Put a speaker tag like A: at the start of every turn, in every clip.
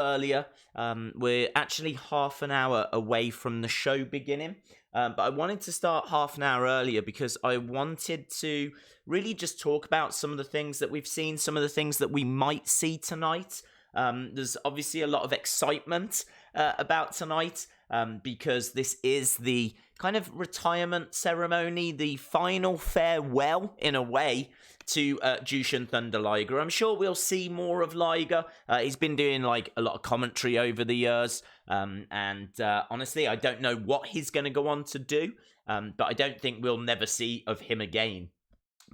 A: earlier. We're actually half an hour away from the show beginning. But I wanted to start half an hour earlier because I wanted to really just talk about some of the things that we've seen, some of the things that we might see tonight. There's obviously a lot of excitement about tonight because this is the kind of retirement ceremony, the final farewell, in a way, to Jushin Thunder Liger. I'm sure we'll see more of Liger. He's been doing like a lot of commentary over the years, and honestly, I don't know what he's going to go on to do, but I don't think we'll never see of him again.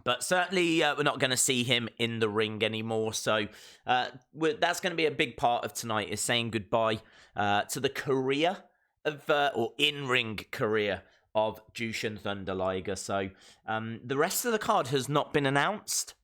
A: But certainly, we're not going to see him in the ring anymore. So that's going to be a big part of tonight, is saying goodbye to the career of, or in-ring career of Jushin Thunder Liger. So the rest of the card has not been announced.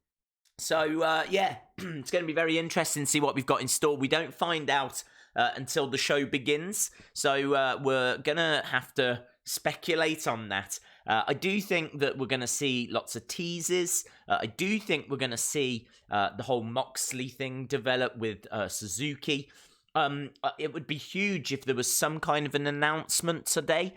A: So yeah, it's going to be very interesting to see what we've got in store. We don't find out until the show begins. So we're going to have to speculate on that. I do think that we're going to see lots of teases. I do think we're going to see the whole Moxley thing develop with Suzuki. It would be huge if there was some kind of an announcement today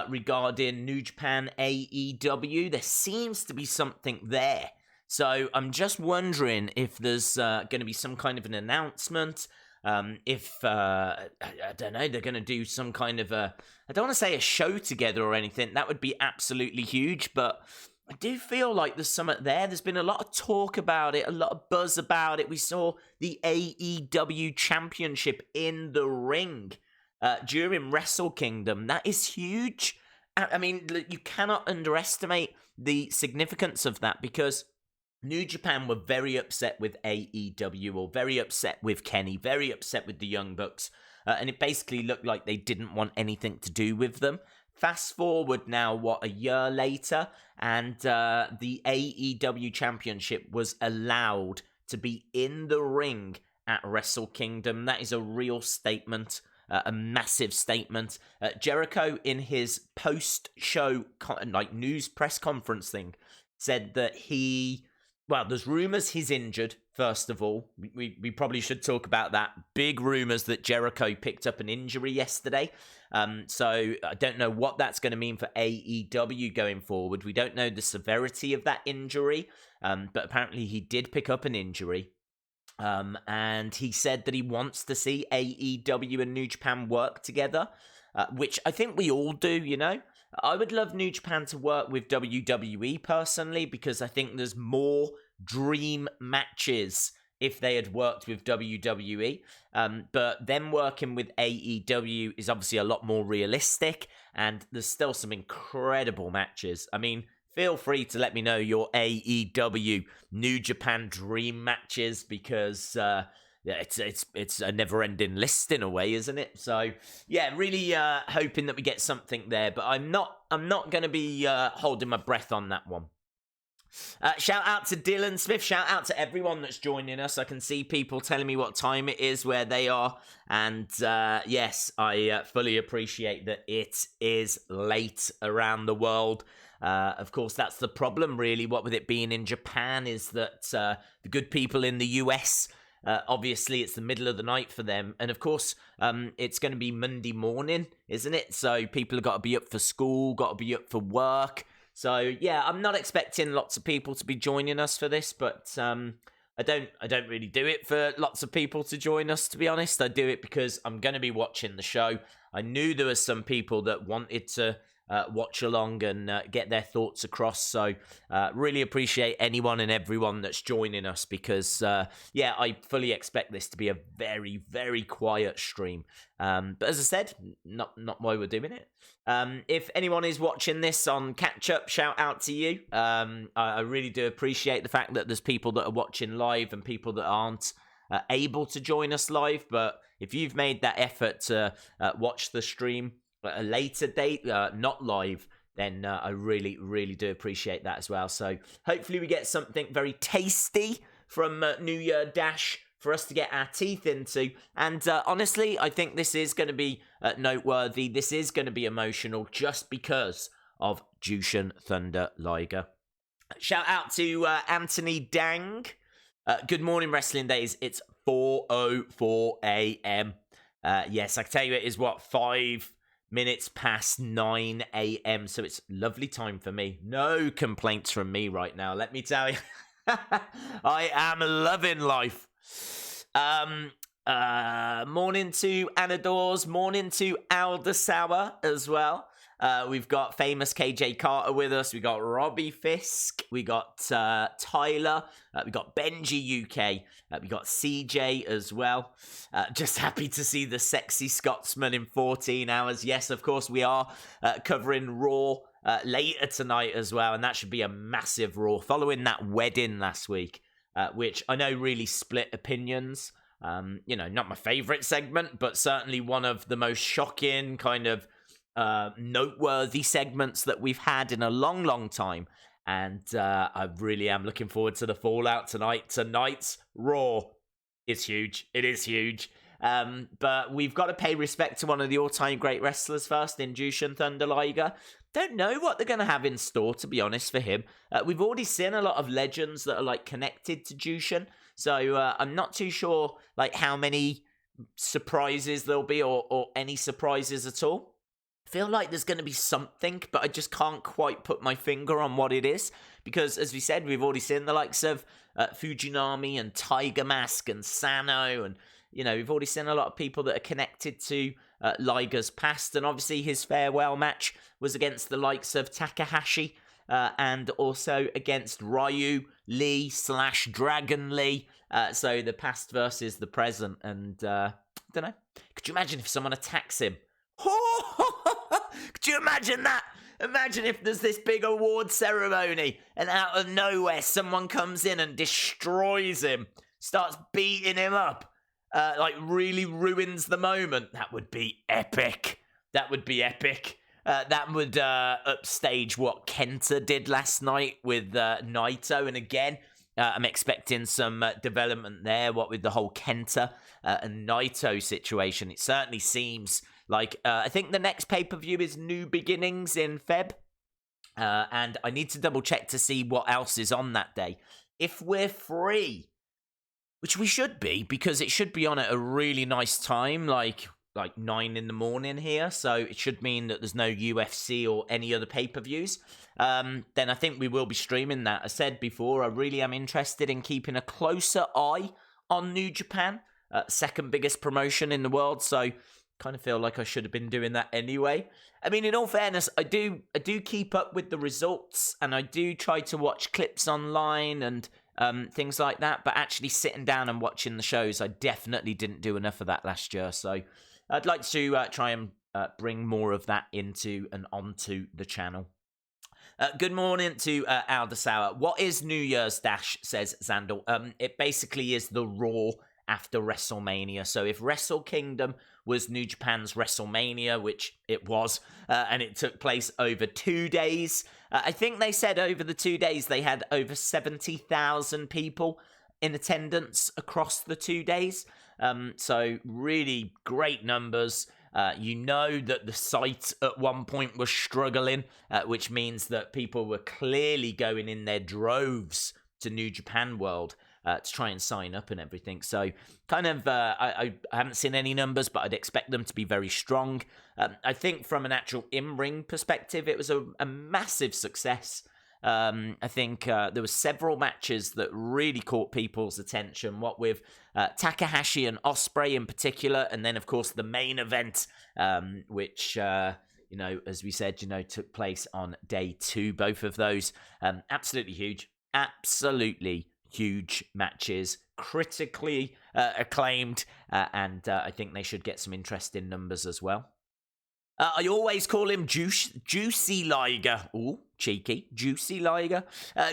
A: regarding New Japan AEW. There seems to be something there. So I'm just wondering if there's going to be some kind of an announcement. If, I don't know, they're going to do some kind of I don't want to say a show together or anything. That would be absolutely huge, but I do feel like there's something there. There's been a lot of talk about it, a lot of buzz about it. We saw the AEW Championship in the ring during Wrestle Kingdom. That is huge. I mean, you cannot underestimate the significance of that, because New Japan were very upset with AEW, or very upset with Kenny, very upset with the Young Bucks, and it basically looked like they didn't want anything to do with them. Fast forward now, a year later, and the AEW Championship was allowed to be in the ring at Wrestle Kingdom. That is a real statement, a massive statement. Jericho, in his post-show news press conference thing, said that there's rumours he's injured, first of all. We probably should talk about that. Big rumours that Jericho picked up an injury yesterday. So I don't know what that's going to mean for AEW going forward. We don't know the severity of that injury, but apparently he did pick up an injury. And he said that he wants to see AEW and New Japan work together, which I think we all do, you know. I would love New Japan to work with WWE personally, because I think there's more dream matches if they had worked with WWE. But them working with AEW is obviously a lot more realistic, and there's still some incredible matches. I mean, feel free to let me know your AEW New Japan dream matches, because yeah, it's a never-ending list in a way, isn't it? So yeah, really hoping that we get something there, but I'm not going to be holding my breath on that one. Shout out to Dylan Smith. Shout out to everyone that's joining us. I can see people telling me what time it is where they are, and yes, I fully appreciate that it is late around the world. Of course, that's the problem, really. What with it being in Japan is that the good people in the US, obviously, it's the middle of the night for them. And of course, it's going to be Monday morning, isn't it? So people have got to be up for school, got to be up for work. So yeah, I'm not expecting lots of people to be joining us for this, but I don't really do it for lots of people to join us, to be honest. I do it because I'm going to be watching the show. I knew there were some people that wanted to watch along and get their thoughts across. So really appreciate anyone and everyone that's joining us, because yeah, I fully expect this to be a very, very quiet stream. But as I said, not why we're doing it. If anyone is watching this on catch up, shout out to you. I really do appreciate the fact that there's people that are watching live and people that aren't able to join us live. But if you've made that effort to watch the stream at a later date, not live, then I really, really do appreciate that as well. So hopefully we get something very tasty from New Year Dash for us to get our teeth into. And honestly, I think this is going to be noteworthy. This is going to be emotional just because of Jushin Thunder Liger. Shout out to Anthony Dang. Good morning, Wrestling Days. It's 4:04 a.m. Yes, I can tell you it is, 5 minutes past 9 a.m. So it's lovely time for me. No complaints from me right now, let me tell you. I am loving life. Morning to Anadors, morning to Aldersour as well. We've got famous KJ Carter with us. We got Robbie Fisk. We got Tyler. We got Benji UK. We got CJ as well. Just happy to see the sexy Scotsman in 14 hours. Yes, of course, we are covering Raw later tonight as well. And that should be a massive Raw following that wedding last week, which I know really split opinions. Not my favorite segment, but certainly one of the most shocking kind of noteworthy segments that we've had in a long, long time. And I really am looking forward to the fallout tonight. Tonight's Raw is huge. It is huge. But we've got to pay respect to one of the all-time great wrestlers first in Jushin Thunder Liger. Don't know what they're going to have in store, to be honest, for him. We've already seen a lot of legends that are connected to Jushin. So I'm not too sure how many surprises there'll be or any surprises at all. I feel like there's going to be something, but I just can't quite put my finger on what it is. Because, as we said, we've already seen the likes of Fujinami and Tiger Mask and Sano. And, we've already seen a lot of people that are connected to Liger's past. And obviously his farewell match was against the likes of Takahashi. And also against Ryu Lee / Dragon Lee. So the past versus the present. And I don't know. Could you imagine if someone attacks him? Could you imagine that? Imagine if there's this big award ceremony and out of nowhere someone comes in and destroys him, starts beating him up, really ruins the moment. That would be epic. That would be epic. That would upstage what Kenta did last night with Naito. And again, I'm expecting some development there, what with the whole Kenta and Naito situation. It certainly seems like, I think the next pay-per-view is New Beginnings in Feb. And I need to double check to see what else is on that day. If we're free, which we should be, because it should be on at a really nice time, like 9 in the morning here, so it should mean that there's no UFC or any other pay-per-views. Then I think we will be streaming that. I said before, I really am interested in keeping a closer eye on New Japan, second biggest promotion in the world, so kind of feel like I should have been doing that anyway. I mean, in all fairness, I do keep up with the results, and I do try to watch clips online and things like that, but actually sitting down and watching the shows, I definitely didn't do enough of that last year, so I'd like to try and bring more of that into and onto the channel. Good morning to Aldersour. What is New Year's Dash, says Zandal. It basically is the Raw after WrestleMania. So if Wrestle Kingdom was New Japan's WrestleMania, which it was, and it took place over 2 days, I think they said over the 2 days they had over 70,000 people in attendance across the 2 days. So really great numbers. That the site at one point was struggling, which means that people were clearly going in their droves to New Japan World to try and sign up and everything. So kind of, I haven't seen any numbers, but I'd expect them to be very strong. I think from an actual in-ring perspective, it was a massive success. I think there were several matches that really caught people's attention, what with Takahashi and Ospreay in particular, and then, of course, the main event, which, as we said, took place on day 2, both of those. Absolutely huge matches, critically acclaimed, and I think they should get some interesting numbers as well. I always call him Juicy Liger. Ooh, cheeky. Juicy Liger.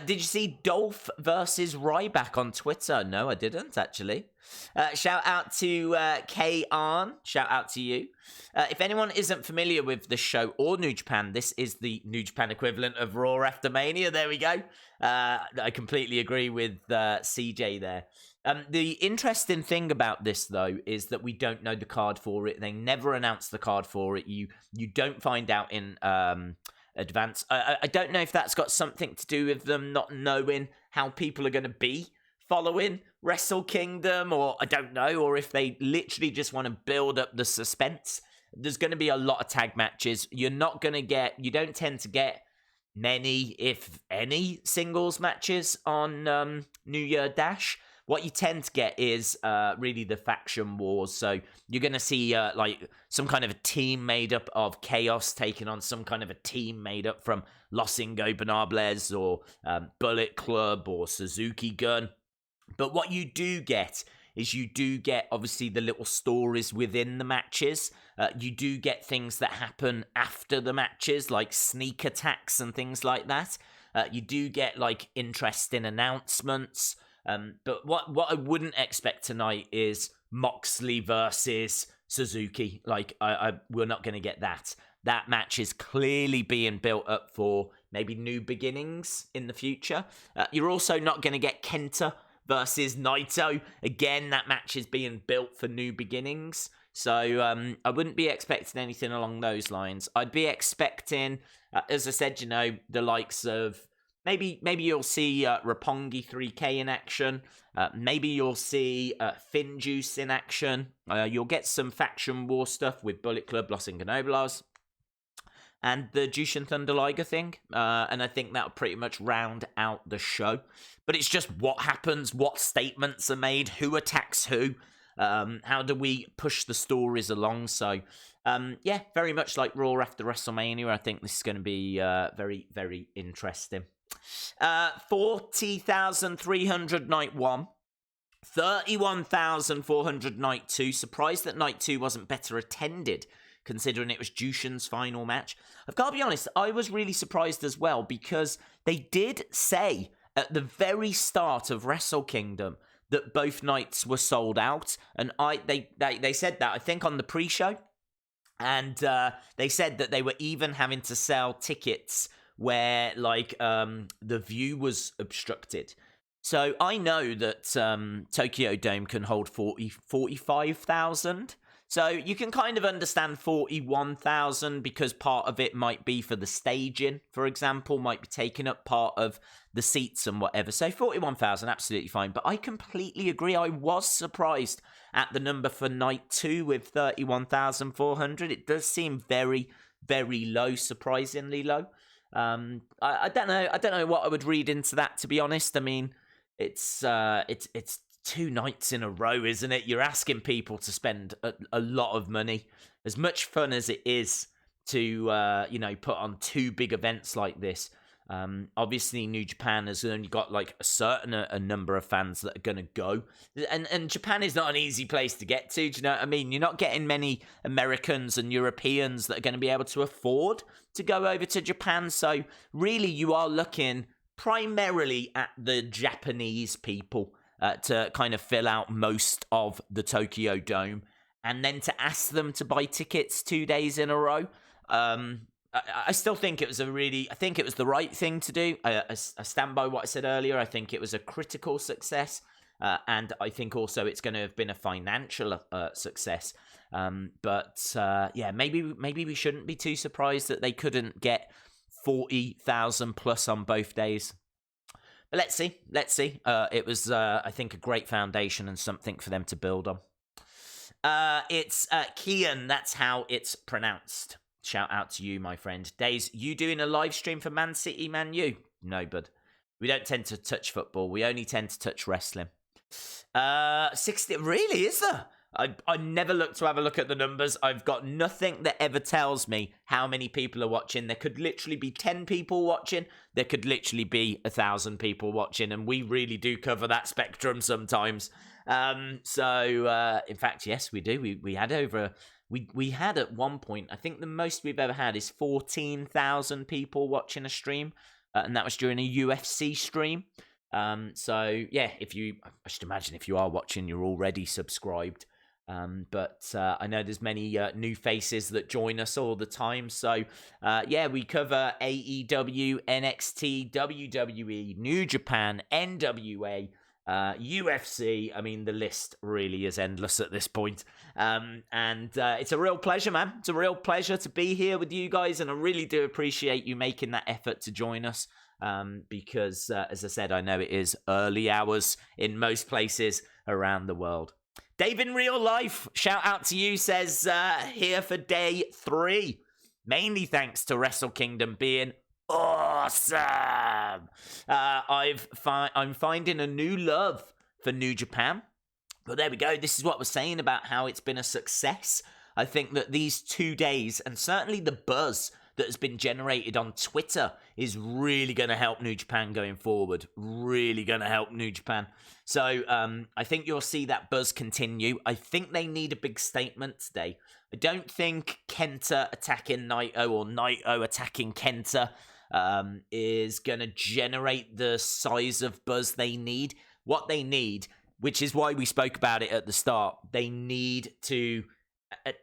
A: Did you see Dolph versus Ryback on Twitter? No, I didn't, actually. Shout out to K Arn. Shout out to you. If anyone isn't familiar with the show or New Japan, this is the New Japan equivalent of Raw after Mania. There we go. I completely agree with CJ there. The interesting thing about this, though, is that we don't know the card for it. They never announced the card for it. You don't find out in advance. I don't know if that's got something to do with them not knowing how people are going to be following Wrestle Kingdom, or I don't know, or if they literally just want to build up the suspense. There's going to be a lot of tag matches. You don't tend to get many, if any, singles matches on New Year Dash. What you tend to get is really the faction wars. So you're going to see like some kind of a team made up of Chaos taking on some kind of a team made up from Los Ingobernables or Bullet Club or Suzuki-Gun. But what you do get is obviously the little stories within the matches. You do get things that happen after the matches, like sneak attacks and things like that. You do get like interesting announcements. But what I wouldn't expect tonight is Moxley versus Suzuki. Like, we're not going to get that. That match is clearly being built up for maybe new beginnings in the future. You're also not going to get Kenta versus Naito. Again, that match is being built for new beginnings. So I wouldn't be expecting anything along those lines. I'd be expecting, as I said, the likes of maybe you'll see Roppongi 3K in action. Maybe you'll see Finjuice in action. You'll get some faction war stuff with Bullet Club, Los Ingobernables, and the Jushin Thunder Liger thing. And I think that'll pretty much round out the show. But it's just what happens, what statements are made, who attacks who, how do we push the stories along. So, yeah, very much like Raw after WrestleMania. I think this is going to be very, very interesting. 40,300 night 1, 31,400 night 2. Surprised that night 2 wasn't better attended, considering it was Jushin's final match. I've got to be honest, I was really surprised as well, because they did say at the very start of Wrestle Kingdom that both nights were sold out, and they said that, I think, on the pre-show, and they said that they were even having to sell tickets where, like, the view was obstructed. So I know that Tokyo Dome can hold 45,000. So you can kind of understand 41,000, because part of it might be for the staging, for example, might be taking up part of the seats and whatever. So 41,000, absolutely fine. But I completely agree. I was surprised at the number for night 2 with 31,400. It does seem very, very low, surprisingly low. I don't know what I would read into that, to be honest. I mean, it's 2 nights in a row, isn't it? You're asking people to spend a lot of money. As much fun as it is to put on 2 big events like this, obviously New Japan has only got like a certain a number of fans that are going to go, and Japan is not an easy place to get to. Do you know what I mean? You're not getting many Americans and Europeans that are going to be able to afford to go over to Japan. So really, you are looking primarily at the Japanese people to kind of fill out most of the Tokyo Dome, and then to ask them to buy tickets 2 days in a row. I still think it was I think it was the right thing to do. I stand by what I said earlier. I think it was a critical success, and I think also it's going to have been a financial success. But maybe we shouldn't be too surprised that they couldn't get 40,000 plus on both days. But let's see. It was, I think, a great foundation and something for them to build on. It's Kian. That's how it's pronounced. Shout out to you, my friend. Days, you doing a live stream for Man City, Man U? No, bud. We don't tend to touch football. We only tend to touch wrestling. 60. Really, is there? I never look to have a look at the numbers. I've got nothing that ever tells me how many people are watching. There could literally be 10 people watching. There could literally be 1,000 people watching, and we really do cover that spectrum sometimes. In fact, yes, we do. We had over. We had at one point, I think the most we've ever had is 14,000 people watching a stream, and that was during a UFC stream. I should imagine if you are watching, you're already subscribed. But I know there's many new faces that join us all the time. So, we cover AEW, NXT, WWE, New Japan, NWA, UFC. I mean, the list really is endless at this point. And it's a real pleasure, man. It's a real pleasure to be here with you guys, and I really do appreciate you making that effort to join us. Because, as I said, I know it is early hours in most places around the world. Dave in real life, shout out to you, says here for day 3. Mainly thanks to Wrestle Kingdom being awesome. I'm finding a new love for New Japan. But there we go. This is what we're saying about how it's been a success. I think that these 2 days, and certainly the buzz that has been generated on Twitter, is really going to help New Japan going forward. Really going to help New Japan. So I think you'll see that buzz continue. I think they need a big statement today. I don't think Kenta attacking Naito or Naito attacking Kenta is going to generate the size of buzz they need. What they need, which is why we spoke about it at the start, they need to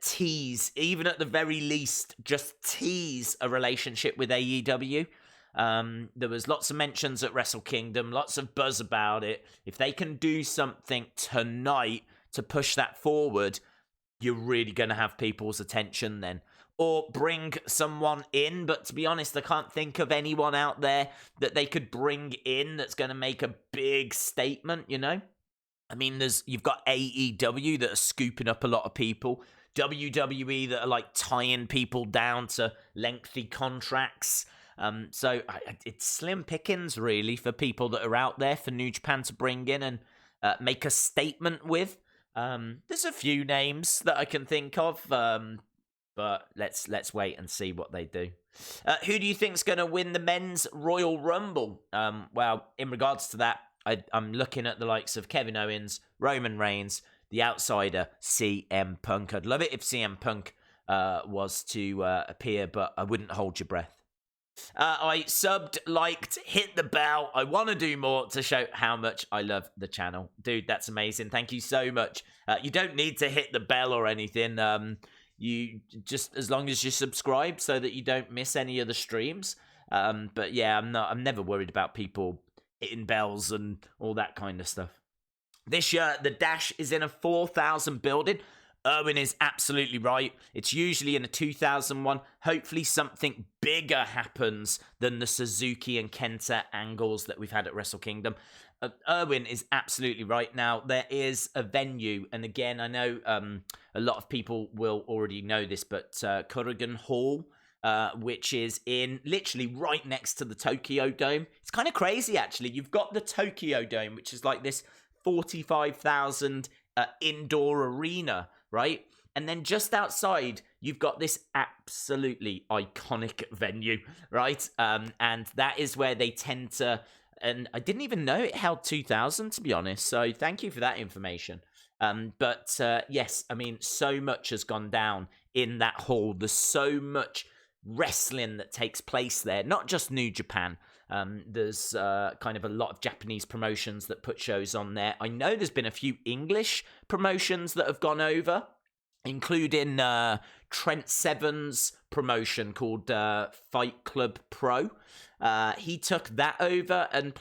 A: tease, even at the very least, just tease a relationship with AEW. There was lots of mentions at Wrestle Kingdom, lots of buzz about it. If they can do something tonight to push that forward, you're really going to have people's attention then. Or bring someone in, but to be honest, I can't think of anyone out there that they could bring in that's going to make a big statement, you know? I mean, you've got AEW that are scooping up a lot of people, WWE that are like tying people down to lengthy contracts. So it's slim pickings really for people that are out there for New Japan to bring in and make a statement with. There's a few names that I can think of, but let's wait and see what they do. Who do you think's going to win the men's Royal Rumble? Well, in regards to that, I'm looking at the likes of Kevin Owens, Roman Reigns, The Outsider, CM Punk. I'd love it if CM Punk was to appear, but I wouldn't hold your breath. I subbed, liked, hit the bell. I want to do more to show how much I love the channel. Dude, that's amazing. Thank you so much. You don't need to hit the bell or anything. You just, as long as you subscribe so that you don't miss any of the streams. But yeah, I'm never worried about people hitting bells and all that kind of stuff. This year, the Dash is in a 4,000 building. Erwin is absolutely right. It's usually in a 2,001. Hopefully something bigger happens than the Suzuki and Kenta angles that we've had at Wrestle Kingdom. Erwin is absolutely right. Now, there is a venue, and again, I know a lot of people will already know this, but Suzuki-Gun Hall, which is in literally right next to the Tokyo Dome. It's kind of crazy, actually. You've got the Tokyo Dome, which is like this 45,000 indoor arena, right? And then just outside, you've got this absolutely iconic venue, right? And that is where they tend to... And I didn't even know it held 2,000, to be honest. So thank you for that information. But yes, I mean, so much has gone down in that hall. There's so much wrestling that takes place there, not just New Japan. There's kind of a lot of Japanese promotions that put shows on there. I know there's been a few English promotions that have gone over, including Trent Seven's promotion called Fight Club Pro. He took that over and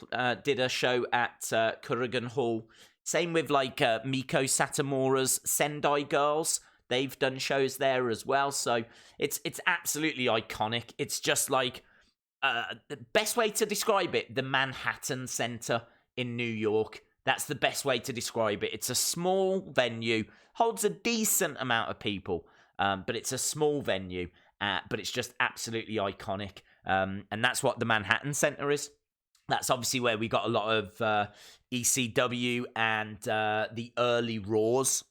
A: did a show at Suzuki-Gun Hall. Same with like Miko Satomura's Sendai Girls. They've done shows there as well. So it's absolutely iconic. It's just like the best way to describe it, the Manhattan Center in New York. That's the best way to describe it. It's a small venue, holds a decent amount of people, but it's a small venue, but it's just absolutely iconic. And that's what the Manhattan Center is. That's obviously where we got a lot of ECW and the early Raws.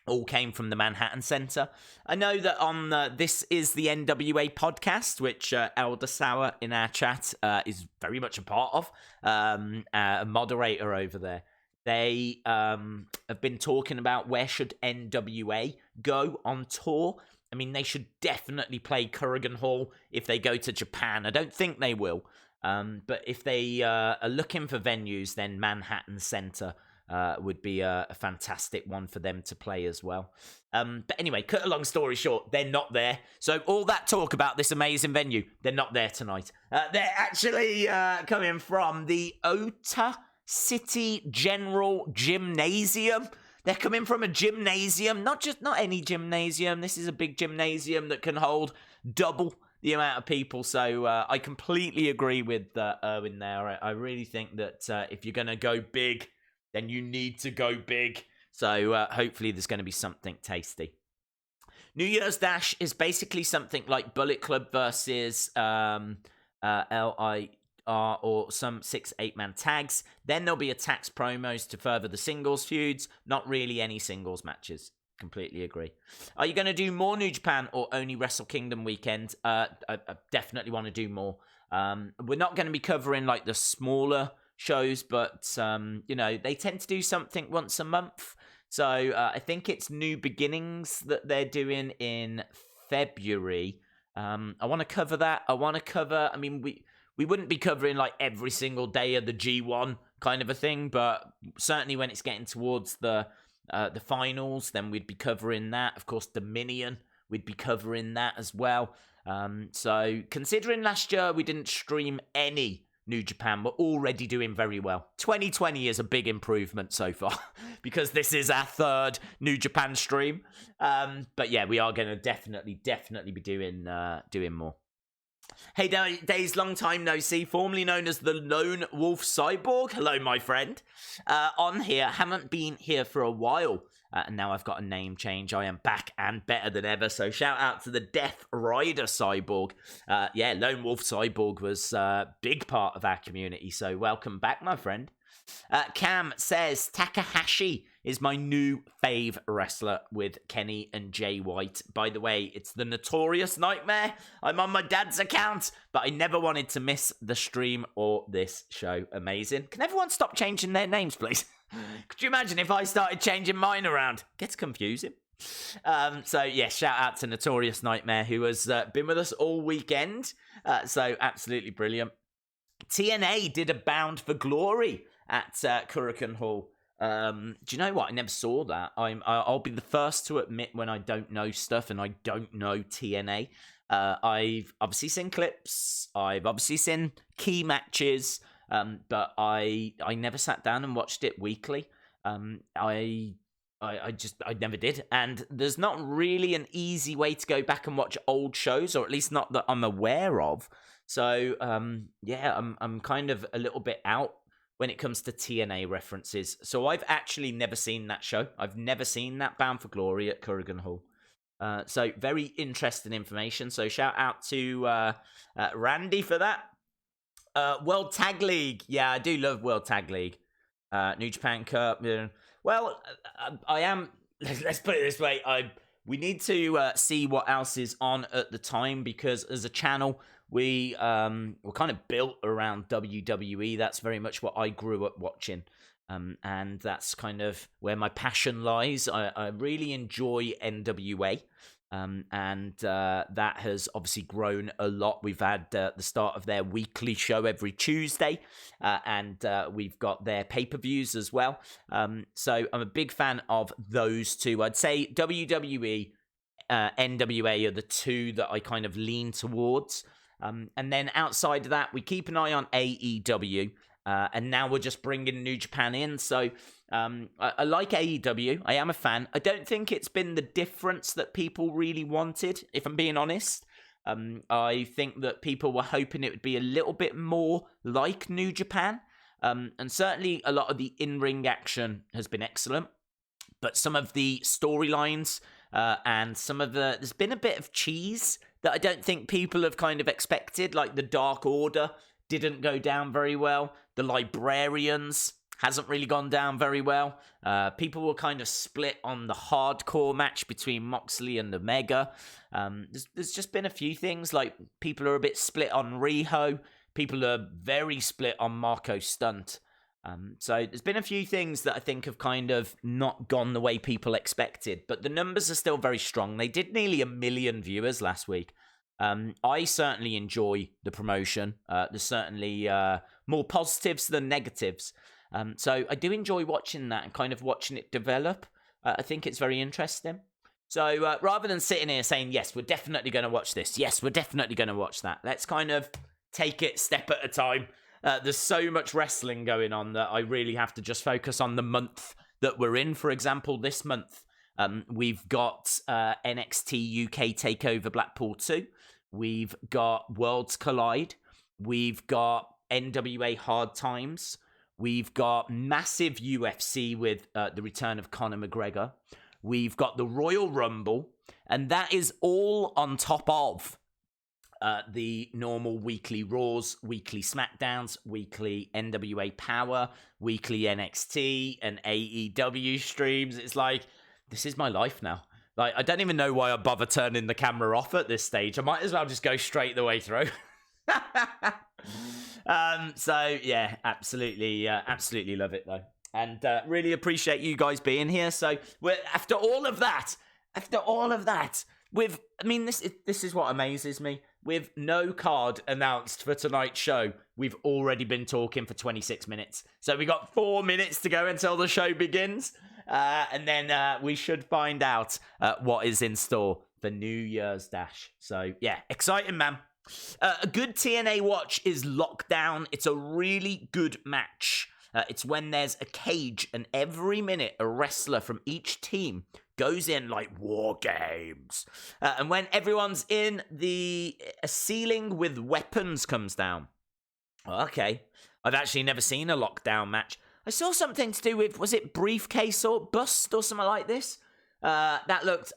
A: All came from the Manhattan Center. I know that on This Is the NWA podcast, which Elder Sauer in our chat is very much a part of, a moderator over there. They have been talking about where should NWA go on tour. I mean, they should definitely play Suzuki-Gun Hall if they go to Japan. I don't think they will. But if they are looking for venues, then Manhattan Center would be a fantastic one for them to play as well. But anyway, cut a long story short, they're not there. So all that talk about this amazing venue, they're not there tonight. They're actually coming from the Ota City General Gymnasium. They're coming from a gymnasium, not any gymnasium. This is a big gymnasium that can hold double the amount of people. So I completely agree with Erwin there. I really think that if you're going to go big, then you need to go big. So hopefully there's going to be something tasty. New Year's Dash is basically something like Bullet Club versus LIR or some 6-8-man tags. Then there'll be attacks promos to further the singles feuds. Not really any singles matches. Completely agree. Are you going to do more New Japan or only Wrestle Kingdom weekend? I definitely want to do more. We're not going to be covering like the smaller shows, but they tend to do something once a month. So I think it's New Beginnings that they're doing in February. I want to cover that. I mean, we wouldn't be covering like every single day of the G1 kind of a thing, but certainly when it's getting towards the finals, then we'd be covering that. Of course, Dominion, we'd be covering that as well. So considering last year we didn't stream any New Japan, we're already doing very well. 2020 is a big improvement so far because this is our third New Japan stream. But yeah, we are going to definitely be doing more. Hey, Days, long time no see, formerly known as the Lone Wolf Cyborg. Hello, my friend. On here, haven't been here for a while. And now I've got a name change. I am back and better than ever. So shout out to the Death Rider Cyborg. Lone Wolf Cyborg was a big part of our community. So welcome back, my friend. Cam says, Takahashi is my new fave wrestler with Kenny and Jay White. By the way, it's the Notorious Nightmare. I'm on my dad's account, but I never wanted to miss the stream or this show. Amazing. Can everyone stop changing their names, please? Could you imagine if I started changing mine around? Gets confusing. Shout out to Notorious Nightmare, who has been with us all weekend. So absolutely brilliant. TNA did a Bound for Glory at Kurikan Hall. Do you know what? I never saw that. I'll be the first to admit when I don't know stuff and I don't know TNA. I've obviously seen clips. I've obviously seen key matches. But I never sat down and watched it weekly. I never did. And there's not really an easy way to go back and watch old shows, or at least not that I'm aware of. So, I'm kind of a little bit out when it comes to TNA references. So I've actually never seen that show. I've never seen that Bound for Glory at Kurikan Hall. So very interesting information. So shout out to Randy for that. World Tag League. Yeah, I do love World Tag League. New Japan Cup. Well, I am... Let's put it this way. We need to see what else is on at the time, because as a channel, we're kind of built around WWE. That's very much what I grew up watching. And that's kind of where my passion lies. I really enjoy NWA. And that has obviously grown a lot. We've had the start of their weekly show every Tuesday, and we've got their pay-per-views as well. So I'm a big fan of those two. I'd say WWE, NWA are the two that I kind of lean towards. And then outside of that, we keep an eye on AEW. And now we're just bringing New Japan in. So I like AEW. I am a fan. I don't think it's been the difference that people really wanted, if I'm being honest. I think that people were hoping it would be a little bit more like New Japan. And certainly a lot of the in-ring action has been excellent. But some of the storylines and some of there's been a bit of cheese that I don't think people have kind of expected, like the Dark Order didn't go down very well. The Librarians hasn't really gone down very well. People were kind of split on the hardcore match between Moxley and Omega. There's just been a few things, like people are a bit split on Riho. People are very split on Marco Stunt. So there's been a few things that I think have kind of not gone the way people expected. But the numbers are still very strong. They did nearly 1 million viewers last week. I certainly enjoy the promotion. There's certainly more positives than negatives. So I do enjoy watching that and kind of watching it develop. I think it's very interesting. So rather than sitting here saying, yes, we're definitely going to watch this. Yes, we're definitely going to watch that. Let's kind of take it step at a time. There's so much wrestling going on that I really have to just focus on the month that we're in. For example, this month, we've got NXT UK TakeOver Blackpool 2. We've got Worlds Collide. We've got NWA Hard Times. We've got massive UFC with the return of Conor McGregor. We've got the Royal Rumble. And that is all on top of the normal weekly Raws, weekly SmackDowns, weekly NWA Power, weekly NXT, and AEW streams. It's like, this is my life now. Like, I don't even know why I bother turning the camera off at this stage. I might as well just go straight the way through. So yeah, absolutely love it though, and really appreciate you guys being here. So after all of that, this is what amazes me. With no card announced for tonight's show, we've already been talking for 26 minutes. So we got 4 minutes to go until the show begins, and then we should find out what is in store for New Year's Dash. So yeah, exciting, man. A good TNA watch is Lockdown. It's a really good match. It's when there's a cage and every minute a wrestler from each team goes in like war games. And when everyone's in, a ceiling with weapons comes down. Okay. I've actually never seen a Lockdown match. I saw something to do with, was it briefcase or bust or something like this? I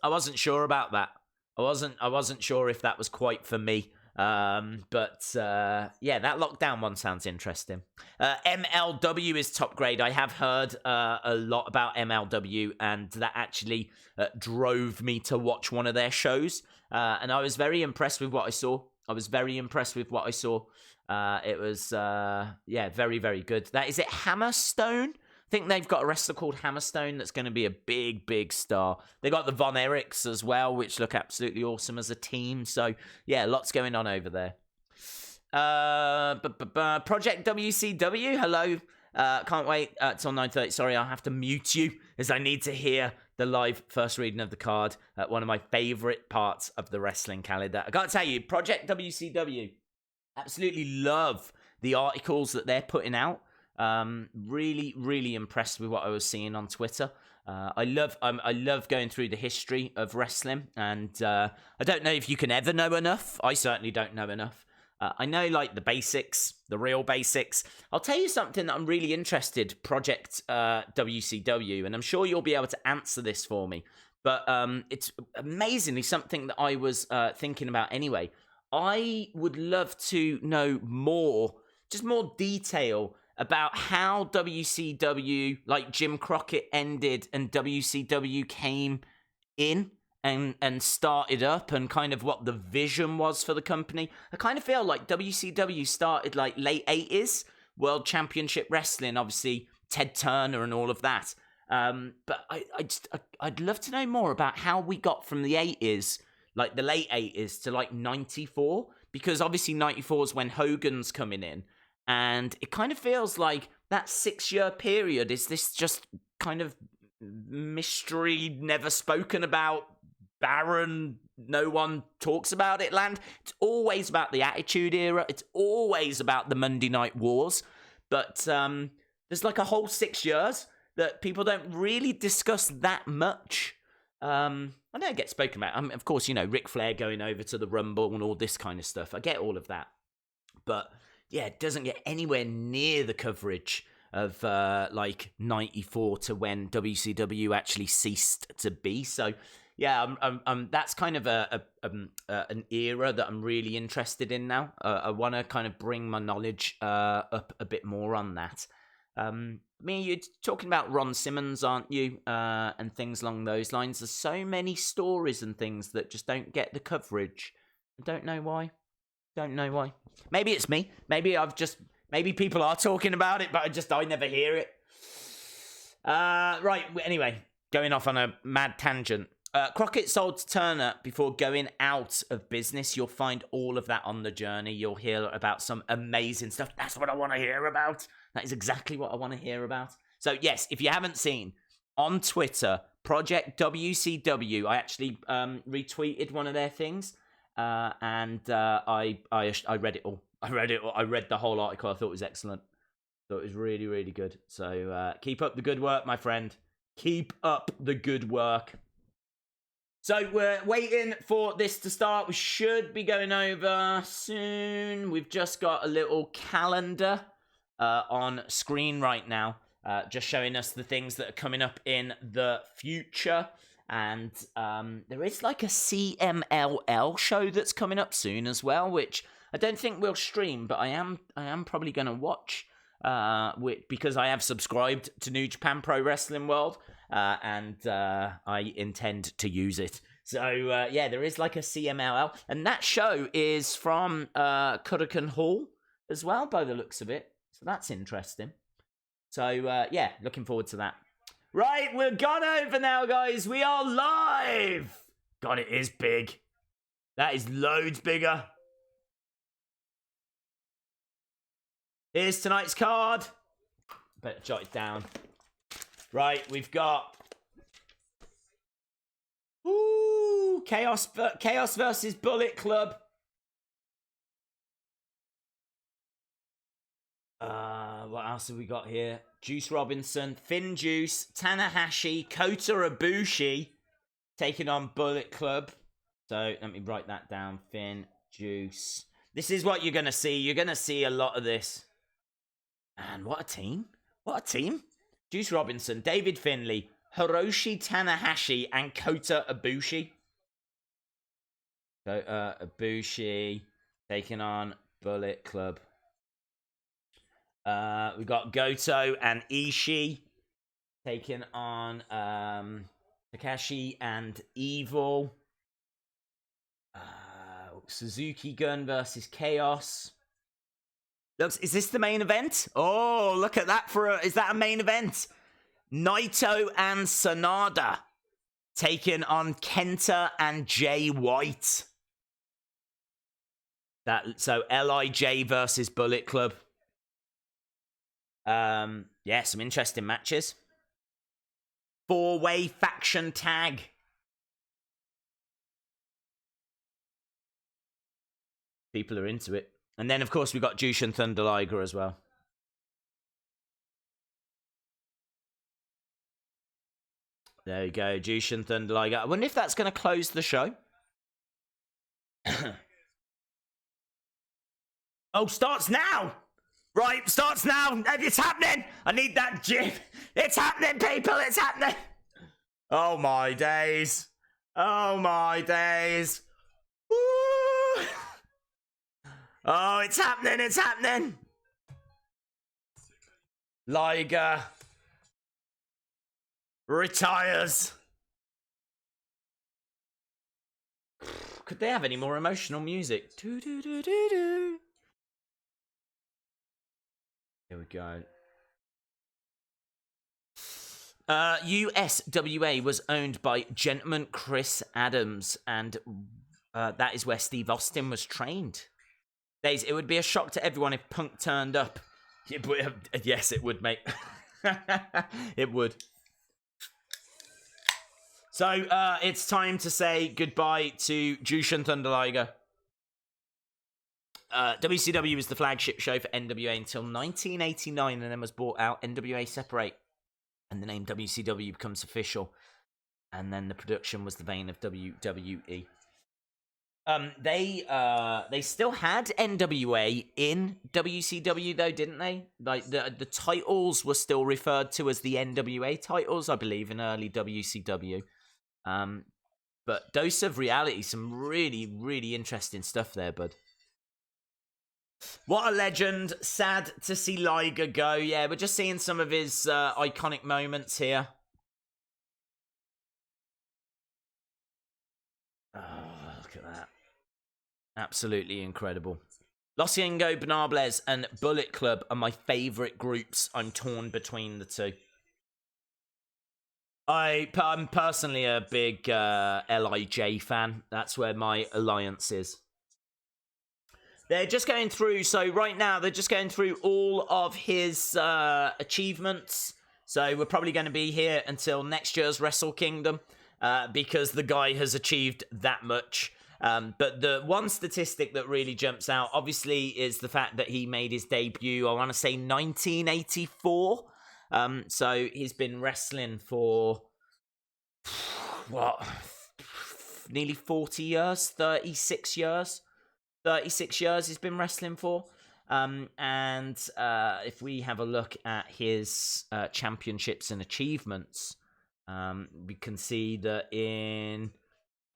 A: wasn't sure about that. I wasn't sure if that was quite for me. But yeah, that Lockdown one sounds interesting. MLW is top grade. I have heard a lot about MLW, and that actually drove me to watch one of their shows. And I was very impressed with what I saw. It was very, very good. That is it, Hammerstone? I think they've got a wrestler called Hammerstone that's going to be a big, big star. They got the Von Erichs as well, which look absolutely awesome as a team. So, yeah, lots going on over there. Project WCW, hello. Can't wait till 9:30. Sorry, I'll have to mute you as I need to hear the live first reading of the card. One of my favourite parts of the wrestling calendar. I got to tell you, Project WCW, absolutely love the articles that they're putting out. Really, really impressed with what I was seeing on Twitter. I love going through the history of wrestling, and I don't know if you can ever know enough. I certainly don't know enough. I know like the basics, the real basics. I'll tell you something that I'm really interested, Project WCW, and I'm sure you'll be able to answer this for me. But it's amazingly something that I was thinking about anyway. I would love to know more detail about how WCW, like Jim Crockett ended and WCW came in and started up, and kind of what the vision was for the company. I kind of feel like WCW started like late 80s, World Championship Wrestling, obviously Ted Turner and all of that. But I'd love to know more about how we got from the 80s, like the late 80s, to like 94, because obviously 94 is when Hogan's coming in. And it kind of feels like that 6-year period is this just kind of mystery, never spoken about, barren, no one talks about it land. It's always about the Attitude Era. It's always about the Monday Night Wars. But there's like a whole 6 years that people don't really discuss that much. I know it gets spoken about. Of course, Ric Flair going over to the Rumble and all this kind of stuff. I get all of that. But yeah, it doesn't get anywhere near the coverage of like 94 to when WCW actually ceased to be. So yeah, that's kind of an era that I'm really interested in now. I want to kind of bring my knowledge up a bit more on that. You're talking about Ron Simmons, aren't you? And things along those lines. There's so many stories and things that just don't get the coverage. I don't know why. Maybe it's me. Maybe people are talking about it, but I never hear it. Right. Anyway, going off on a mad tangent. Crockett sold to Turner before going out of business. You'll find all of that on the journey. You'll hear about some amazing stuff. That's what I want to hear about. That is exactly what I want to hear about. So yes, if you haven't seen, on Twitter, Project WCW, I actually retweeted one of their things. And I read it all. I read it. I read the whole article. I thought it was excellent. Thought it was really, really good. So keep up the good work, my friend. Keep up the good work. So we're waiting for this to start. We should be going over soon. We've just got a little calendar on screen right now, just showing us the things that are coming up in the future. And there is like a CMLL show that's coming up soon as well, which I don't think we'll stream, but I am probably going to watch because I have subscribed to New Japan Pro Wrestling World. And I intend to use it. So, yeah, there is like a CMLL. And that show is from Kurikan Hall as well, by the looks of it. So that's interesting. So, yeah, looking forward to that. Right, we're gone over now, guys. We are live. God, it is big. That is loads bigger. Here's tonight's card. Better jot it down. Right, we've got Chaos versus Bullet Club. What else have we got here? Juice Robinson, Finn Juice, Tanahashi, Kota Ibushi taking on Bullet Club. So let me write that down. Finn Juice. This is what you're gonna see. You're gonna see a lot of this. And what a team! What a team! Juice Robinson, David Finlay, Hiroshi Tanahashi, and Kota Ibushi. So, Ibushi taking on Bullet Club. We've got Goto and Ishii taking on Takashi and Evil. Suzuki-Gun versus Chaos. Looks, is this the main event? Oh, look at that is that a main event? Naito and Sanada taking on Kenta and Jay White. So LIJ versus Bullet Club. Yeah, some interesting matches. 4-way faction tag. People are into it. And then, of course, we've got Jushin Thunder Liger as well. There you go, Jushin Thunder Liger. I wonder if that's going to close the show. Oh, starts now! Right, starts now. It's happening. I need that GIF. It's happening, people. It's happening. Oh, my days. Oh, my days. Woo! Oh, it's happening. It's happening. Liger retires. Could they have any more emotional music? Do, do, do, do, do. Here we go. USWA was owned by Gentleman Chris Adams, and that is where Steve Austin was trained. It would be a shock to everyone if Punk turned up. Yes, it would, mate. It would. So, it's time to say goodbye to Jushin Thunder Liger. WCW was the flagship show for NWA until 1989, and then was bought out. NWA separate, and the name WCW becomes official, and then the production was the vein of WWE. They still had NWA in WCW though, didn't they? Like the titles were still referred to as the NWA titles, I believe, in early WCW. But Dose of Reality, some really, really interesting stuff there, bud. What a legend. Sad to see Liger go. Yeah, we're just seeing some of his iconic moments here. Oh, look at that. Absolutely incredible. Los Ingobernables and Bullet Club are my favourite groups. I'm torn between the two. I'm personally a big LIJ fan. That's where my alliance is. They're just going through, so right now, they're just going through all of his achievements. So we're probably going to be here until next year's Wrestle Kingdom, because the guy has achieved that much. But the one statistic that really jumps out, obviously, is the fact that he made his debut, I want to say 1984. So he's been wrestling for, what, nearly 40 years, 36 years. 36 years he's been wrestling for. And if we have a look at his championships and achievements, we can see that in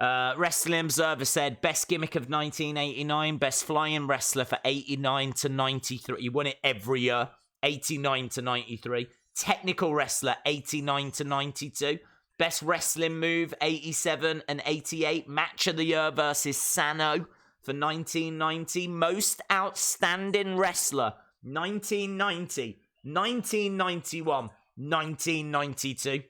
A: Wrestling Observer said best gimmick of 1989, best flying wrestler for 89 to 93. He won it every year, 89 to 93. Technical wrestler, 89 to 92. Best wrestling move, 87 and 88. Match of the year versus Sano for 1990. Most outstanding wrestler, 1990, 1991, 1992.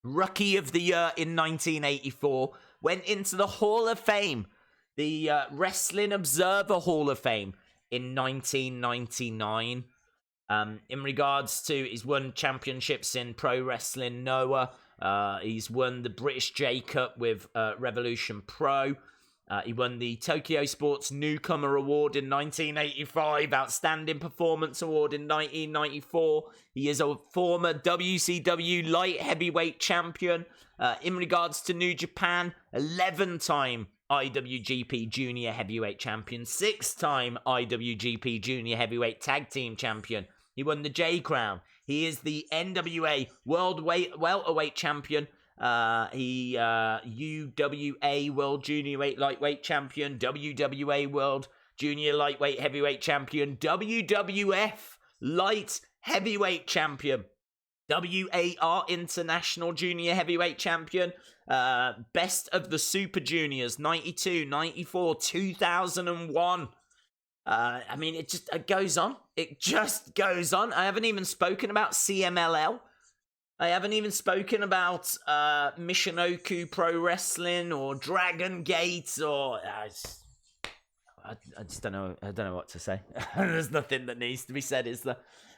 A: Rookie of the year in 1984. Went into the Hall of Fame, the Wrestling Observer Hall of Fame in 1999. In regards to, he's won championships in Pro Wrestling Noah. He's won the British J Cup with Revolution Pro. He won the Tokyo Sports Newcomer Award in 1985, Outstanding Performance Award in 1994. He is a former WCW Light Heavyweight Champion. In regards to New Japan, 11-time IWGP Junior Heavyweight Champion, 6-time IWGP Junior Heavyweight Tag Team Champion. He won the J Crown. He is the NWA World Welterweight Champion. He UWA World Junior Lightweight Champion, WWA World Junior Lightweight Heavyweight Champion, WWF Light Heavyweight Champion, WAR International Junior Heavyweight Champion, Best of the Super Juniors, 92, 94, 2001. I mean, it goes on. It just goes on. I haven't even spoken about CMLL. I haven't even spoken about Michinoku Pro Wrestling or Dragon Gate or I just don't know. I don't know what to say. There's nothing that needs to be said. It's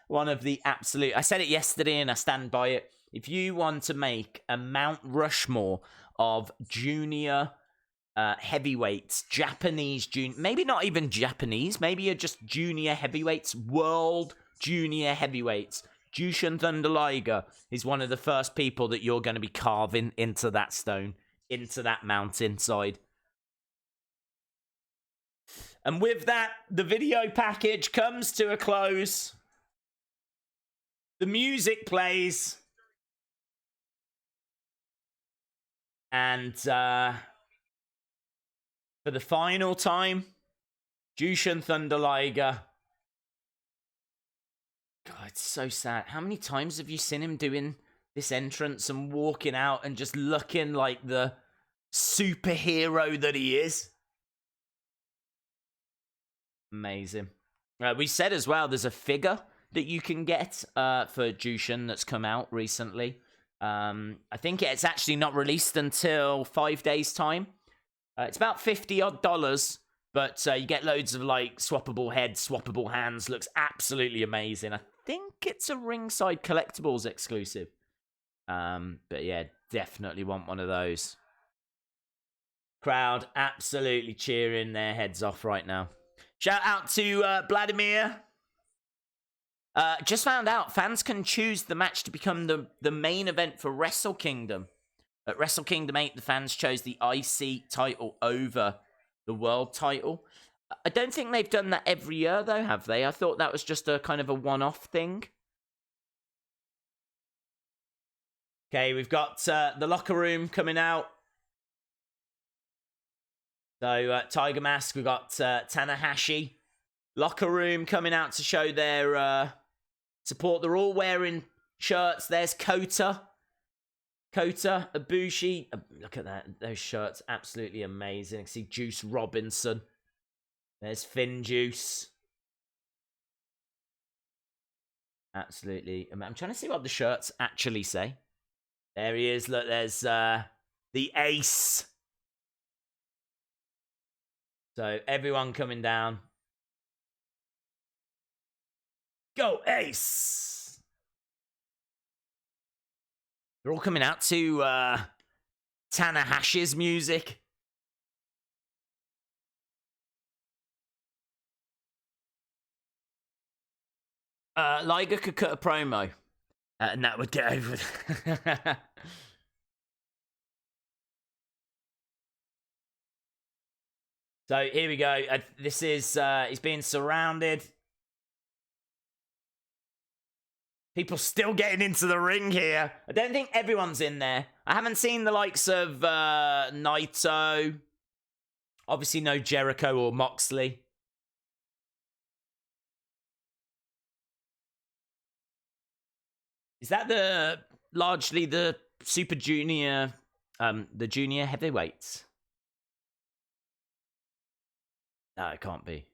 A: one of the absolute. I said it yesterday and I stand by it. If you want to make a Mount Rushmore of junior heavyweights, Japanese junior, maybe not even Japanese, maybe you're just junior heavyweights, world junior heavyweights. Jushin Thunder Liger is one of the first people that you're going to be carving into that stone, into that mountainside. And with that, the video package comes to a close. The music plays. And for the final time, Jushin Thunder Liger. God, it's so sad. How many times have you seen him doing this entrance and walking out and just looking like the superhero that he is? Amazing. We said as well, there's a figure that you can get for Jushin that's come out recently. I think it's actually not released until 5 days' time. It's about $50-odd, but you get loads of like swappable heads, swappable hands. Looks absolutely amazing. I think it's a Ringside Collectibles exclusive. But yeah, definitely want one of those. Crowd absolutely cheering their heads off right now. Shout out to Vladimir. Just found out fans can choose the match to become the main event for Wrestle Kingdom. At Wrestle Kingdom 8, the fans chose the IC title over the world title. I don't think they've done that every year, though, have they? I thought that was just a kind of a one-off thing. Okay, we've got the locker room coming out. So, Tiger Mask, we've got Tanahashi. Locker room coming out to show their support. They're all wearing shirts. There's Kota, Ibushi. Look at that. Those shirts, absolutely amazing. I see Juice Robinson. There's Finn Juice. Absolutely. I'm trying to see what the shirts actually say. There he is. Look, there's the Ace. So, everyone coming down. Go, Ace! They're all coming out to Tanahashi's music. Liger could cut a promo, and that would get over. So here we go. This is he's being surrounded. People still getting into the ring here. I don't think everyone's in there. I haven't seen the likes of Naito. Obviously, no Jericho or Moxley. Is that largely the Super Junior, the junior heavyweights? No, it can't be.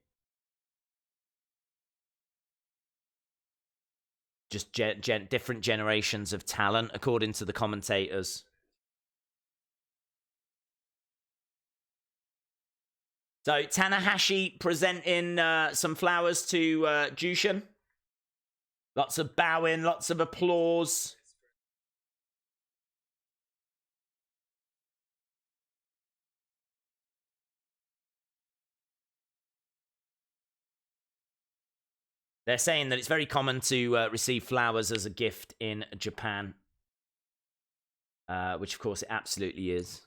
A: Just different generations of talent, according to the commentators. So Tanahashi presenting some flowers to Jushin. Lots of bowing, lots of applause. They're saying that it's very common to receive flowers as a gift in Japan. Which, of course, it absolutely is.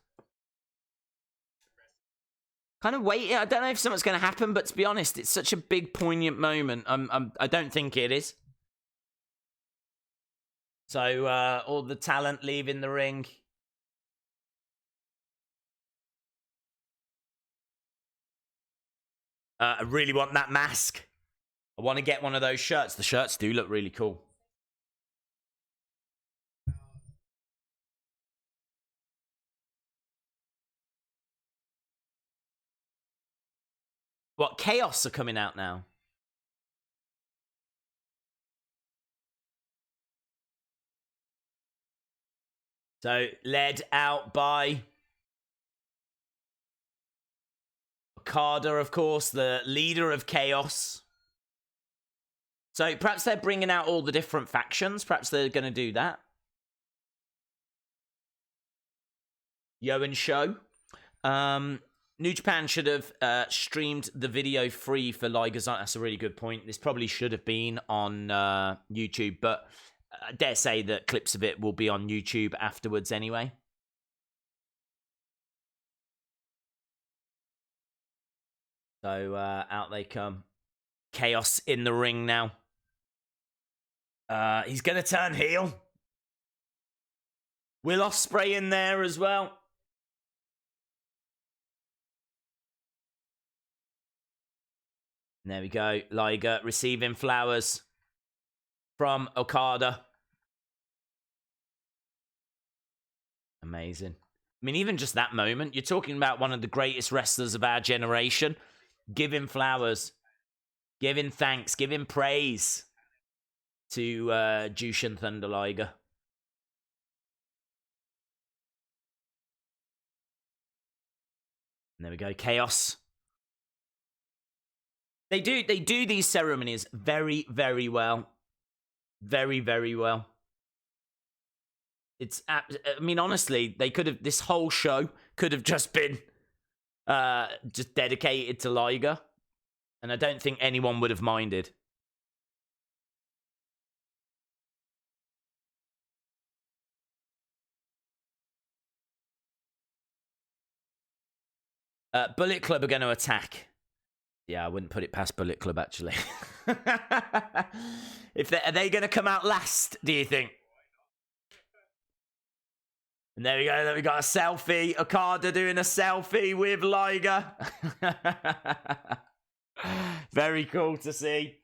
A: Kind of waiting. I don't know if something's going to happen, but to be honest, it's such a big, poignant moment. I don't think it is. So, all the talent leaving the ring. I really want that mask. I want to get one of those shirts. The shirts do look really cool. What, Chaos are coming out now? So, led out by Okada, of course, the leader of Chaos. So, perhaps they're bringing out all the different factions. Perhaps they're going to do that. Yo and Show. New Japan should have streamed the video free for Liger's. That's a really good point. This probably should have been on YouTube, but I dare say that clips of it will be on YouTube afterwards anyway. So out they come. Chaos in the ring now. He's going to turn heel. Will Ospreay in there as well. And there we go. Liger receiving flowers from Okada. Amazing. I mean, even just that moment, you're talking about one of the greatest wrestlers of our generation. Giving flowers, giving thanks, giving praise to Jushin Thunder Liger. And there we go. Chaos. They do these ceremonies very, very well. Very, very well. It's, I mean, honestly, they could have, this whole show could have just been just dedicated to Liger. And I don't think anyone would have minded. Bullet Club are going to attack. Yeah, I wouldn't put it past Bullet Club, actually. Are they going to come out last, do you think? And there we go. There we got a selfie. Okada doing a selfie with Liger. Very cool to see.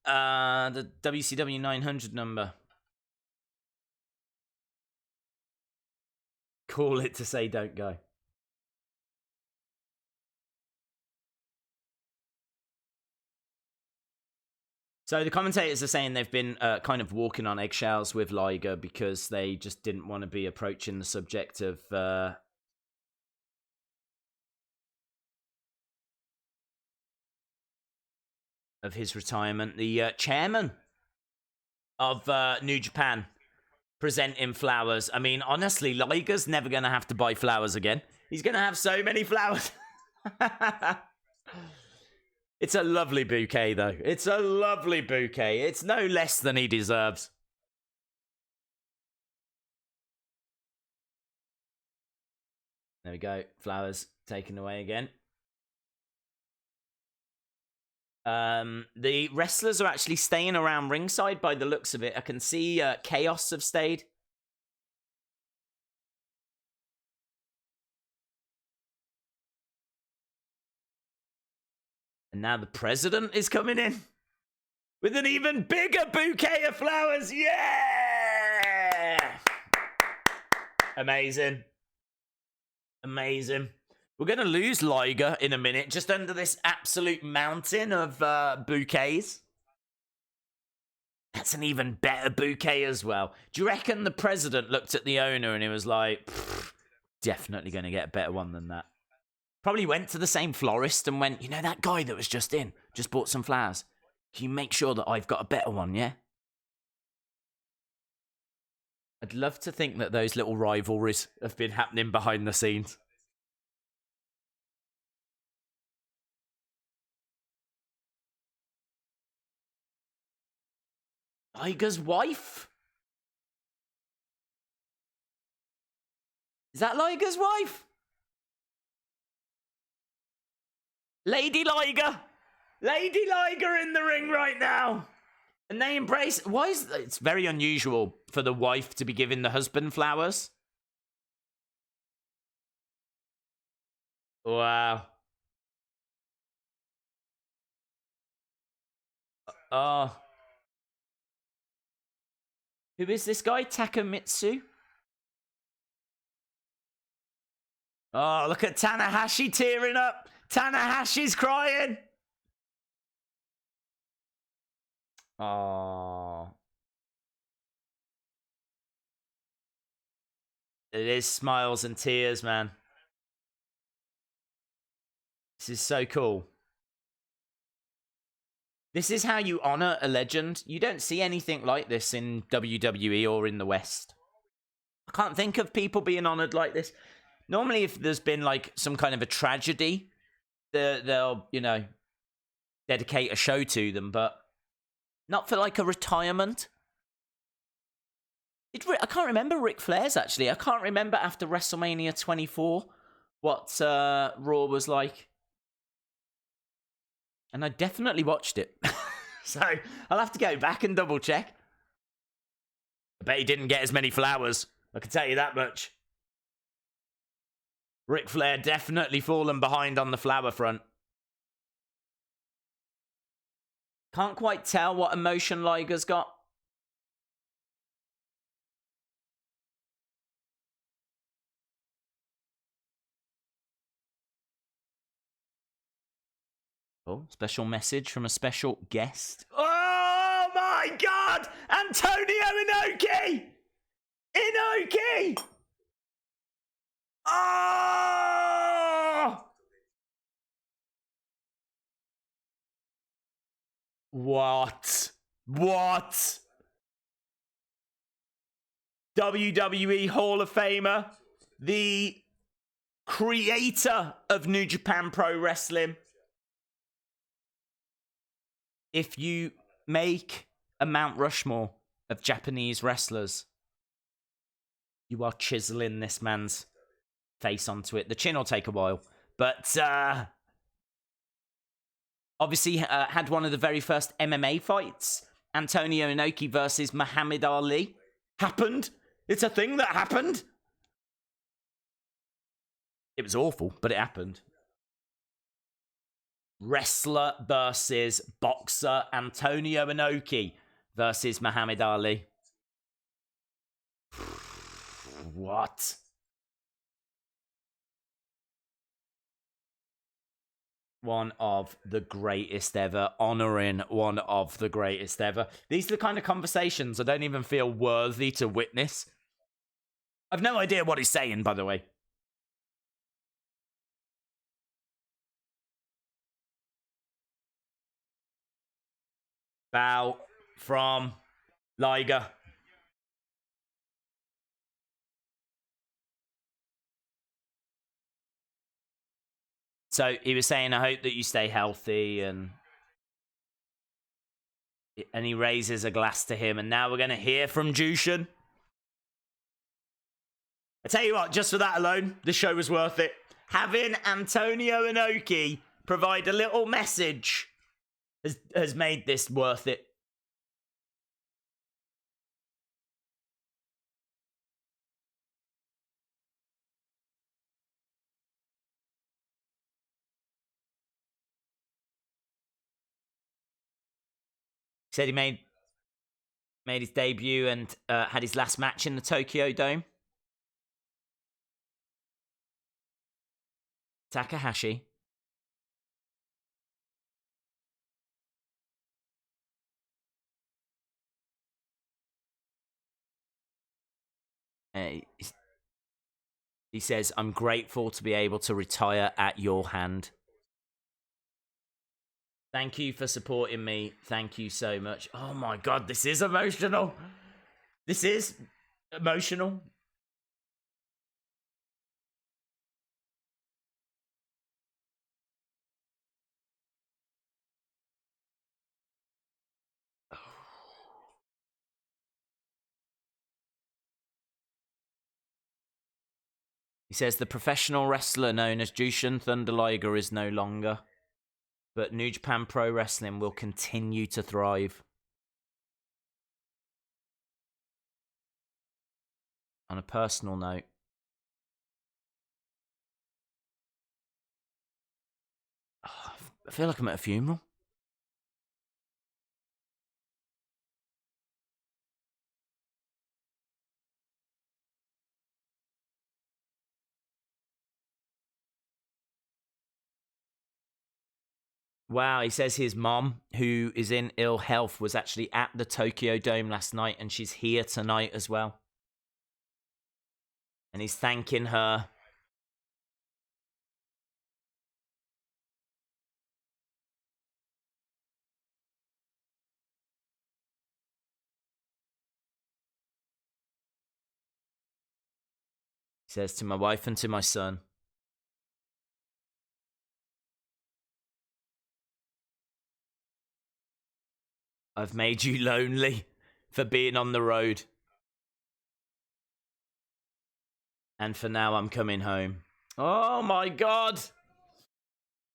A: The WCW 900 number. Call it to say don't go. So the commentators are saying they've been kind of walking on eggshells with Liger because they just didn't want to be approaching the subject of his retirement. The chairman of New Japan presenting flowers. I mean, honestly, Liger's never going to have to buy flowers again. He's going to have so many flowers. It's a lovely bouquet, though. It's a lovely bouquet. It's no less than he deserves. There we go. Flowers taken away again. The wrestlers are actually staying around ringside by the looks of it. I can see Chaos have stayed. And now the president is coming in with an even bigger bouquet of flowers. Yeah! Amazing. Amazing. We're going to lose Liger in a minute, just under this absolute mountain of bouquets. That's an even better bouquet as well. Do you reckon the president looked at the owner and he was like, definitely going to get a better one than that? Probably went to the same florist and went, you know, that guy that was just in, just bought some flowers. Can you make sure that I've got a better one, yeah? I'd love to think that those little rivalries have been happening behind the scenes. Liger's wife? Is that Liger's wife? Lady Liger! Lady Liger in the ring right now! And they embrace... Why is... It's very unusual for the wife to be giving the husband flowers. Wow. Oh. Who is this guy? Takamitsu? Oh, look at Tanahashi tearing up. Tanahashi's crying. Oh. It is smiles and tears, man. This is so cool. This is how you honor a legend. You don't see anything like this in WWE or in the West. I can't think of people being honored like this. Normally, if there's been like some kind of a tragedy, they'll, you know, dedicate a show to them, but not for like a retirement. I can't remember Ric Flair's, actually. I can't remember after WrestleMania 24 what Raw was like. And I definitely watched it. So I'll have to go back and double check. I bet he didn't get as many flowers. I can tell you that much. Ric Flair definitely fallen behind on the flower front. Can't quite tell what emotion Liger's got. Oh, special message from a special guest. Oh my God! Antonio Inoki! Inoki! Oh! What? What? WWE Hall of Famer, the creator of New Japan Pro Wrestling. If you make a Mount Rushmore of Japanese wrestlers, you are chiseling this man's face onto it. The chin will take a while, but obviously had one of the very first MMA fights. Antonio Inoki versus Muhammad Ali. Happened. It's a thing that happened. It was awful, but it happened. Wrestler versus boxer. Antonio Inoki versus Muhammad Ali. What? One of the greatest ever, honoring one of the greatest ever. These are the kind of conversations I don't even feel worthy to witness. I've no idea what he's saying, by the way. Bow from Liger. So he was saying, I hope that you stay healthy, and he raises a glass to him, and now we're going to hear from Jushin. I tell you what, just for that alone, the show was worth it. Having Antonio Inoki provide a little message has made this worth it. He said he made his debut and had his last match in the Tokyo Dome. Takahashi. He says, I'm grateful to be able to retire at your hand. Thank you for supporting me. Thank you so much. Oh my God, this is emotional. This is emotional. He says the professional wrestler known as Jushin Thunder Liger is no longer, but New Japan Pro Wrestling will continue to thrive. On a personal note, I feel like I'm at a funeral. Wow, he says his mom, who is in ill health, was actually at the Tokyo Dome last night, and she's here tonight as well. And he's thanking her. He says, to my wife and to my son, I've made you lonely for being on the road. And for now, I'm coming home. Oh my God.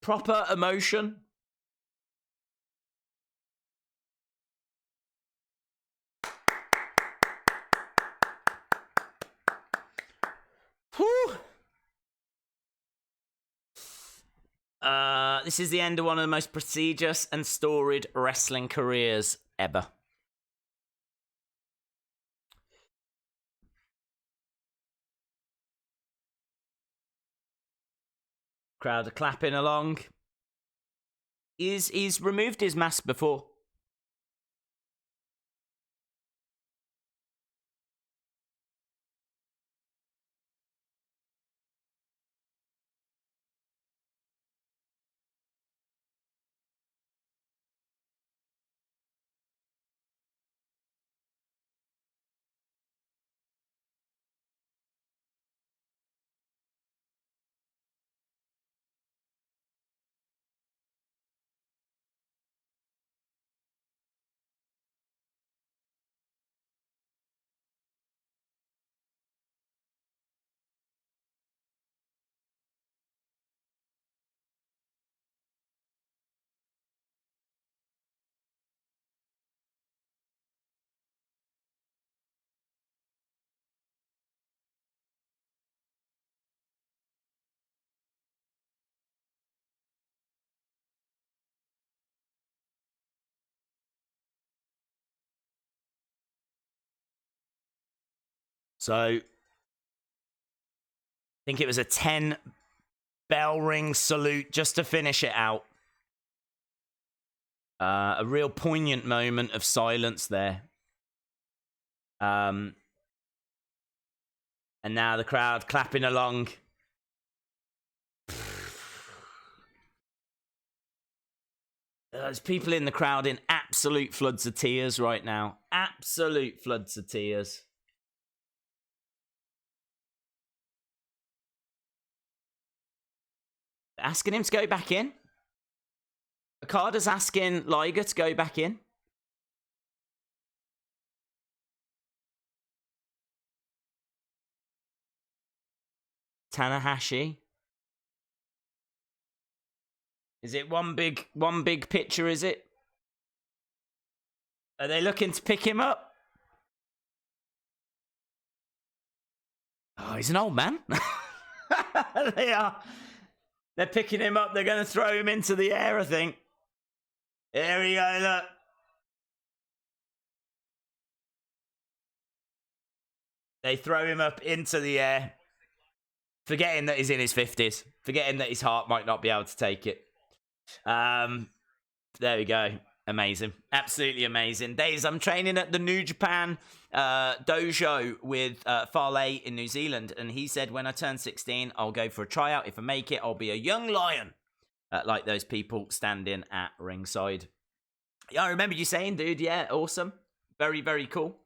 A: Proper emotion. Whew. This is the end of one of the most prestigious and storied wrestling careers ever. Crowd are clapping along. He's removed his mask before. So, I think it was a 10 bell ring salute just to finish it out. A real poignant moment of silence there. And now the crowd clapping along. There's people in the crowd in absolute floods of tears right now. Absolute floods of tears. Asking him to go back in. Okada's asking Liger to go back in. Tanahashi. Is it one big picture, is it? Are they looking to pick him up? Oh, he's an old man. They are. They're picking him up. They're going to throw him into the air, I think. Here we go, look. They throw him up into the air. Forgetting that he's in his 50s. Forgetting that his heart might not be able to take it. There we go. Amazing. Absolutely amazing. Days, I'm training at the New Japan Dojo with Farley in New Zealand. And he said, when I turn 16, I'll go for a tryout. If I make it, I'll be a young lion. Like those people standing at ringside. Yeah, I remember you saying, dude. Yeah, awesome. Very, very cool.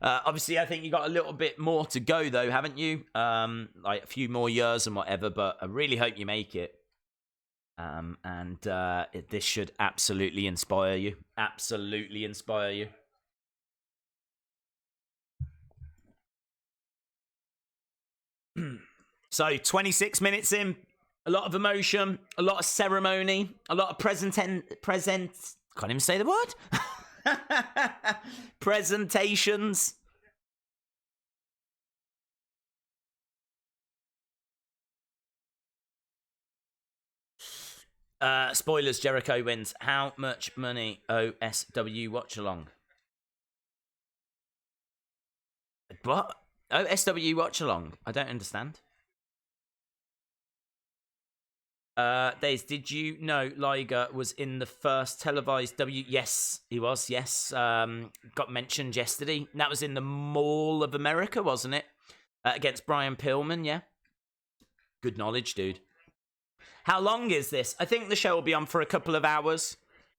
A: Obviously, I think you got a little bit more to go, though, haven't you? Like a few more years and whatever. But I really hope you make it. This should absolutely inspire you. Absolutely inspire you. So, 26 minutes in. A lot of emotion, a lot of ceremony, a lot of can't even say the word. Presentations. Spoilers, Jericho wins. How much money OSW watch along? What? OSW watch along? I don't understand. Days, did you know Liger was in the first televised Yes, he was, yes. Got mentioned yesterday. That was in the Mall of America, wasn't it? Against Brian Pillman, yeah. Good knowledge, dude. How long is this? I think the show will be on for a couple of hours.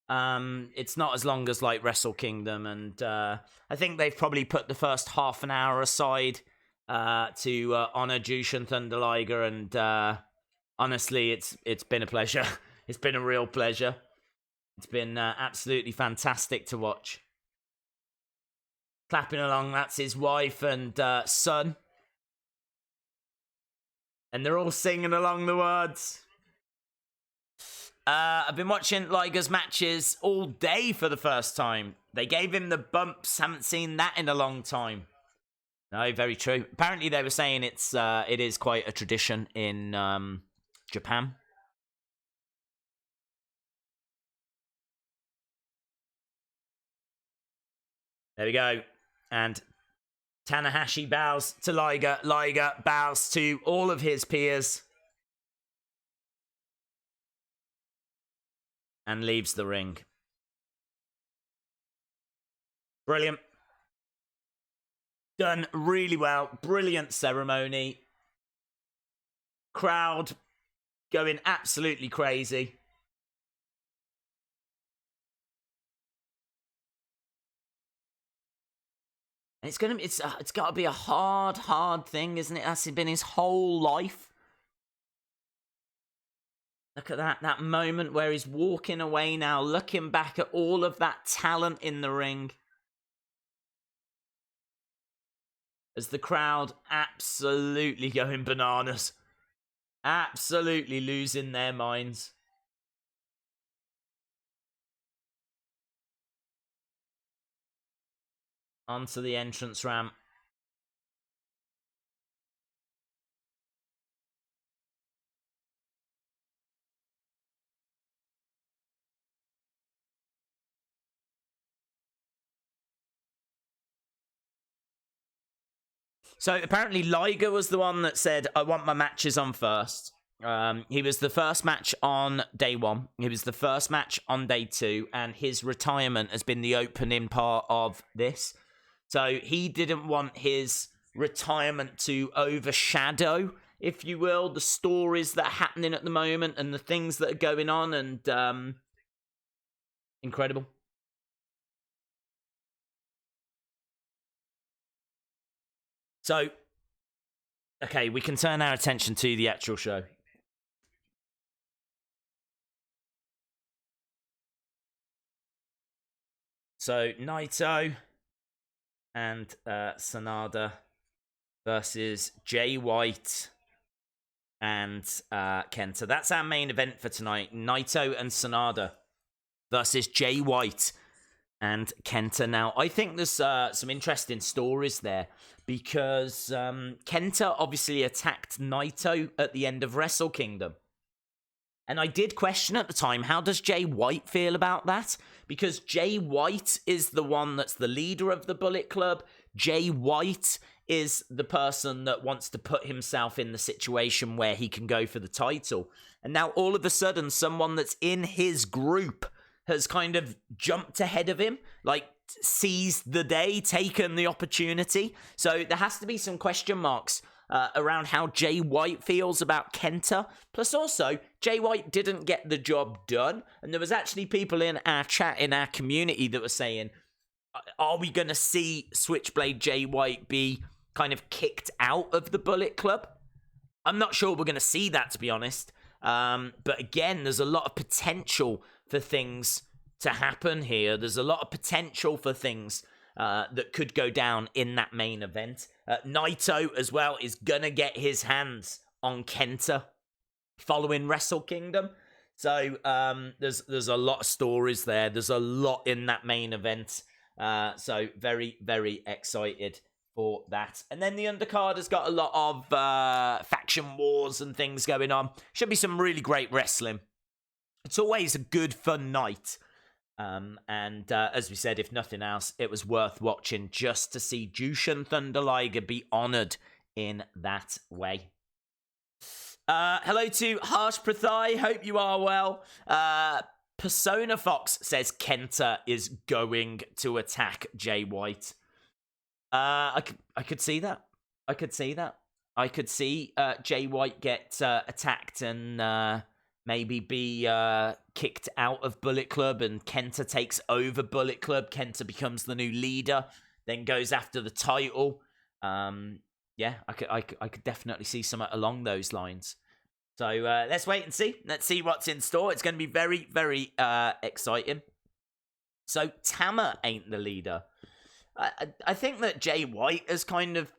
A: It's not as long as like Wrestle Kingdom, and I think they've probably put the first half an hour aside to honor Jushin Thunder Liger, and honestly, it's been a pleasure. It's been a real pleasure. It's been absolutely fantastic to watch. Clapping along, that's his wife and son. And they're all singing along the words. I've been watching Liger's matches all day for the first time. They gave him the bumps. Haven't seen that in a long time. No, very true. Apparently, they were saying it is quite a tradition in Japan. There we go. And Tanahashi bows to Liger. Liger bows to all of his peers. And leaves the ring. Brilliant. Done really well. Brilliant ceremony. Crowd going absolutely crazy. And it's got to be a hard thing, isn't it? That's been his whole life. Look at that moment where he's walking away now, looking back at all of that talent in the ring. As the crowd absolutely going bananas. Absolutely losing their minds. Onto the entrance ramp. So apparently Liger was the one that said, I want my matches on first. He was the first match on day 1. He was the first match on day 2. And his retirement has been the opening part of this. So he didn't want his retirement to overshadow, if you will, the stories that are happening at the moment and the things that are going on. And incredible. So, okay, we can turn our attention to the actual show. So Naito and Sanada versus Jay White and Kenta. That's our main event for tonight. Naito and Sanada versus Jay White and Kenta. Now, I think there's some interesting stories there because Kenta obviously attacked Naito at the end of Wrestle Kingdom. And I did question at the time, how does Jay White feel about that? Because Jay White is the one that's the leader of the Bullet Club. Jay White is the person that wants to put himself in the situation where he can go for the title. And now all of a sudden, someone that's in his group has kind of jumped ahead of him, like seized the day, taken the opportunity. So there has to be some question marks around how Jay White feels about Kenta. Plus also, Jay White didn't get the job done. And there was actually people in our chat, in our community, that were saying, are we going to see Switchblade Jay White be kind of kicked out of the Bullet Club? I'm not sure we're going to see that, to be honest. But again, there's a lot of potential for things to happen here. There's a lot of potential for things that could go down in that main event. Naito, as well, is going to get his hands on Kenta following Wrestle Kingdom. So there's a lot of stories there. There's a lot in that main event. So very, very excited for that. And then the undercard has got a lot of faction wars and things going on. Should be some really great wrestling. It's always a good, fun night. And as we said, if nothing else, it was worth watching just to see Jushin Thunder Liger be honored in that way. Hello to Harsh Prathai. Hope you are well. Persona Fox says Kenta is going to attack Jay White. I could see that. I could see that. I could see Jay White get attacked and maybe be kicked out of Bullet Club, and Kenta takes over Bullet Club. Kenta becomes the new leader, then goes after the title. Yeah, I could definitely see something along those lines. So let's wait and see. Let's see what's in store. It's going to be very, very exciting. So Tama ain't the leader. I think that Jay White has kind of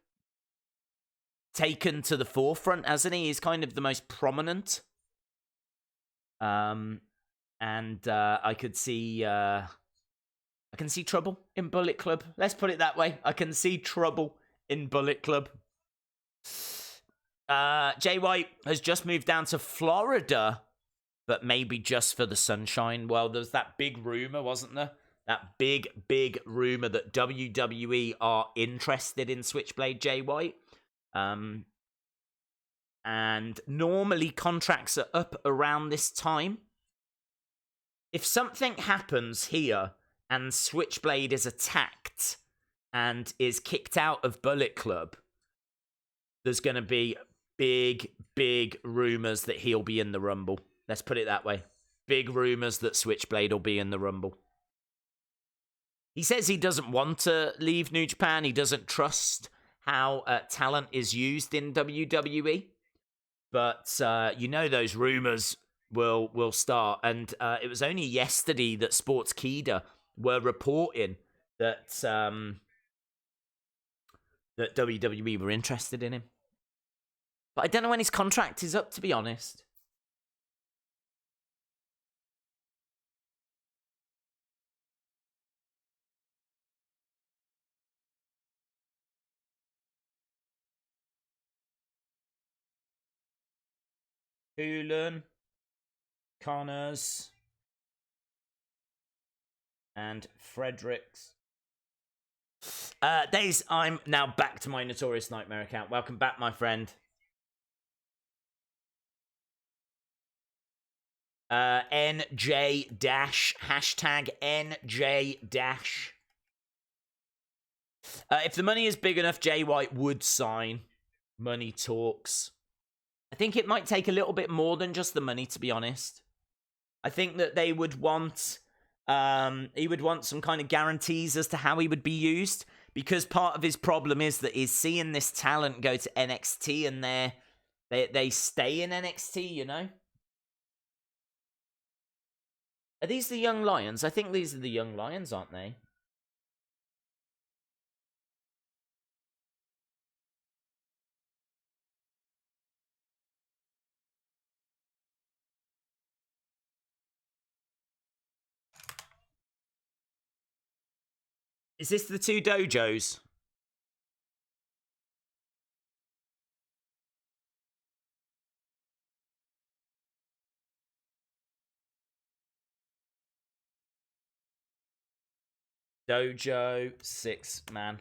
A: taken to the forefront, hasn't he? He's kind of the most prominent. And I can see trouble in Bullet Club. Let's put it that way. I can see trouble in Bullet Club. Jay White has just moved down to Florida, but maybe just for the sunshine. Well, there's that big rumor, wasn't there? That big, big rumor that WWE are interested in Switchblade Jay White. And normally contracts are up around this time. If something happens here and Switchblade is attacked and is kicked out of Bullet Club, there's going to be big, big rumors that he'll be in the Rumble. Let's put it that way. Big rumors that Switchblade will be in the Rumble. He says he doesn't want to leave New Japan. He doesn't trust how talent is used in WWE. But, you know, those rumors will start. And it was only yesterday that Sportskeeda were reporting that that WWE were interested in him. But I don't know when his contract is up, to be honest. Hoolan, Connors, and Fredericks. Days, I'm now back to my Notorious Nightmare account. Welcome back, my friend. NJ Dash, hashtag NJ Dash. If the money is big enough, Jay White would sign. Money talks. I think it might take a little bit more than just the money, to be honest. I think that they would want, he would want some kind of guarantees as to how he would be used, because part of his problem is that he's seeing this talent go to NXT and they stay in NXT, you know? Are these the Young Lions? I think these are the Young Lions, aren't they? Is this the two dojos? Dojo 6-man.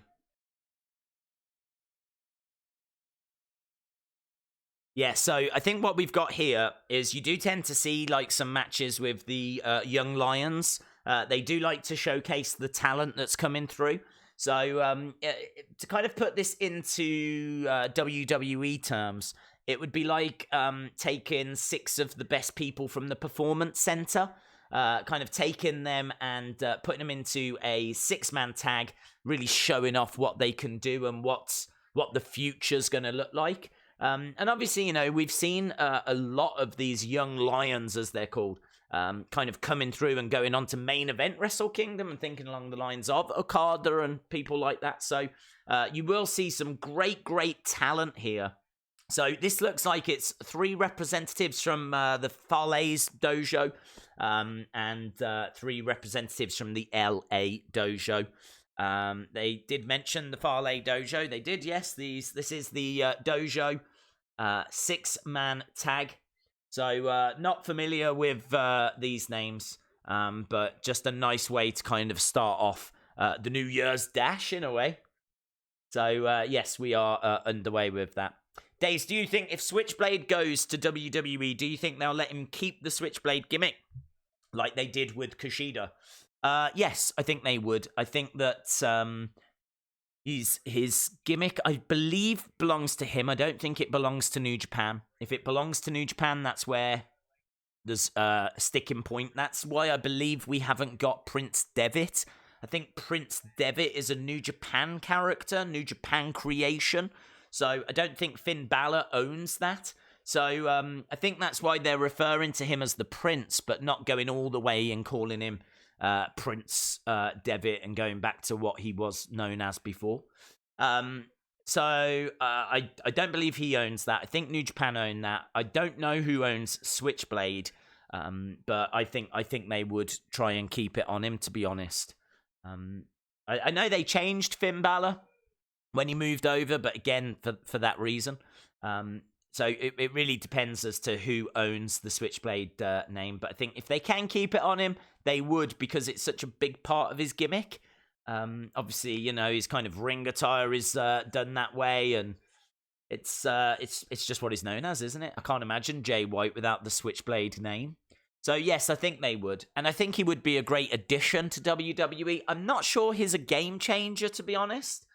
A: Yeah, so I think what we've got here is you do tend to see like some matches with the young lions. They do like to showcase the talent that's coming through. So to kind of put this into WWE terms, it would be like taking 6 of the best people from the Performance Center, kind of taking them and putting them into a 6-man tag, really showing off what they can do and what the future's going to look like. And obviously, you know, we've seen a lot of these young lions, as they're called, kind of coming through and going on to main event Wrestle Kingdom and thinking along the lines of Okada and people like that. So you will see some great talent here. So this looks like it's 3 representatives from the Farley's dojo and 3 representatives from the LA dojo. They did mention the Farley dojo. They did, yes. This is the dojo 6-man tag. So not familiar with these names, but just a nice way to kind of start off the New Year's Dash in a way. So yes, we are underway with that. Daze, do you think if Switchblade goes to WWE, do you think they'll let him keep the Switchblade gimmick like they did with Kushida? Yes, I think they would. I think that his gimmick, I believe, belongs to him. I don't think it belongs to New Japan. If it belongs to New Japan, that's where there's a sticking point. That's why I believe we haven't got Prince Devitt. I think Prince Devitt is a New Japan character, New Japan creation. So I don't think Finn Balor owns that. So I think that's why they're referring to him as the Prince, but not going all the way and calling him Prince Devitt and going back to what he was known as before. So I don't believe he owns that. I think New Japan own that. I don't know who owns Switchblade, but I think they would try and keep it on him, to be honest. I know they changed Finn Balor when he moved over, but again, for that reason. So it really depends as to who owns the Switchblade name. But I think if they can keep it on him, they would, because it's such a big part of his gimmick. Obviously, you know, his kind of ring attire is done that way, and it's just what he's known as, isn't it? I can't imagine Jay White without the Switchblade name. So yes, I think they would. And I think he would be a great addition to WWE. I'm not sure he's a game changer, to be honest.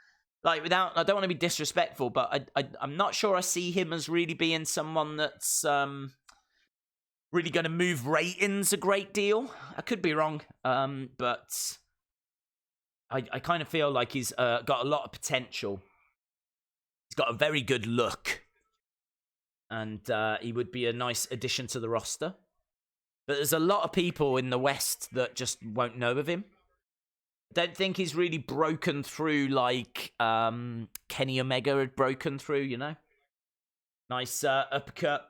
A: Like, I don't want to be disrespectful, but I'm not sure I see him as really being someone that's really going to move ratings a great deal. I could be wrong, but I kind of feel like he's got a lot of potential. He's got a very good look, and he would be a nice addition to the roster. But there's a lot of people in the West that just won't know of him. Don't think he's really broken through like Kenny Omega had broken through, you know? Nice uppercut.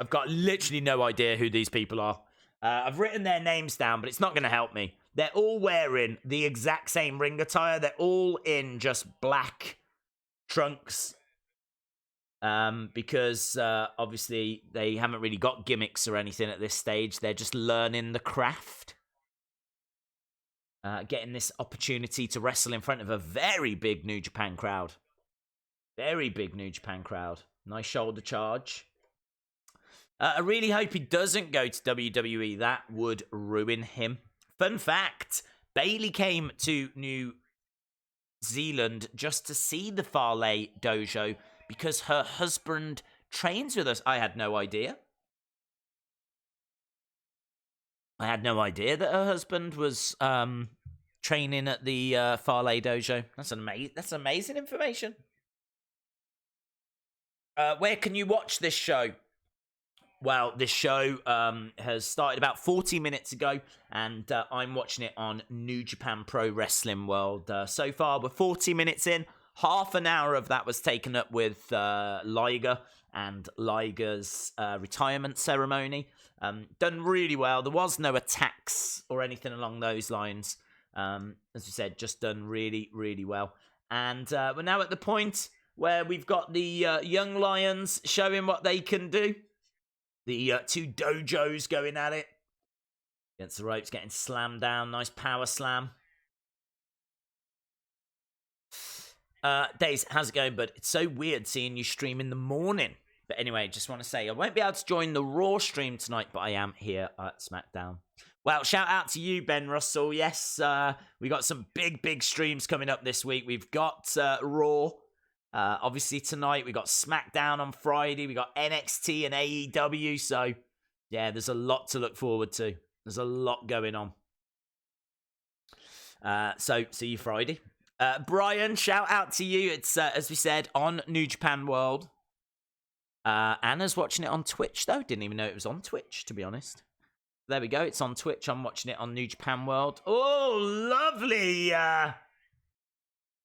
A: I've got literally no idea who these people are. I've written their names down, but it's not going to help me. They're all wearing the exact same ring attire. They're all in just black trunks. Because obviously they haven't really got gimmicks or anything at this stage. They're just learning the craft. Getting this opportunity to wrestle in front of a very big New Japan crowd. Very big New Japan crowd. Nice shoulder charge. I really hope he doesn't go to WWE. That would ruin him. Fun fact, Bayley came to New Zealand just to see the Farley dojo because her husband trains with us. I had no idea. I had no idea that her husband was training at the Farley dojo. That's amazing information. Where can you watch this show? Well, this show has started about 40 minutes ago, and I'm watching it on New Japan Pro Wrestling World. So far, we're 40 minutes in. Half an hour of that was taken up with Liger and Liger's retirement ceremony. Done really well. There was no attacks or anything along those lines. As we said, just done really, really well. And we're now at the point where we've got the young lions showing what they can do. The two dojos going at it. Against the ropes, getting slammed down. Nice power slam. Days, how's it going, bud? It's so weird seeing you stream in the morning. But anyway, just want to say, I won't be able to join the Raw stream tonight, but I am here at SmackDown. Well, shout out to you, Ben Russell. Yes, we got some big streams coming up this week. We've got Raw, obviously tonight. We got SmackDown on Friday. We got NXT and AEW. So, yeah, there's a lot to look forward to. There's a lot going on. So, see you Friday. Brian, shout out to you. It's, as we said, on New Japan World. Anna's watching it on Twitch, though. Didn't even know it was on Twitch, to be honest. There we go. It's on Twitch. I'm watching it on New Japan World. Oh, lovely.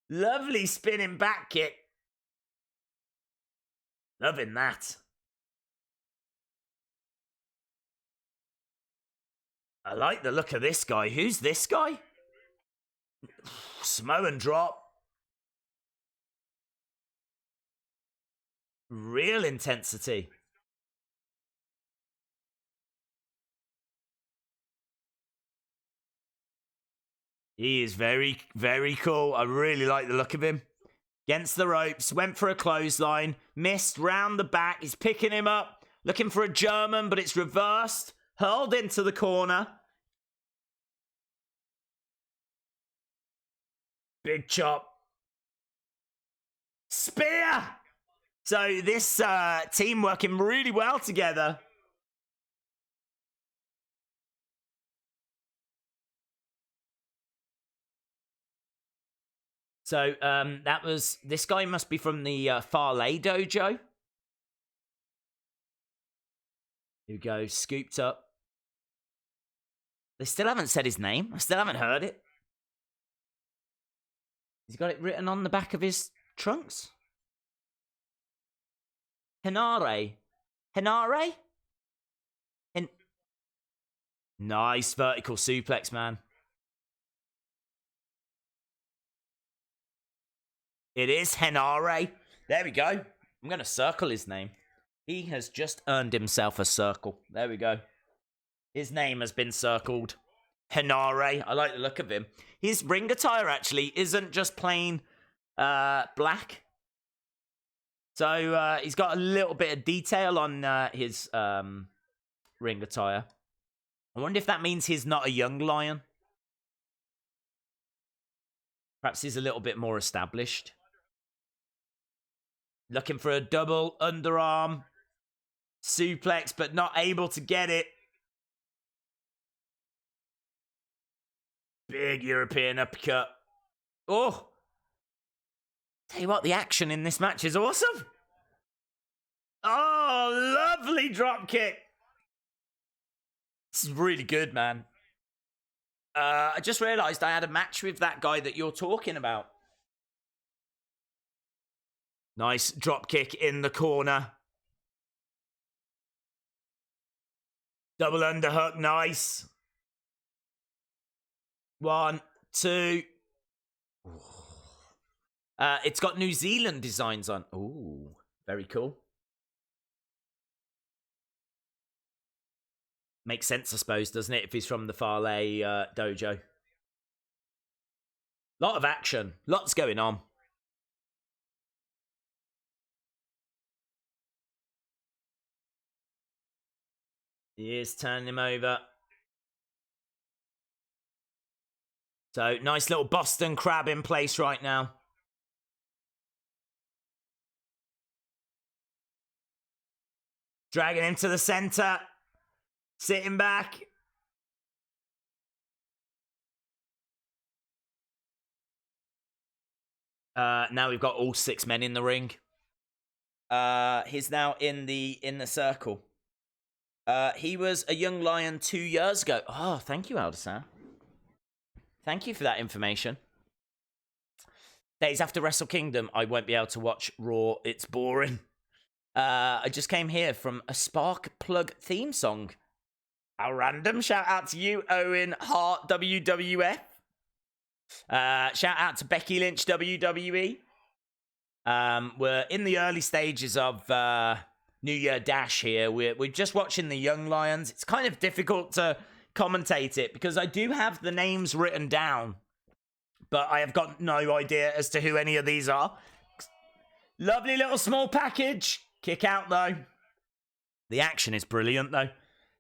A: Lovely spinning back kick. Loving that. I like the look of this guy. Who's this guy? Samoan drop. Real intensity. He is very, very cool. I really like the look of him. Against the ropes. Went for a clothesline. Missed round the back. He's picking him up. Looking for a German, but it's reversed. Hurled into the corner. Big chop. Spear! So this team working really well together. So that was... This guy must be from the Farley Dojo. Here we go. Scooped up. They still haven't said his name. I still haven't heard it. He's got it written on the back of his trunks. Henare. Henare? Nice vertical suplex, man. It is Henare. There we go. I'm going to circle his name. He has just earned himself a circle. There we go. His name has been circled. Henare. I like the look of him. His ring attire, actually, isn't just plain black. So he's got a little bit of detail on his ring attire. I wonder if that means he's not a young lion. Perhaps he's a little bit more established. Looking for a double underarm suplex, but not able to get it. Big European uppercut. Oh! Tell you what, the action in this match is awesome. Oh, lovely drop kick. This is really good, man. I just realized I had a match with that guy that you're talking about. Nice drop kick in the corner. Double underhook, nice. 1, 2. It's got New Zealand designs on. Ooh, very cool. Makes sense, I suppose, doesn't it, if he's from the Farley dojo. Lot of action. Lots going on. He is turning him over. So, nice little Boston Crab in place right now. Dragging him to the center. Sitting back. Now we've got all 6 men in the ring. He's now in the circle. He was a young lion 2 years ago. Oh, thank you, Alderson. Thank you for that information. Days after Wrestle Kingdom, I won't be able to watch Raw. It's boring. I just came here from a Spark Plug theme song. How random. Shout out to you, Owen Hart, WWF. Shout out to Becky Lynch, WWE. We're in the early stages of New Year Dash here. We're just watching the Young Lions. It's kind of difficult to commentate it because I do have the names written down, but I have got no idea as to who any of these are. Lovely little small package. Kick out, though. The action is brilliant, though.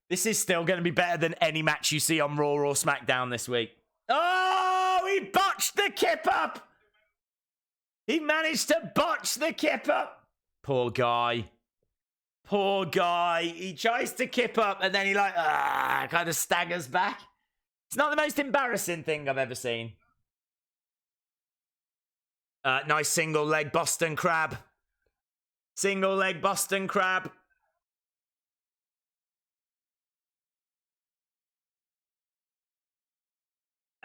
A: This is still going to be better than any match you see on Raw or SmackDown this week. Oh, he botched the kip up. He managed to botch the kip up. Poor guy. Poor guy. He tries to kip up and then he kind of staggers back. It's not the most embarrassing thing I've ever seen. Nice single leg Boston Crab. Single leg Boston Crab.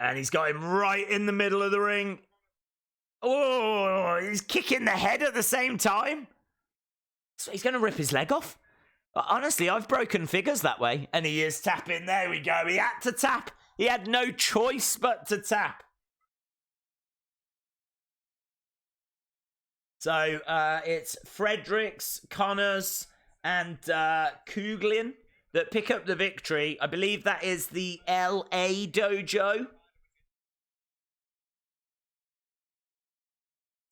A: And he's got him right in the middle of the ring. Oh, he's kicking the head at the same time. So he's going to rip his leg off. Honestly, I've broken figures that way. And he is tapping. There we go. He had to tap. He had no choice but to tap. So it's Fredericks, Connors, and Kuglin that pick up the victory. I believe that is the LA Dojo.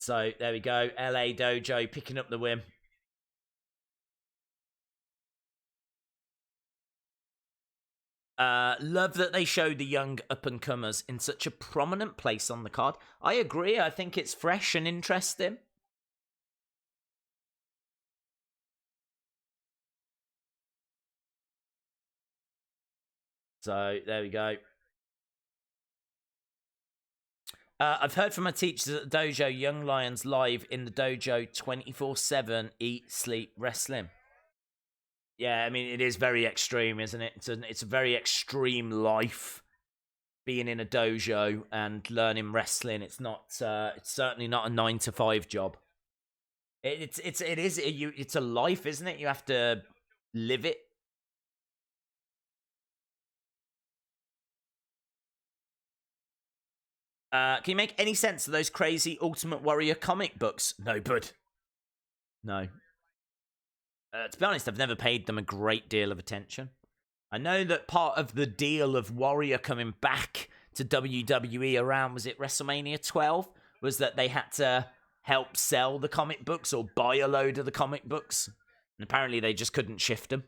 A: So there we go. LA Dojo picking up the win. Love that they show the young up-and-comers in such a prominent place on the card. I agree. I think it's fresh and interesting. So there we go. I've heard from my teachers at the dojo, Young Lions live in the dojo 24/7, eat, sleep, wrestling. Yeah, I mean, it is very extreme, isn't it? It's a very extreme life, being in a dojo and learning wrestling. It's not. It's certainly not a 9-to-5 job. It's a life, isn't it? You have to live it. Can you make any sense of those crazy Ultimate Warrior comic books? No, bud. No. To be honest, I've never paid them a great deal of attention. I know that part of the deal of Warrior coming back to WWE around, was it WrestleMania 12? Was that they had to help sell the comic books or buy a load of the comic books. And apparently they just couldn't shift them.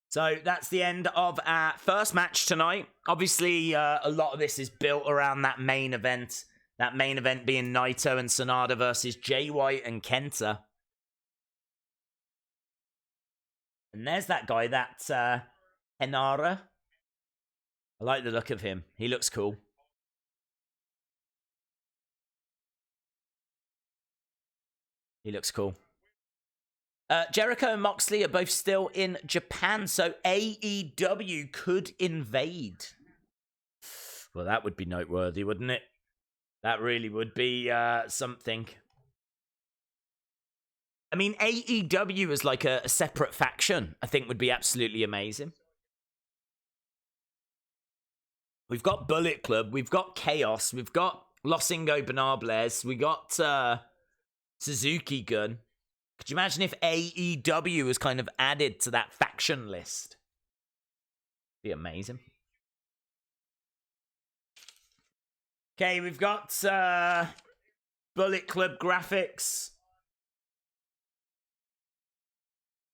A: So that's the end of our first match tonight. Obviously, a lot of this is built around that main event. That main event being Naito and Sanada versus Jay White and Kenta. And there's that guy, that Henara. I like the look of him. He looks cool. He looks cool. Jericho and Moxley are both still in Japan, so AEW could invade. Well, that would be noteworthy, wouldn't it? That really would be something. I mean, AEW as like a separate faction, I think would be absolutely amazing. We've got Bullet Club, we've got Chaos, we've got Los Ingobernables, we got Suzuki-Gun. Could you imagine if AEW was kind of added to that faction list? Be amazing. Okay, we've got Bullet Club graphics.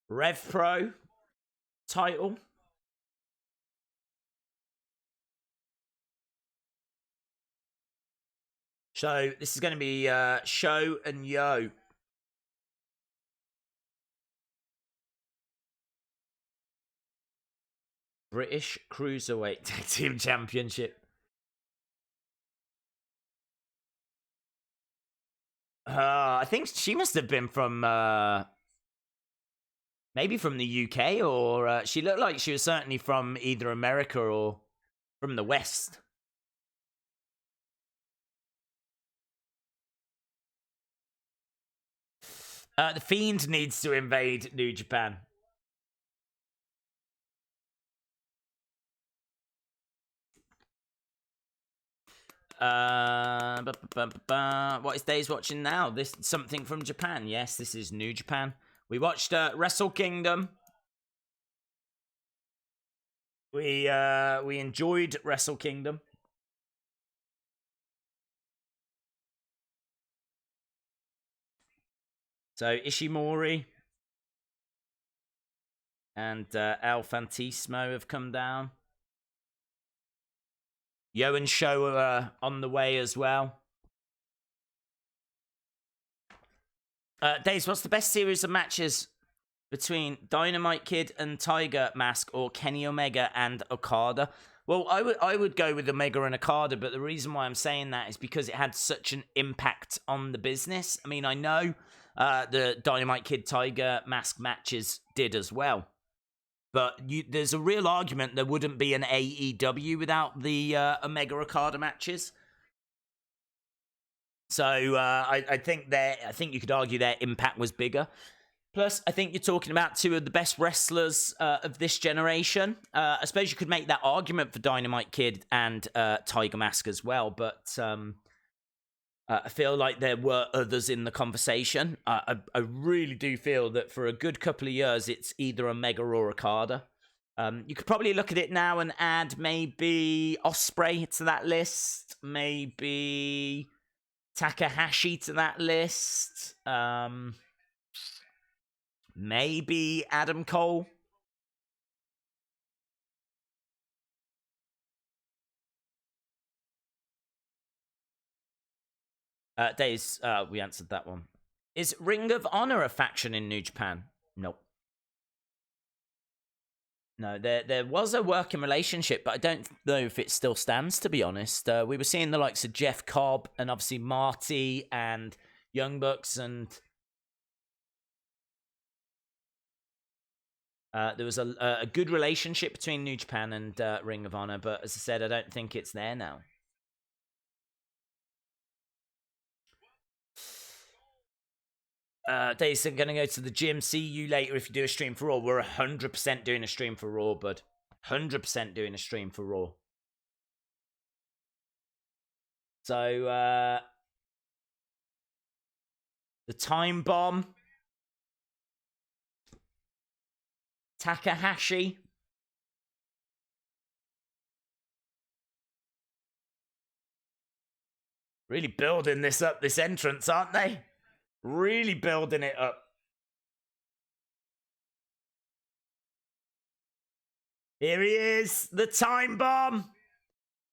A: Rev Pro title. So this is going to be Show and Yo. British Cruiserweight Tag Team Championship. I think she must have been from maybe from the UK, or she looked like she was certainly from either America or from the West. The Fiend needs to invade New Japan. What is Dave's watching now? This something from Japan. Yes, this is New Japan. We watched Wrestle Kingdom. We enjoyed Wrestle Kingdom. So Ishimori and El Fantismo have come down. Yo and Sho are on the way as well. Days, what's the best series of matches between Dynamite Kid and Tiger Mask or Kenny Omega and Okada? Well, I would go with Omega and Okada, but the reason why I'm saying that is because it had such an impact on the business. I mean, I know the Dynamite Kid Tiger Mask matches did as well. But there's a real argument there wouldn't be an AEW without the Omega Okada matches. So I think you could argue their impact was bigger. Plus, I think you're talking about two of the best wrestlers of this generation. I suppose you could make that argument for Dynamite Kid and Tiger Mask as well, but I feel like there were others in the conversation. I really do feel that for a good couple of years, it's either Omega or Okada. You could probably look at it now and add maybe Ospreay to that list, maybe Takahashi to that list, maybe Adam Cole. Days, we answered that one. Is Ring of Honor a faction in New Japan? Nope. No, there was a working relationship, but I don't know if it still stands, to be honest. We were seeing the likes of Jeff Cobb and obviously Marty and Young Bucks, and there was a good relationship between New Japan and Ring of Honor, but as I said, I don't think it's there now. Days, I'm going to go to the gym. See you later if you do a stream for Raw. We're 100% doing a stream for Raw, bud. 100% doing a stream for Raw. So, the Time Bomb. Takahashi. Really building this up, this entrance, aren't they? Really building it up. Here he is, the Time Bomb.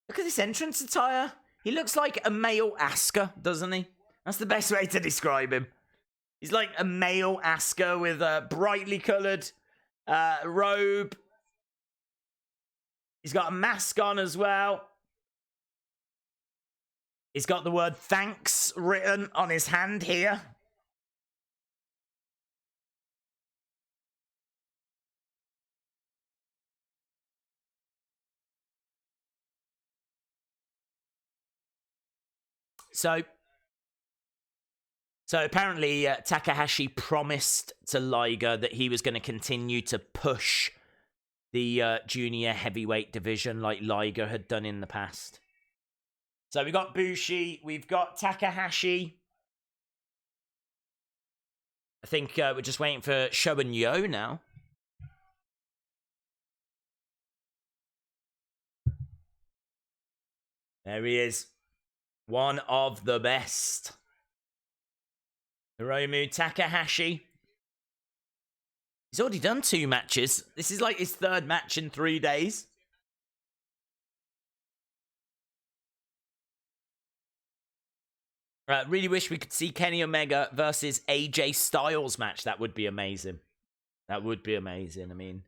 A: Look at this entrance attire. He looks like a male Asuka, doesn't he? That's the best way to describe him. He's like a male Asuka with a brightly coloured robe. He's got a mask on as well. He's got the word thanks written on his hand here. So apparently Takahashi promised to Liger that he was going to continue to push the junior heavyweight division like Liger had done in the past. So we've got Bushi, we've got Takahashi. I think we're just waiting for Sho and Yo now. There he is. One of the best. Hiromu Takahashi. He's already done 2 matches. This is like his 3rd match in 3 days. Really wish we could see Kenny Omega versus AJ Styles match. That would be amazing. That would be amazing. I mean,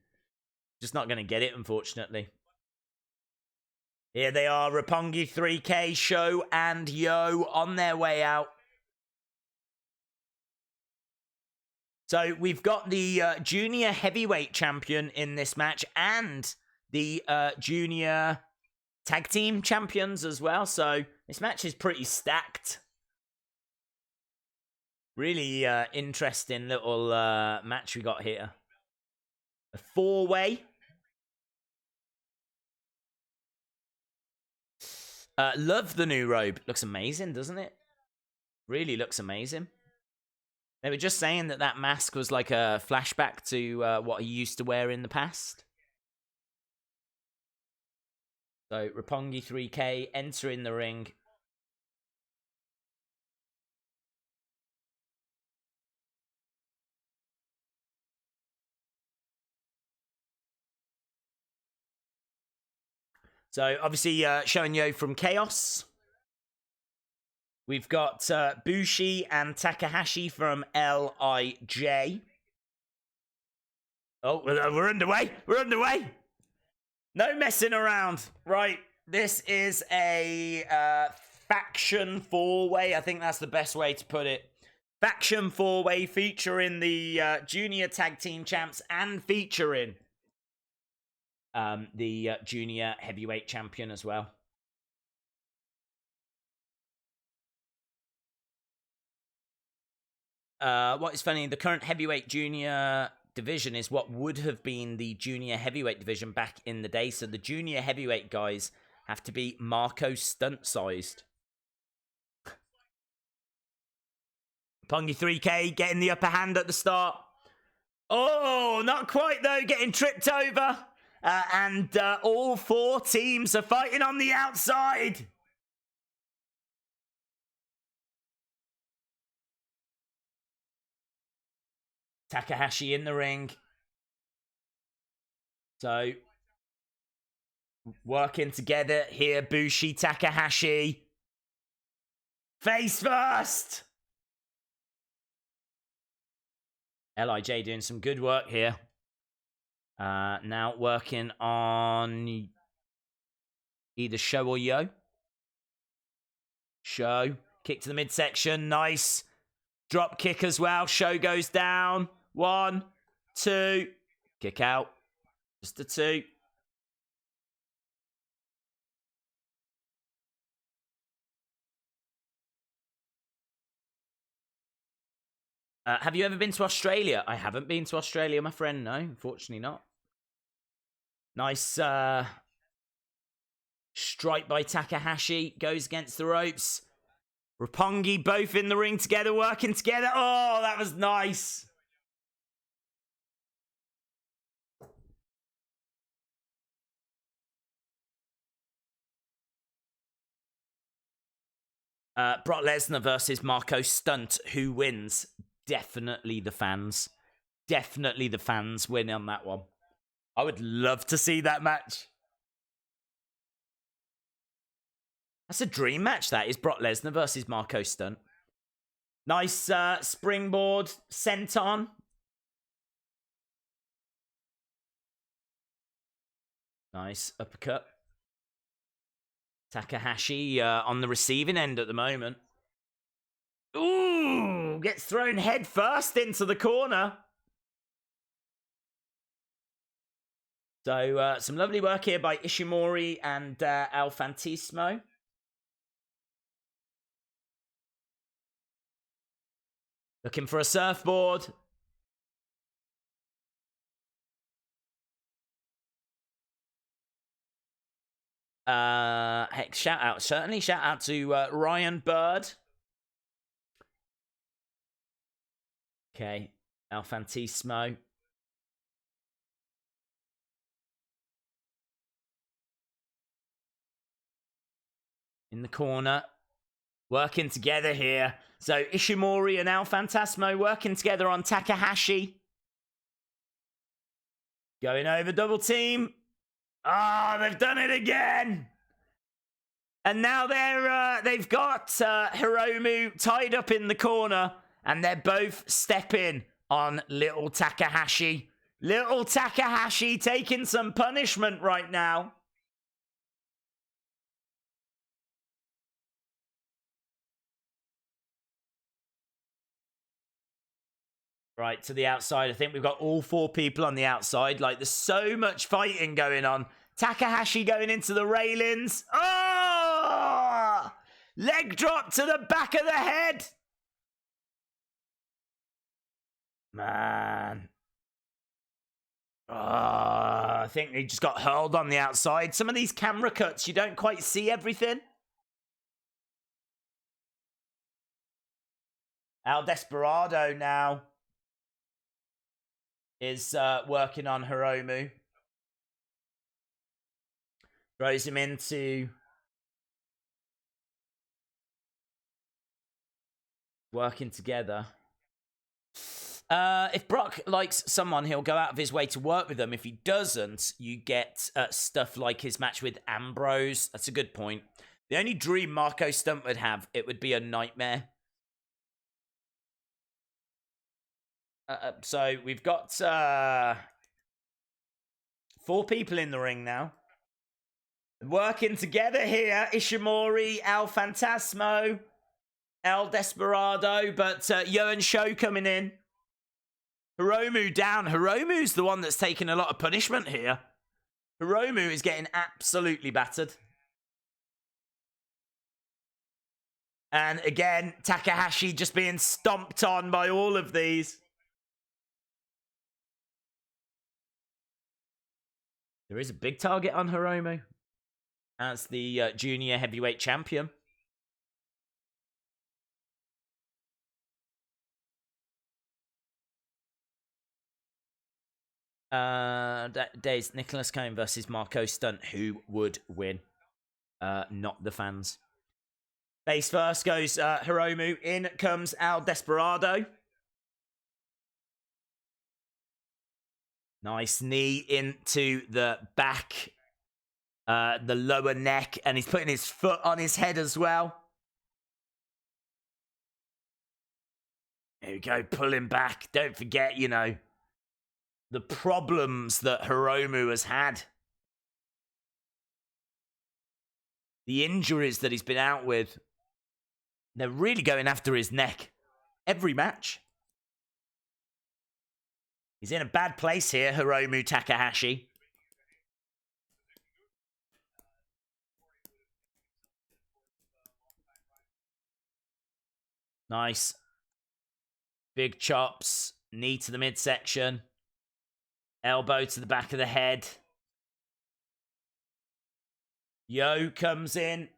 A: just not going to get it, unfortunately. Here they are, Roppongi 3K, Sho and Yo on their way out. So we've got the junior heavyweight champion in this match and the junior tag team champions as well. So this match is pretty stacked. Really interesting little match we got here. A 4-way. Love the new robe. Looks amazing, doesn't it? Really looks amazing. They were just saying that that mask was like a flashback to what he used to wear in the past. So, Roppongi 3K entering the ring. So, obviously, showing you from Chaos. We've got Bushi and Takahashi from LIJ. Oh, we're underway. We're underway. No messing around. Right. This is a faction 4-way. I think that's the best way to put it. Faction 4-way featuring the junior tag team champs and featuring the junior heavyweight champion as well. What is funny, the current heavyweight junior division is what would have been the junior heavyweight division back in the day. So the junior heavyweight guys have to be Marco stunt sized. Roppongi 3K getting the upper hand at the start. Oh, not quite though, getting tripped over. And all 4 teams are fighting on the outside. Takahashi in the ring. So, working together here, Bushi, Takahashi. Face first! LIJ doing some good work here. Now working on either Show or Yo. Show. Kick to the midsection. Nice. Drop kick as well. Show goes down. 1, 2. Kick out. Just a 2. Have you ever been to Australia? I haven't been to Australia, my friend. No, unfortunately not. Nice strike by Takahashi. Goes against the ropes. Roppongi both in the ring together, working together. Oh, that was nice. Brock Lesnar versus Marco Stunt. Who wins? Definitely the fans. Definitely the fans win on that one. I would love to see that match. That's a dream match, that is. Brock Lesnar versus Marco Stunt. Nice springboard senton. Nice uppercut. Takahashi on the receiving end at the moment. Ooh, gets thrown head first into the corner. So, some lovely work here by Ishimori and Al Fantismo. Looking for a surfboard. Heck, shout out, certainly. Shout out to Ryan Bird. Okay, Al Fantismo. In the corner. Working together here. So, Ishimori and Al Fantasmo working together on Takahashi. Going over double team. Ah, oh, they've done it again. And now they've got Hiromu tied up in the corner. And they're both stepping on little Takahashi. Little Takahashi taking some punishment right now. Right, to the outside. I think we've got all 4 people on the outside. Like, there's so much fighting going on. Takahashi going into the railings. Oh! Leg drop to the back of the head. Man. I think he just got hurled on the outside. Some of these camera cuts, you don't quite see everything. El Desperado now is working on Hiromu. Throws him into working together. If Brock likes someone, he'll go out of his way to work with them. If he doesn't, you get stuff like his match with Ambrose. That's a good point. The only dream Marco Stunt would have, it would be a nightmare. So we've got 4 people in the ring now. Working together here. Ishimori, El Fantasmo, El Desperado, but Yo and Sho coming in. Hiromu down. Hiromu's the one that's taking a lot of punishment here. Hiromu is getting absolutely battered. And again, Takahashi just being stomped on by all of these. There is a big target on Hiromu as the junior heavyweight champion. That day's Nicholas Kane versus Marco Stunt. Who would win? Not the fans. Face first goes Hiromu. In comes El Desperado. Nice knee into the back, the lower neck, and he's putting his foot on his head as well. There we go, pull him back. Don't forget, you know, the problems that Hiromu has had. The injuries that he's been out with. They're really going after his neck. Every match. He's in a bad place here, Hiromu Takahashi. Nice. Big chops. Knee to the midsection. Elbow to the back of the head. Yo comes in.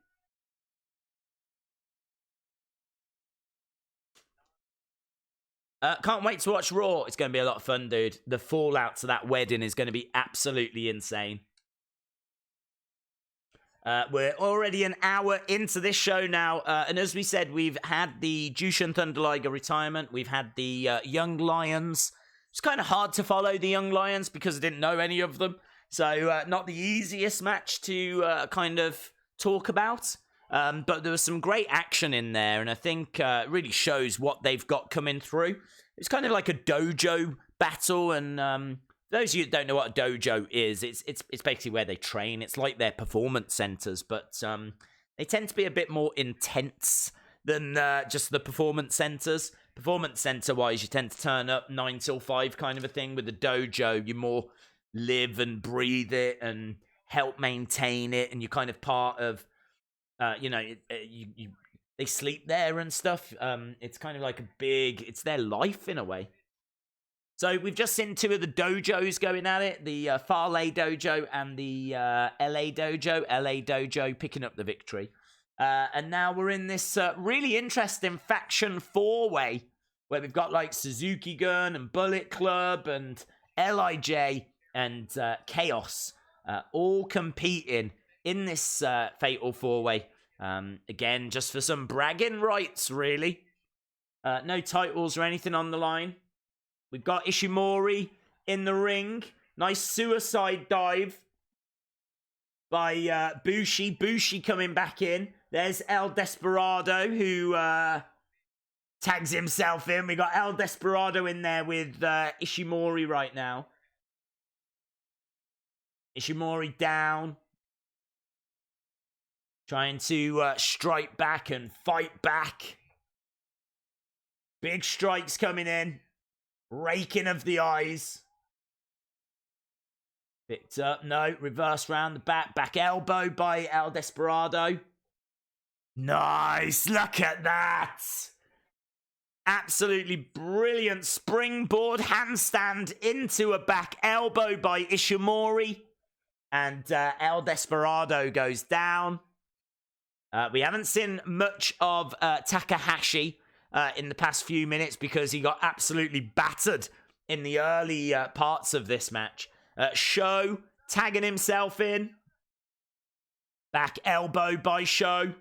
A: Can't wait to watch Raw. It's going to be a lot of fun, dude. The fallout to that wedding is going to be absolutely insane. We're already an hour into this show now. And as we said, we've had the Jushin Thunder Liger retirement. We've had the Young Lions. It's kind of hard to follow the Young Lions because I didn't know any of them. So not the easiest match to kind of talk about. But there was some great action in there, and I think it really shows what they've got coming through. It's kind of like a dojo battle, and those of you that don't know what a dojo is, it's basically where they train. It's like their performance centers, but they tend to be a bit more intense than just the performance centers. Performance center-wise, you tend to turn up 9 till 5 kind of a thing. With the dojo, you more live and breathe it and help maintain it, and you're kind of part of... they sleep there and stuff. It's kind of like it's their life in a way. So we've just seen 2 of the dojos going at it, the Farley Dojo and the LA Dojo. LA Dojo picking up the victory. And now we're in this really interesting faction 4-way where we've got like Suzuki-Gun and Bullet Club and LIJ and Chaos all competing in this fatal 4-way. Again, just for some bragging rights, really. No titles or anything on the line. We've got Ishimori in the ring. Nice suicide dive by Bushi. Bushi coming back in. There's El Desperado who tags himself in. We got El Desperado in there with Ishimori right now. Ishimori down. Trying to strike back and fight back. Big strikes coming in. Raking of the eyes. Picked up. No. Reverse round the back. Back elbow by El Desperado. Nice. Look at that. Absolutely brilliant springboard handstand into a back elbow by Ishimori. And El Desperado goes down. We haven't seen much of Takahashi in the past few minutes because he got absolutely battered in the early parts of this match. Sho tagging himself in. Back elbow by Sho.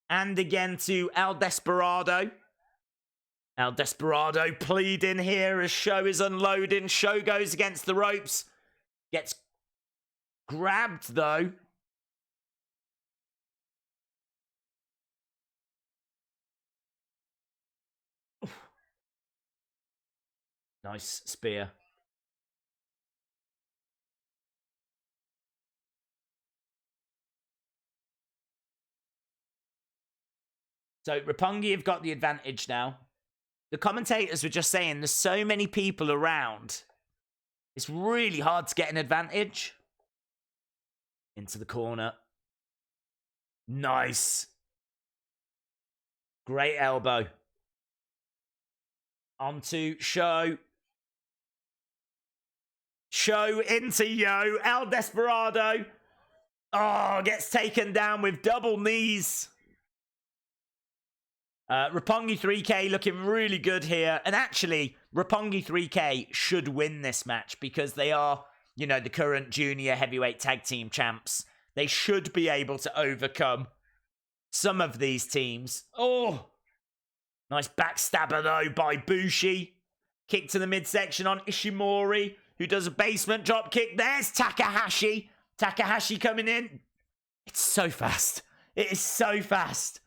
A: And again to El Desperado. El Desperado pleading here as Sho is unloading. Sho goes against the ropes. Gets grabbed, though. Nice spear. So Roppongi have got the advantage now. The commentators were just saying there's so many people around. It's really hard to get an advantage. Into the corner. Nice. Great elbow. Onto Sho. Sho into Yo. El Desperado. Oh, gets taken down with double knees. Roppongi 3K looking really good here. And actually, Roppongi 3K should win this match because they are, you know, the current junior heavyweight tag team champs. They should be able to overcome some of these teams. Oh, nice backstabber, though, by Bushi. Kick to the midsection on Ishimori, who does a basement drop kick. There's Takahashi. Takahashi coming in. It's so fast. It is so fast.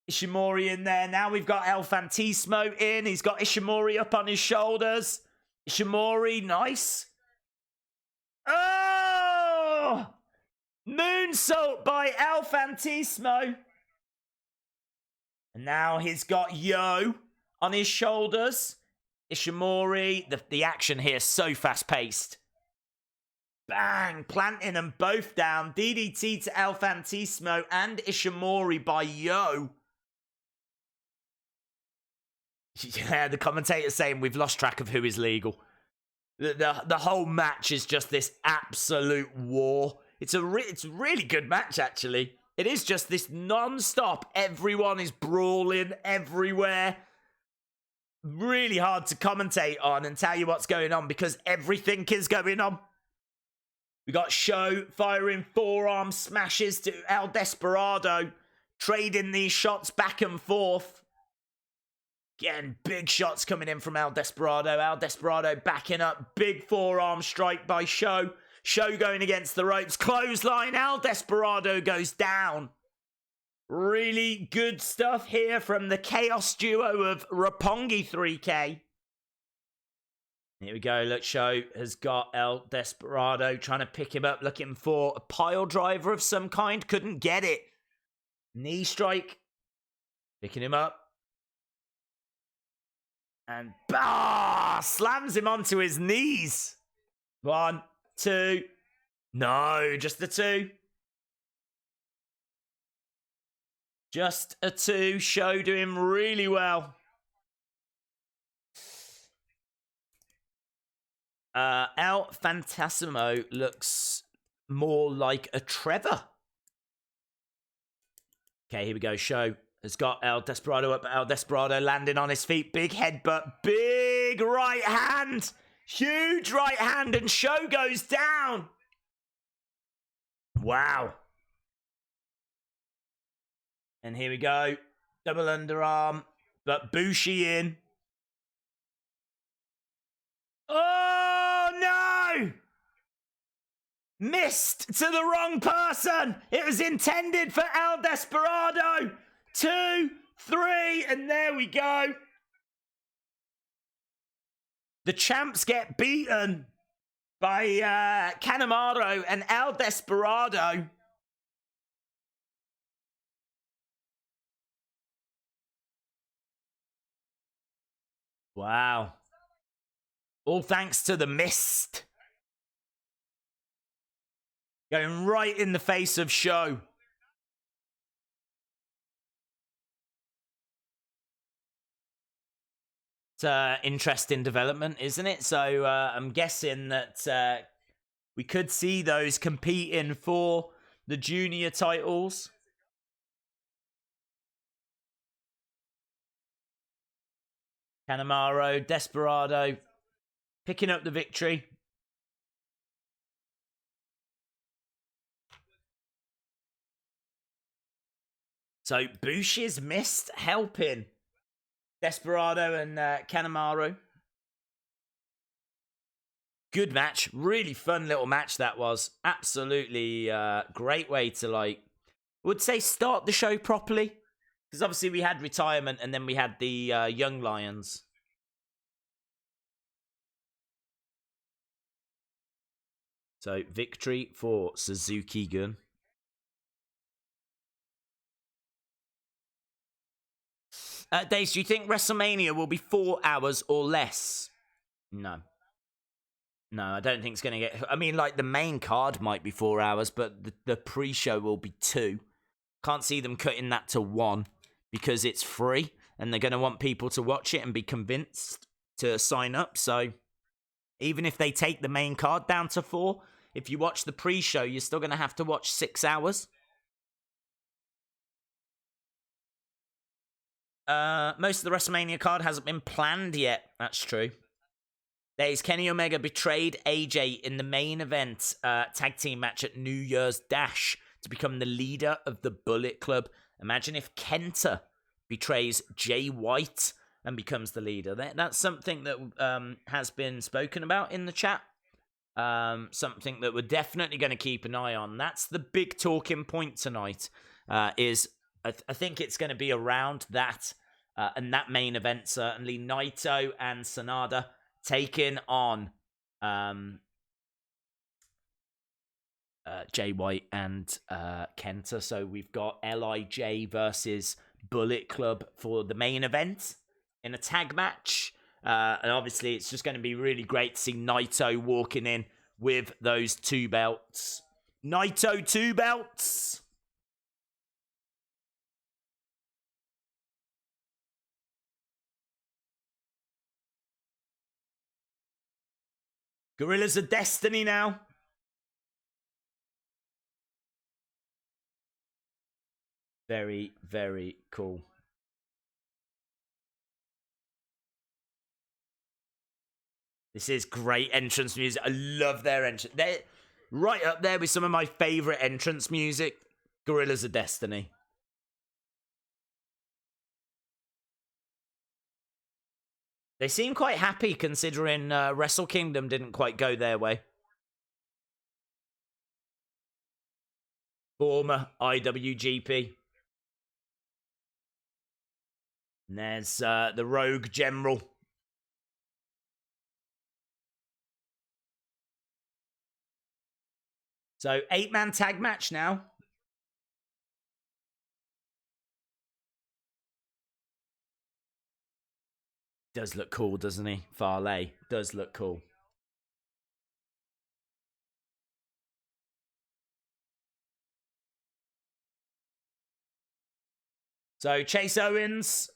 A: Ishimori in there. Now we've got El Fantasmo in. He's got Ishimori up on his shoulders. Ishimori, nice. Oh! Moonsault by El Fantasmo. And now he's got Yo on his shoulders. Ishimori. The action here is so fast-paced. Bang! Planting them both down. DDT to El Fantasmo and Ishimori by Yo. Yeah, the commentator's saying we've lost track of who is legal. The whole match is just this absolute war. It's a really good match, actually. It is just this non-stop. Everyone is brawling everywhere. Really hard to commentate on and tell you what's going on because everything is going on. We got Sho firing forearm smashes to El Desperado, trading these shots back and forth. Again, big shots coming in from El Desperado. El Desperado backing up. Big forearm strike by Sho. Sho going against the ropes. Clothesline. El Desperado goes down. Really good stuff here from the Chaos duo of Roppongi 3K. Here we go. Look, Sho has got El Desperado trying to pick him up, looking for a pile driver of some kind. Couldn't get it. Knee strike. Picking him up. And slams him onto his knees. 1, 2. No, just the 2. Just a 2. Sho doing really well. El Fantasmo looks more like a Trevor. Okay, here we go. Sho has got El Desperado up. El Desperado landing on his feet. Big headbutt. Big right hand. Huge right hand. And Sho goes down. Wow. And here we go. Double underarm. But Bushi in. Oh, no! Missed to the wrong person. It was intended for El Desperado. 2, 3, and there we go. The champs get beaten by Kanemaru and El Desperado. Wow. All thanks to the mist. Going right in the face of Sho. interesting development, isn't it? So I'm guessing that we could see those competing for the junior titles. Kanemaru, Desperado, picking up the victory. So Bushi's missed helping Desperado and Kanemaru. Good match. Really fun little match that was. Absolutely great way to, like, would say start the show properly. Because obviously we had retirement and then we had the Young Lions. So victory for Suzuki-Gun. Days, do you think WrestleMania will be 4 hours or less? No. No, I don't think it's going to get... I mean, like, the main card might be 4 hours, but the pre-show will be 2. Can't see them cutting that to 1 because it's free, and they're going to want people to watch it and be convinced to sign up. So even if they take the main card down to 4, if you watch the pre-show, you're still going to have to watch 6 hours. Most of the WrestleMania card hasn't been planned yet. That's true. There's Kenny Omega betrayed AJ in the main event tag team match at New Year's Dash to become the leader of the Bullet Club. Imagine if Kenta betrays Jay White and becomes the leader. That's something that has been spoken about in the chat. Something that we're definitely going to keep an eye on. That's the big talking point tonight. I think it's going to be around that, and that main event certainly. Naito and Sanada taking on Jay White and Kenta. So we've got LIJ versus Bullet Club for the main event in a tag match. And obviously it's just going to be really great to see Naito walking in with those 2 belts. Naito 2 belts! Gorillas of Destiny now. Very, very cool. This is great entrance music. I love their entrance. They're right up there with some of my favorite entrance music. Gorillas of Destiny. They seem quite happy considering Wrestle Kingdom didn't quite go their way. Former IWGP. And there's the Rogue General. So 8-man tag match now. Does look cool, doesn't he? Farley does look cool. So Chase Owens.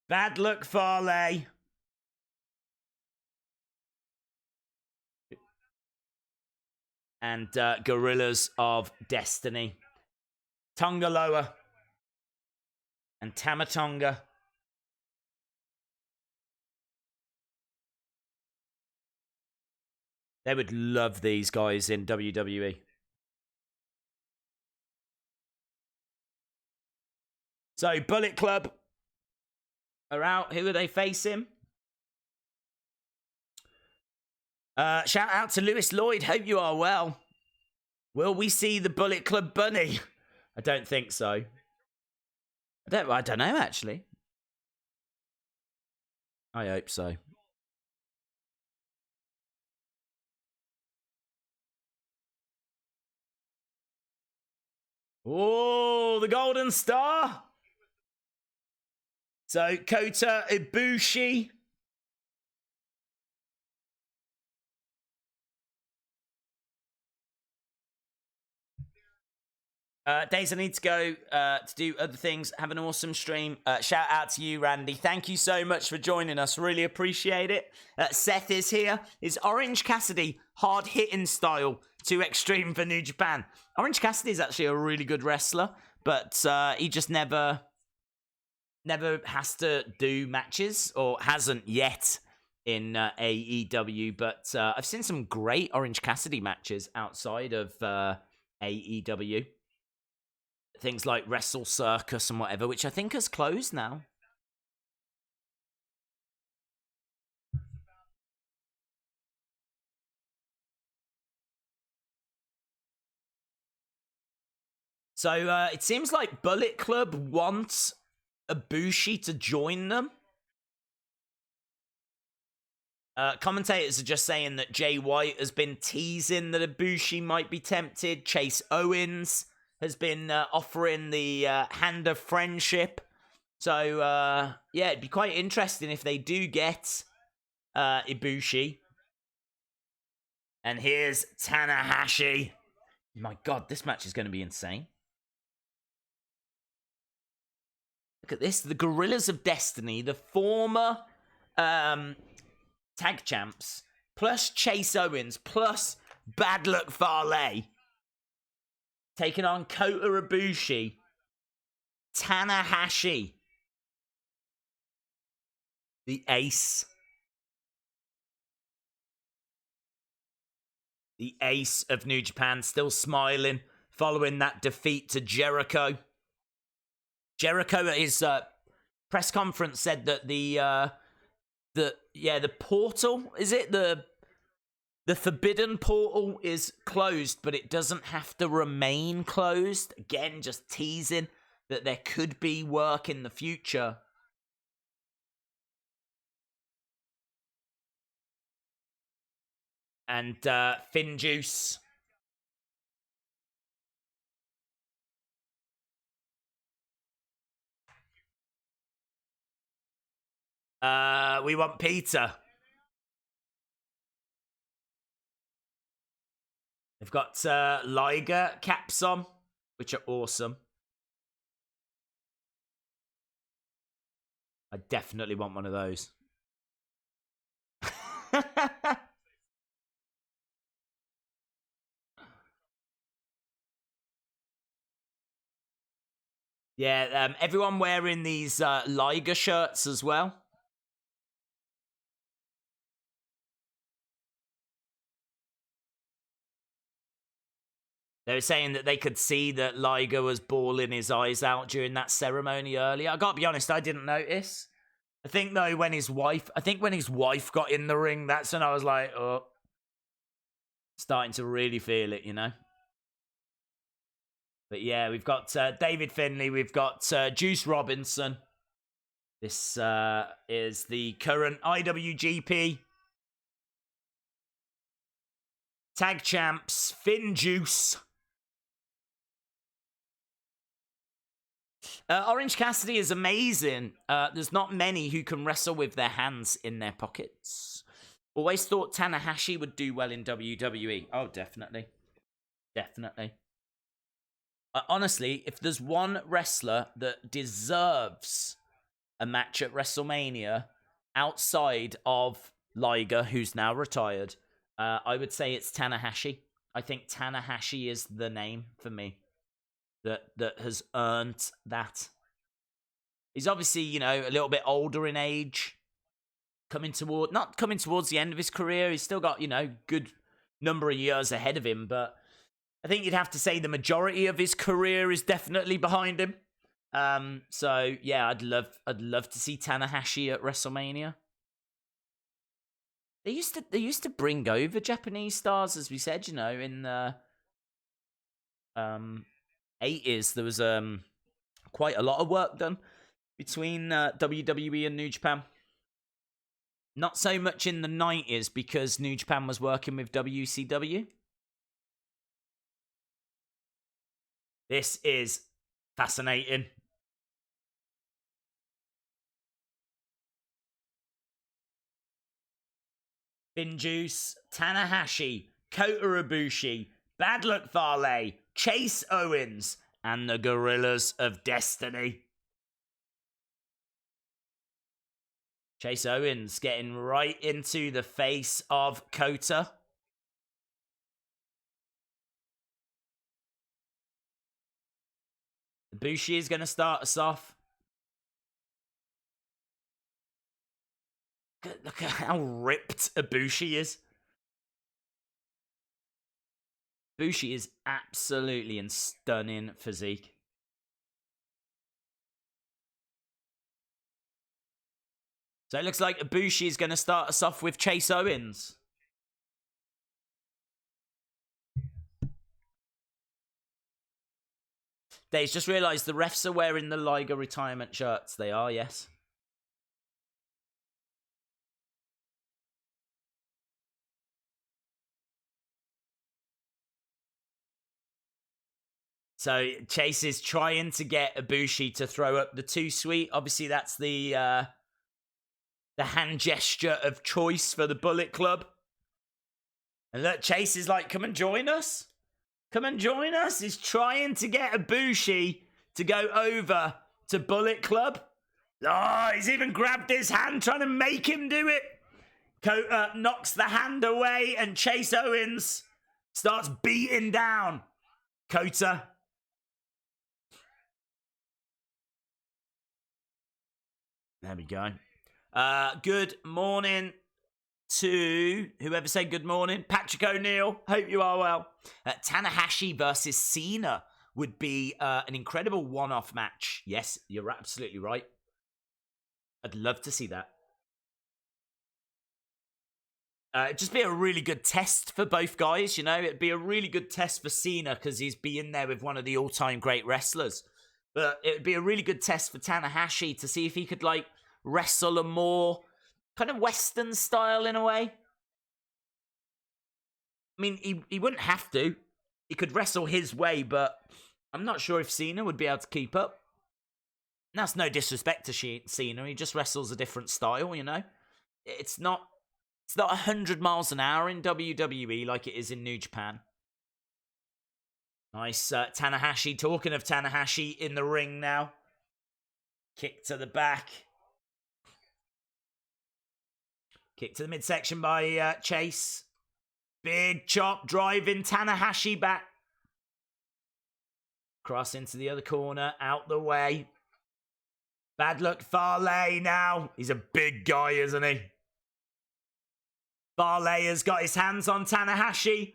A: Bad luck, Farley. And Gorillas of Destiny. Tongaloa and Tamatonga. They would love these guys in WWE. So, Bullet Club are out. Who are they facing? Shout out to Lewis Lloyd. Hope you are well. Will we see the Bullet Club bunny? I don't think so. I don't know, actually. I hope so. Oh, the Golden Star. So, Kota Ibushi. Days I need to go to do other things. Have an awesome stream. Shout out to you, Randy. Thank you so much for joining us. Really appreciate it. Seth is here. Is Orange Cassidy hard hitting style too extreme for New Japan? Orange Cassidy is actually a really good wrestler, but he just never has to do matches, or hasn't yet in AEW. But I've seen some great Orange Cassidy matches outside of AEW. Things like Wrestle Circus and whatever, which I think has closed now. So it seems like Bullet Club wants Ibushi to join them. Commentators are just saying that Jay White has been teasing that Ibushi might be tempted. Chase Owens has been offering the hand of friendship. So, yeah, it'd be quite interesting if they do get Ibushi. And here's Tanahashi. My God, this match is going to be insane. Look at this. The Gorillas of Destiny, the former tag champs, plus Chase Owens, plus Bad Luck Fale, taking on Kota Ibushi, Tanahashi, the ace. The ace of New Japan, still smiling following that defeat to Jericho. Jericho at his press conference said that the portal, is it? The forbidden portal is closed, but it doesn't have to remain closed. Again, just teasing that there could be work in the future. And Finn Juice. We want Peter. They've got Liger caps on, which are awesome. I definitely want one of those. Yeah, everyone wearing these Liger shirts as well. They were saying that they could see that Liger was bawling his eyes out during that ceremony earlier. I gotta be honest, I didn't notice. I think though when his wife got in the ring, that's when I was like, oh, starting to really feel it, you know. But yeah, we've got David Finlay, we've got Juice Robinson. This is the current IWGP Tag Champs, Finn Juice. Orange Cassidy is amazing. There's not many who can wrestle with their hands in their pockets. Always thought Tanahashi would do well in WWE. Oh, definitely. Definitely. Honestly, if there's one wrestler that deserves a match at WrestleMania outside of Liger, who's now retired, I would say it's Tanahashi. I think Tanahashi is the name for me that has earned that. He's obviously, you know, a little bit older in age, not coming towards the end of his career. He's still got, you know, good number of years ahead of him, but I think you'd have to say the majority of his career is definitely behind him. So yeah, I'd love to see Tanahashi at WrestleMania. They used to bring over Japanese stars, as we said, you know, in the 80s. There was quite a lot of work done between WWE and New Japan. Not so much in the 90s because New Japan was working with WCW. This is fascinating. Finn Juice, Tanahashi, Kota Ibushi, Bad Luck Fale, Chase Owens, and the Gorillas of Destiny. Chase Owens getting right into the face of Kota. Ibushi is going to start us off. Look at how ripped Ibushi is. Ibushi is absolutely in stunning physique. So it looks like Ibushi is going to start us off with Chase Owens. Dave's just realised the refs are wearing the Liger retirement shirts. They are, yes. So Chase is trying to get Ibushi to throw up the 2-sweet. Obviously, that's the hand gesture of choice for the Bullet Club. And look, Chase is like, come and join us. Come and join us. He's trying to get Ibushi to go over to Bullet Club. Oh, he's even grabbed his hand, trying to make him do it. Kota knocks the hand away, and Chase Owens starts beating down Kota. There we go. Good morning to whoever said good morning. Patrick O'Neill, hope you are well. Tanahashi versus Cena would be an incredible one-off match. Yes, you're absolutely right. I'd love to see that. It'd just be a really good test for both guys, you know. It'd be a really good test for Cena because he's being there with one of the all-time great wrestlers. But it'd be a really good test for Tanahashi to see if he could, like, wrestle a more kind of Western style in a way. I mean, he wouldn't have to. He could wrestle his way, but I'm not sure if Cena would be able to keep up. And that's no disrespect to Cena. He just wrestles a different style, you know. It's not 100 miles an hour in WWE like it is in New Japan. Nice Tanahashi. Talking of Tanahashi in the ring now. Kick to the back. Kick to the midsection by Chase. Big chop driving Tanahashi back. Cross into the other corner. Out the way. Bad luck Farley now. He's a big guy, isn't he? Farley has got his hands on Tanahashi.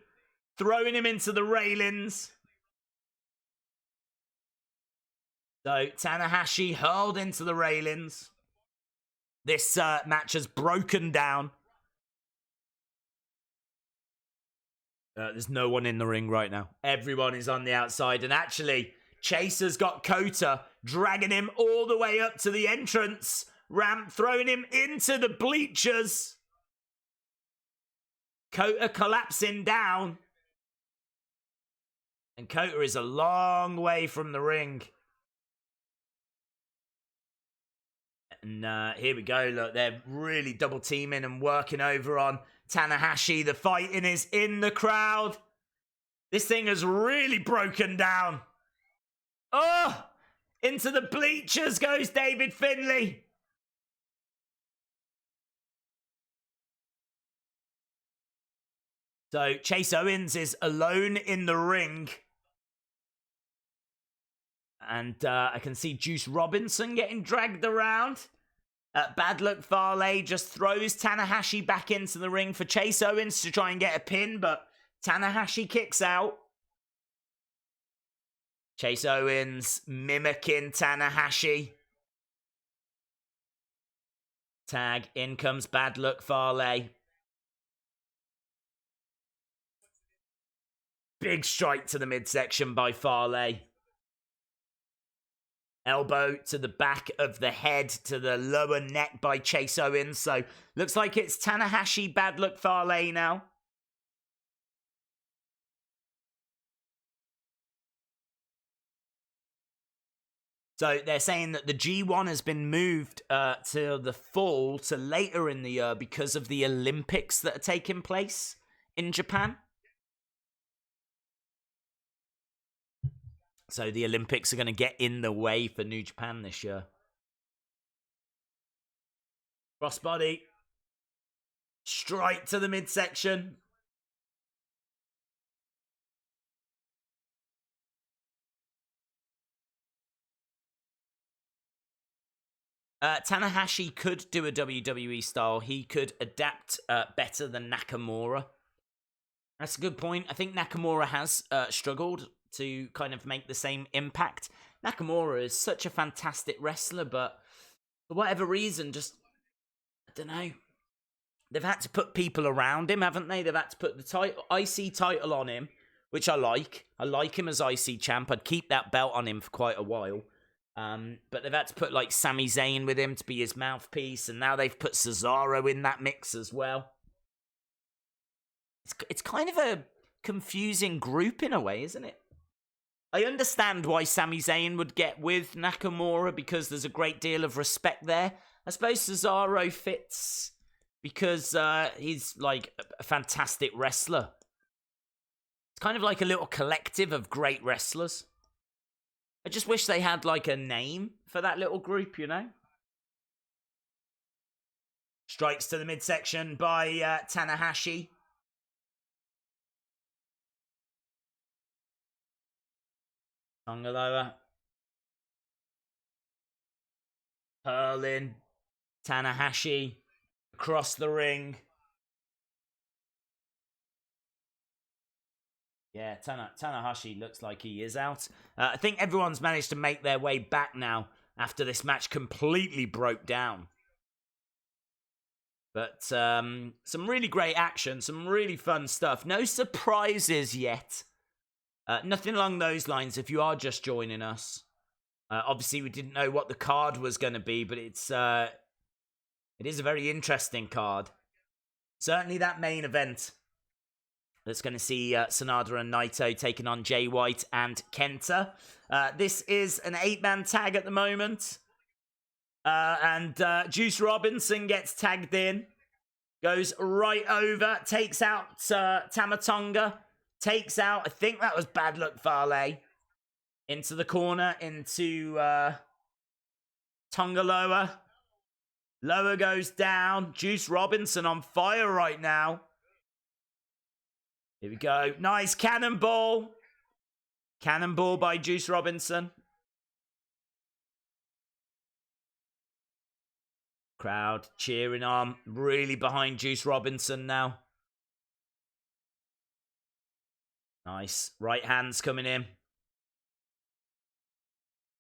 A: Throwing him into the railings. So Tanahashi hurled into the railings. This match has broken down. There's no one in the ring right now. Everyone is on the outside. And actually, Chase has got Kota dragging him all the way up to the entrance ramp, throwing him into the bleachers. Kota collapsing down. And Kota is a long way from the ring. And here we go. Look, they're really double teaming and working over on Tanahashi. The fighting is in the crowd. This thing has really broken down. Oh! Into the bleachers goes David Finlay. So Chase Owens is alone in the ring. And I can see Juice Robinson getting dragged around. Bad Luck Farley just throws Tanahashi back into the ring for Chase Owens to try and get a pin, but Tanahashi kicks out. Chase Owens mimicking Tanahashi. Tag, in comes Bad Luck Farley. Big strike to the midsection by Farley. Elbow to the back of the head to the lower neck by Chase Owens. So looks like it's Tanahashi, Bad Luck Farley now. So they're saying that the G1 has been moved to the fall to later in the year because of the Olympics that are taking place in Japan. So the Olympics are going to get in the way for New Japan this year. Crossbody. Straight to the midsection. Tanahashi could do a WWE style. He could adapt better than Nakamura. That's a good point. I think Nakamura has struggled to kind of make the same impact. Nakamura is such a fantastic wrestler, but for whatever reason, just, I don't know. They've had to put people around him, haven't they? They've had to put the IC title on him, which I like. I like him as IC champ. I'd keep that belt on him for quite a while. But they've had to put like Sami Zayn with him to be his mouthpiece, and now they've put Cesaro in that mix as well. It's kind of a confusing group in a way, isn't it? I understand why Sami Zayn would get with Nakamura because there's a great deal of respect there. I suppose Cesaro fits because he's like a fantastic wrestler. It's kind of like a little collective of great wrestlers. I just wish they had like a name for that little group, you know? Strikes to the midsection by Tanahashi. Tonga lower. Hurling. Tanahashi. Across the ring. Yeah, Tanahashi looks like he is out. I think everyone's managed to make their way back now after this match completely broke down. But some really great action, some really fun stuff. No surprises yet. Nothing along those lines if you are just joining us. Obviously, we didn't know what the card was going to be, but it is a very interesting card. Certainly that main event that's going to see Sanada and Naito taking on Jay White and Kenta. This is an 8-man tag at the moment. And Juice Robinson gets tagged in. Goes right over. Takes out Tama Tonga. Takes out, I think that was Bad Luck Fale. Into the corner. Into Tonga Loa. Loa goes down. Juice Robinson on fire right now. Here we go. Nice cannonball. Cannonball by Juice Robinson. Crowd cheering on. Really behind Juice Robinson now. Nice. Right hands coming in.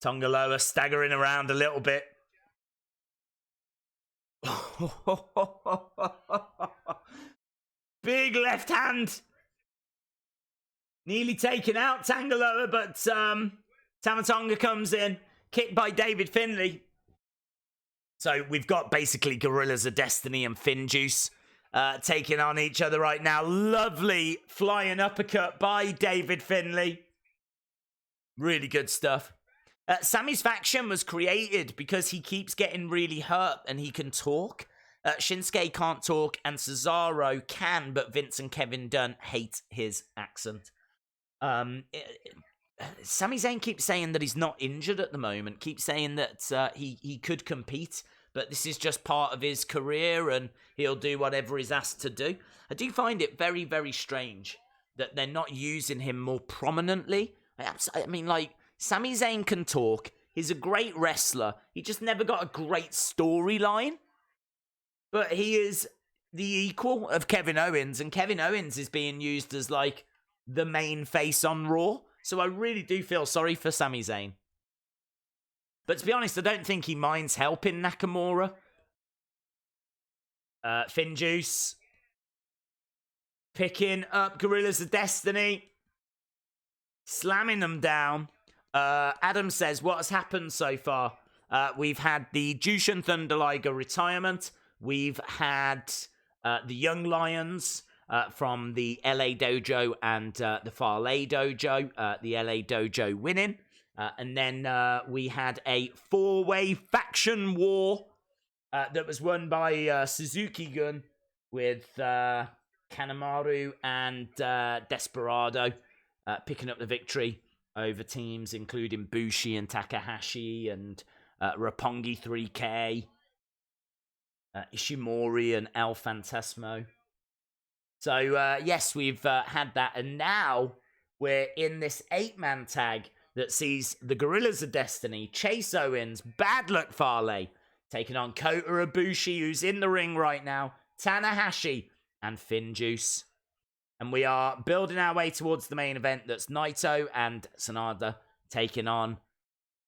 A: Tonga Loa staggering around a little bit. Big left hand. Nearly taken out Tonga Loa, but Tama Tonga comes in. Kicked by David Finlay. So we've got basically Gorillas of Destiny and Finjuice taking on each other right now. Lovely flying uppercut by David Finlay. Really good stuff. Sammy's faction was created because he keeps getting really hurt and he can talk. Shinsuke can't talk and Cesaro can, but Vince and Kevin Dunn hate his accent. Sami Zayn keeps saying that he's not injured at the moment. Keeps saying that he could compete, but this is just part of his career and he'll do whatever he's asked to do. I do find it very, very strange that they're not using him more prominently. I mean, like, Sami Zayn can talk. He's a great wrestler. He just never got a great storyline. But he is the equal of Kevin Owens, and Kevin Owens is being used as, like, the main face on Raw. So I really do feel sorry for Sami Zayn. But to be honest, I don't think he minds helping Nakamura. Finjuice. Picking up Gorillas of Destiny. Slamming them down. Adam says, what has happened so far? We've had the Jushin Thunder Liger retirement. We've had the Young Lions from the LA Dojo and the Fale Dojo. The LA Dojo winning. And then we had a 4-way faction war that was won by Suzuki-Gun with Kanemaru and Desperado picking up the victory over teams including Bushi and Takahashi and Roppongi 3K, Ishimori and El Fantasmo. So, yes, we've had that. And now we're in this 8-man tag that sees the Gorillas of Destiny, Chase Owens, Bad Luck Fale, taking on Kota Ibushi, who's in the ring right now, Tanahashi, and FinJuice. And we are building our way towards the main event. That's Naito and Sanada taking on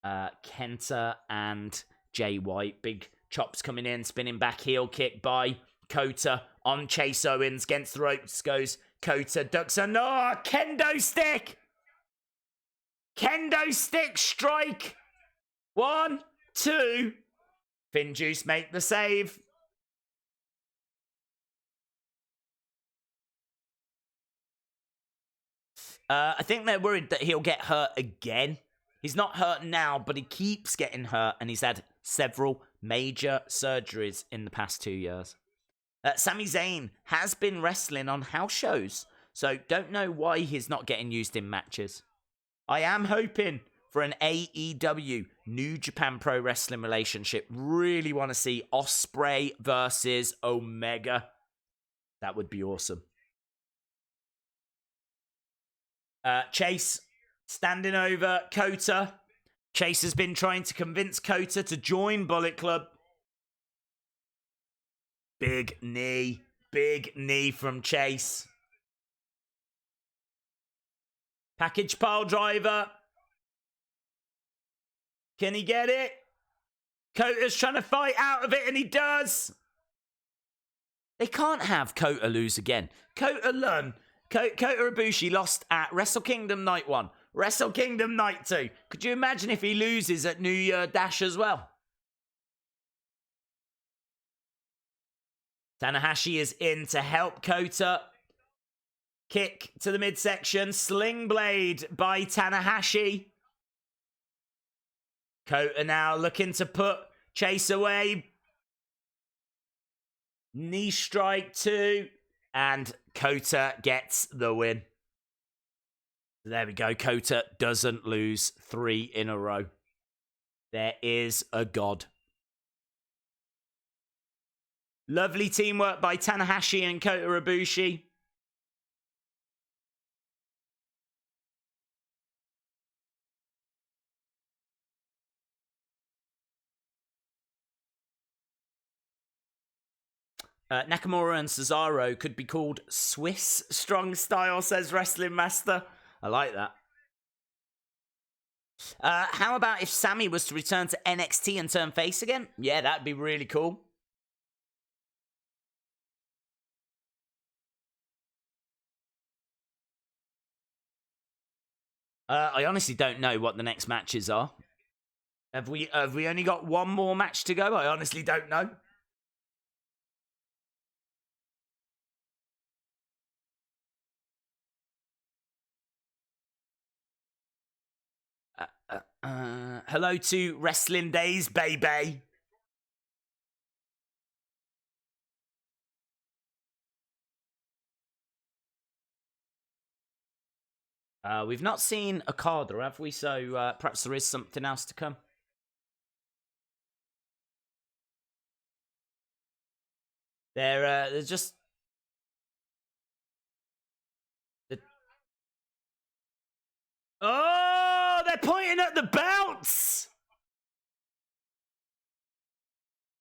A: Kenta and Jay White. Big chops coming in, spinning back heel kick by Kota on Chase Owens. Against the ropes goes Kota, ducks a kendo stick! Kendo stick strike! 1, 2. FinJuice make the save. I think they're worried that he'll get hurt again. He's not hurt now, but he keeps getting hurt, and he's had several major surgeries in the past 2 years. Sami Zayn has been wrestling on house shows, so don't know why he's not getting used in matches. I am hoping for an AEW New Japan Pro Wrestling relationship. Really want to see Ospreay versus Omega. That would be awesome. Chase standing over Kota. Chase has been trying to convince Kota to join Bullet Club. Big knee from Chase. Package pile driver. Can he get it? Kota's trying to fight out of it, and he does. They can't have Kota lose again. Kota Ibushi lost at Wrestle Kingdom Night 1, Wrestle Kingdom Night 2. Could you imagine if he loses at New Year Dash as well? Tanahashi is in to help Kota. Kick to the midsection. Sling blade by Tanahashi. Kota now looking to put Chase away. Knee strike 2. And Kota gets the win. There we go. Kota doesn't lose 3 in a row. There is a god. Lovely teamwork by Tanahashi and Kota Ibushi. Nakamura and Cesaro could be called Swiss strong style, says Wrestling Master. I like that. How about if Sammy was to return to NXT and turn face again? Yeah, that'd be really cool. I honestly don't know what the next matches are. Have we only got one more match to go? I honestly don't know. Hello to Wrestling Days, baby. We've not seen Okada, have we? So perhaps there is something else to come. They're just... Oh, they're pointing at the belts!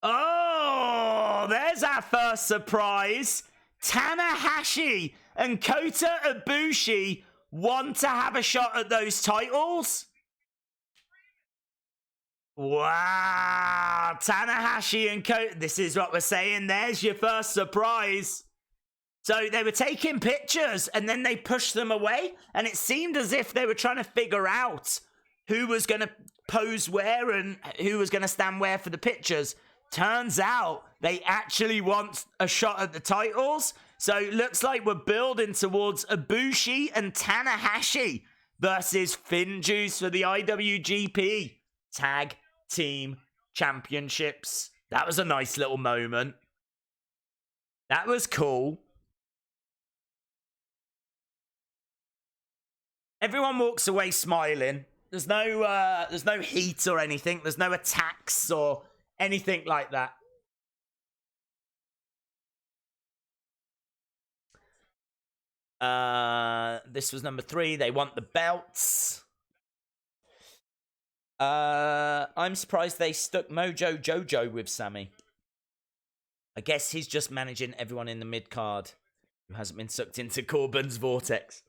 A: Oh, there's our first surprise. Tanahashi and Kota Ibushi want to have a shot at those titles? Wow, Tanahashi and Kota. This is what we're saying. There's your first surprise. So they were taking pictures and then they pushed them away. And it seemed as if they were trying to figure out who was going to pose where and who was going to stand where for the pictures. Turns out they actually want a shot at the titles. So it looks like we're building towards Ibushi and Tanahashi versus FinJuice for the IWGP Tag Team Championships. That was a nice little moment. That was cool. Everyone walks away smiling. There's no heat or anything. There's no attacks or anything like that. This was number 3. They want the belts. I'm surprised they stuck Mojo Jojo with Sammy. I guess he's just managing everyone in the mid-card who hasn't been sucked into Corbin's vortex.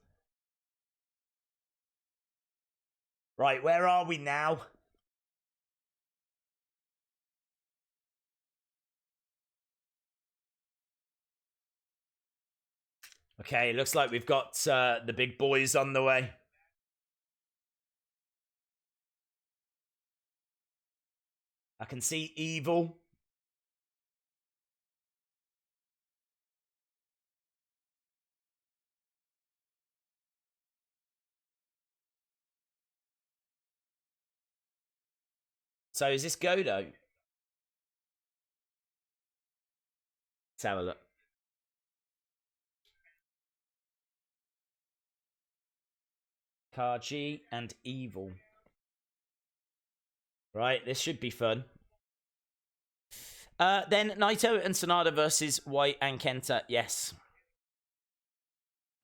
A: Right, where are we now? Okay, looks like we've got the big boys on the way. I can see Evil. So is this Godo? Let's have a look. Kaji and Evil. Right, this should be fun. Then Naito and Sanada versus White and Kenta. Yes.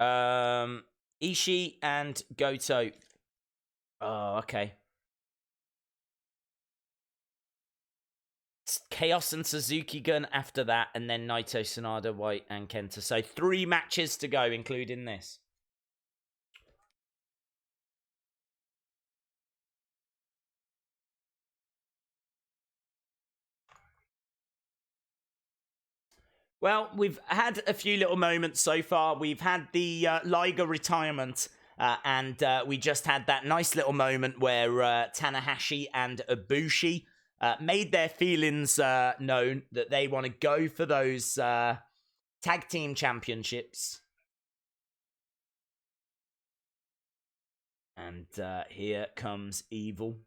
A: Ishii and Goto. Oh, okay. Chaos and Suzuki-Gun after that, and then Naito, Sanada, White, and Kenta. So 3 matches to go, including this. Well, we've had a few little moments so far. We've had the Liger retirement, and we just had that nice little moment where Tanahashi and Ibushi made their feelings known that they want to go for those tag team championships. And here comes Evil.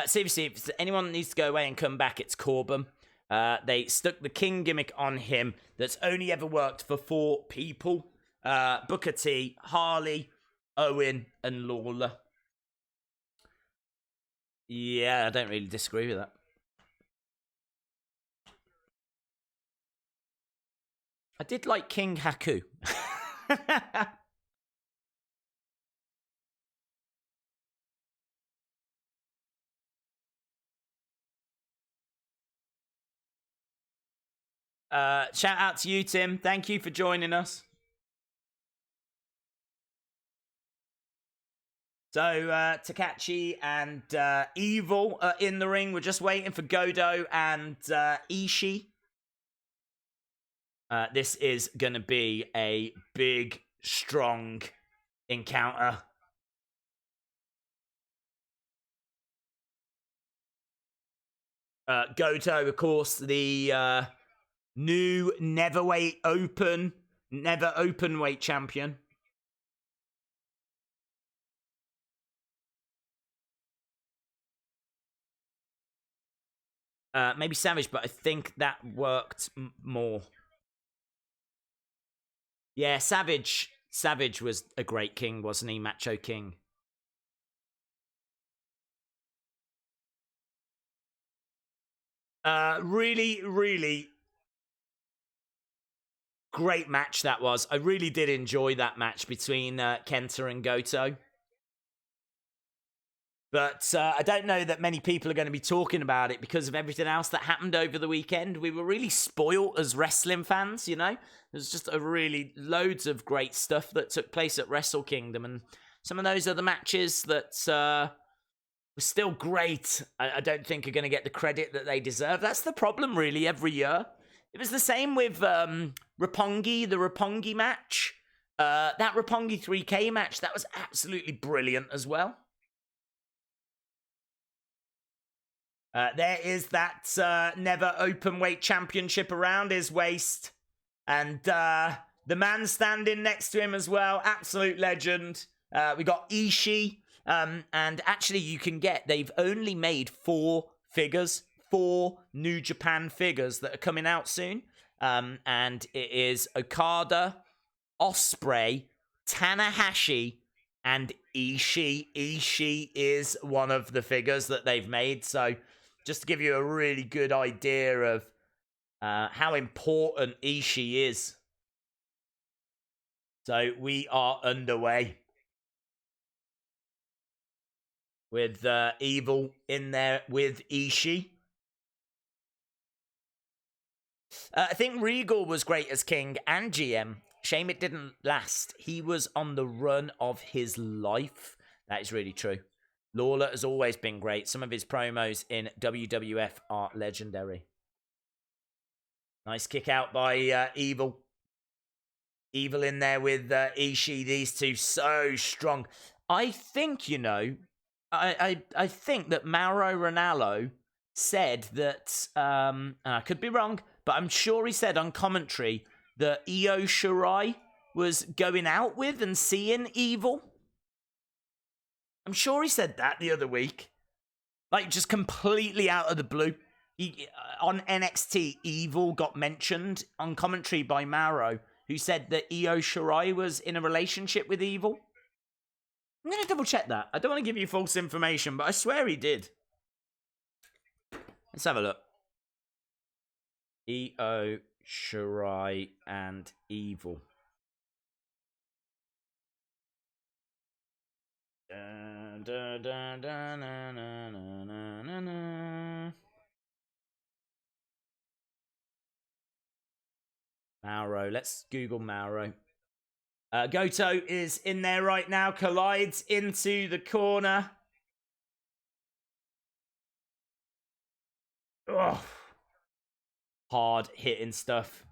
A: Seriously, if anyone needs to go away and come back, it's Corbin. They stuck the King gimmick on him that's only ever worked for 4 people. Booker T, Harley, Owen, and Lawler. Yeah, I don't really disagree with that. I did like King Haku. Shout out to you, Tim. Thank you for joining us. So, Takachi and Evil are in the ring. We're just waiting for Godo and Ishii. This is going to be a big, strong encounter. Goto, of course, the new never open weight champion. Maybe Savage, but I think that worked more. Yeah, Savage was a great king, wasn't he? Macho King. Really, really great match that was. I really did enjoy that match between Kenta and Goto. But I don't know that many people are going to be talking about it because of everything else that happened over the weekend. We were really spoilt as wrestling fans, you know? There's just loads of great stuff that took place at Wrestle Kingdom. And some of those other matches that were still great, I don't think are going to get the credit that they deserve. That's the problem, really, every year. It was the same with Roppongi, the Roppongi match. That Roppongi 3K match, that was absolutely brilliant as well. There is that never open weight championship around his waist. And the man standing next to him as well. Absolute legend. We got Ishii. And actually, they've only made 4 figures. 4 New Japan figures that are coming out soon. And it is Okada, Ospreay, Tanahashi, and Ishii. Ishii is one of the figures that they've made. So just to give you a really good idea of how important Ishii is. So we are underway with Evil in there with Ishii. I think Regal was great as King and GM. Shame it didn't last. He was on the run of his life. That is really true. Lawler has always been great. Some of his promos in WWF are legendary. Nice kick out by Evil. Evil in there with Ishii. These two so strong. I think, you know, I think that Mauro Ranallo said that, I could be wrong, but I'm sure he said on commentary that Io Shirai was going out with and seeing Evil. I'm sure he said that the other week. Like, just completely out of the blue. On NXT, Evil got mentioned on commentary by Mauro, who said that Io Shirai was in a relationship with Evil. I'm going to double check that. I don't want to give you false information, but I swear he did. Let's have a look. Io Shirai and Evil. Mauro. Let's Google Mauro. Goto is in there right now. Collides into the corner. Ugh. Hard hitting stuff.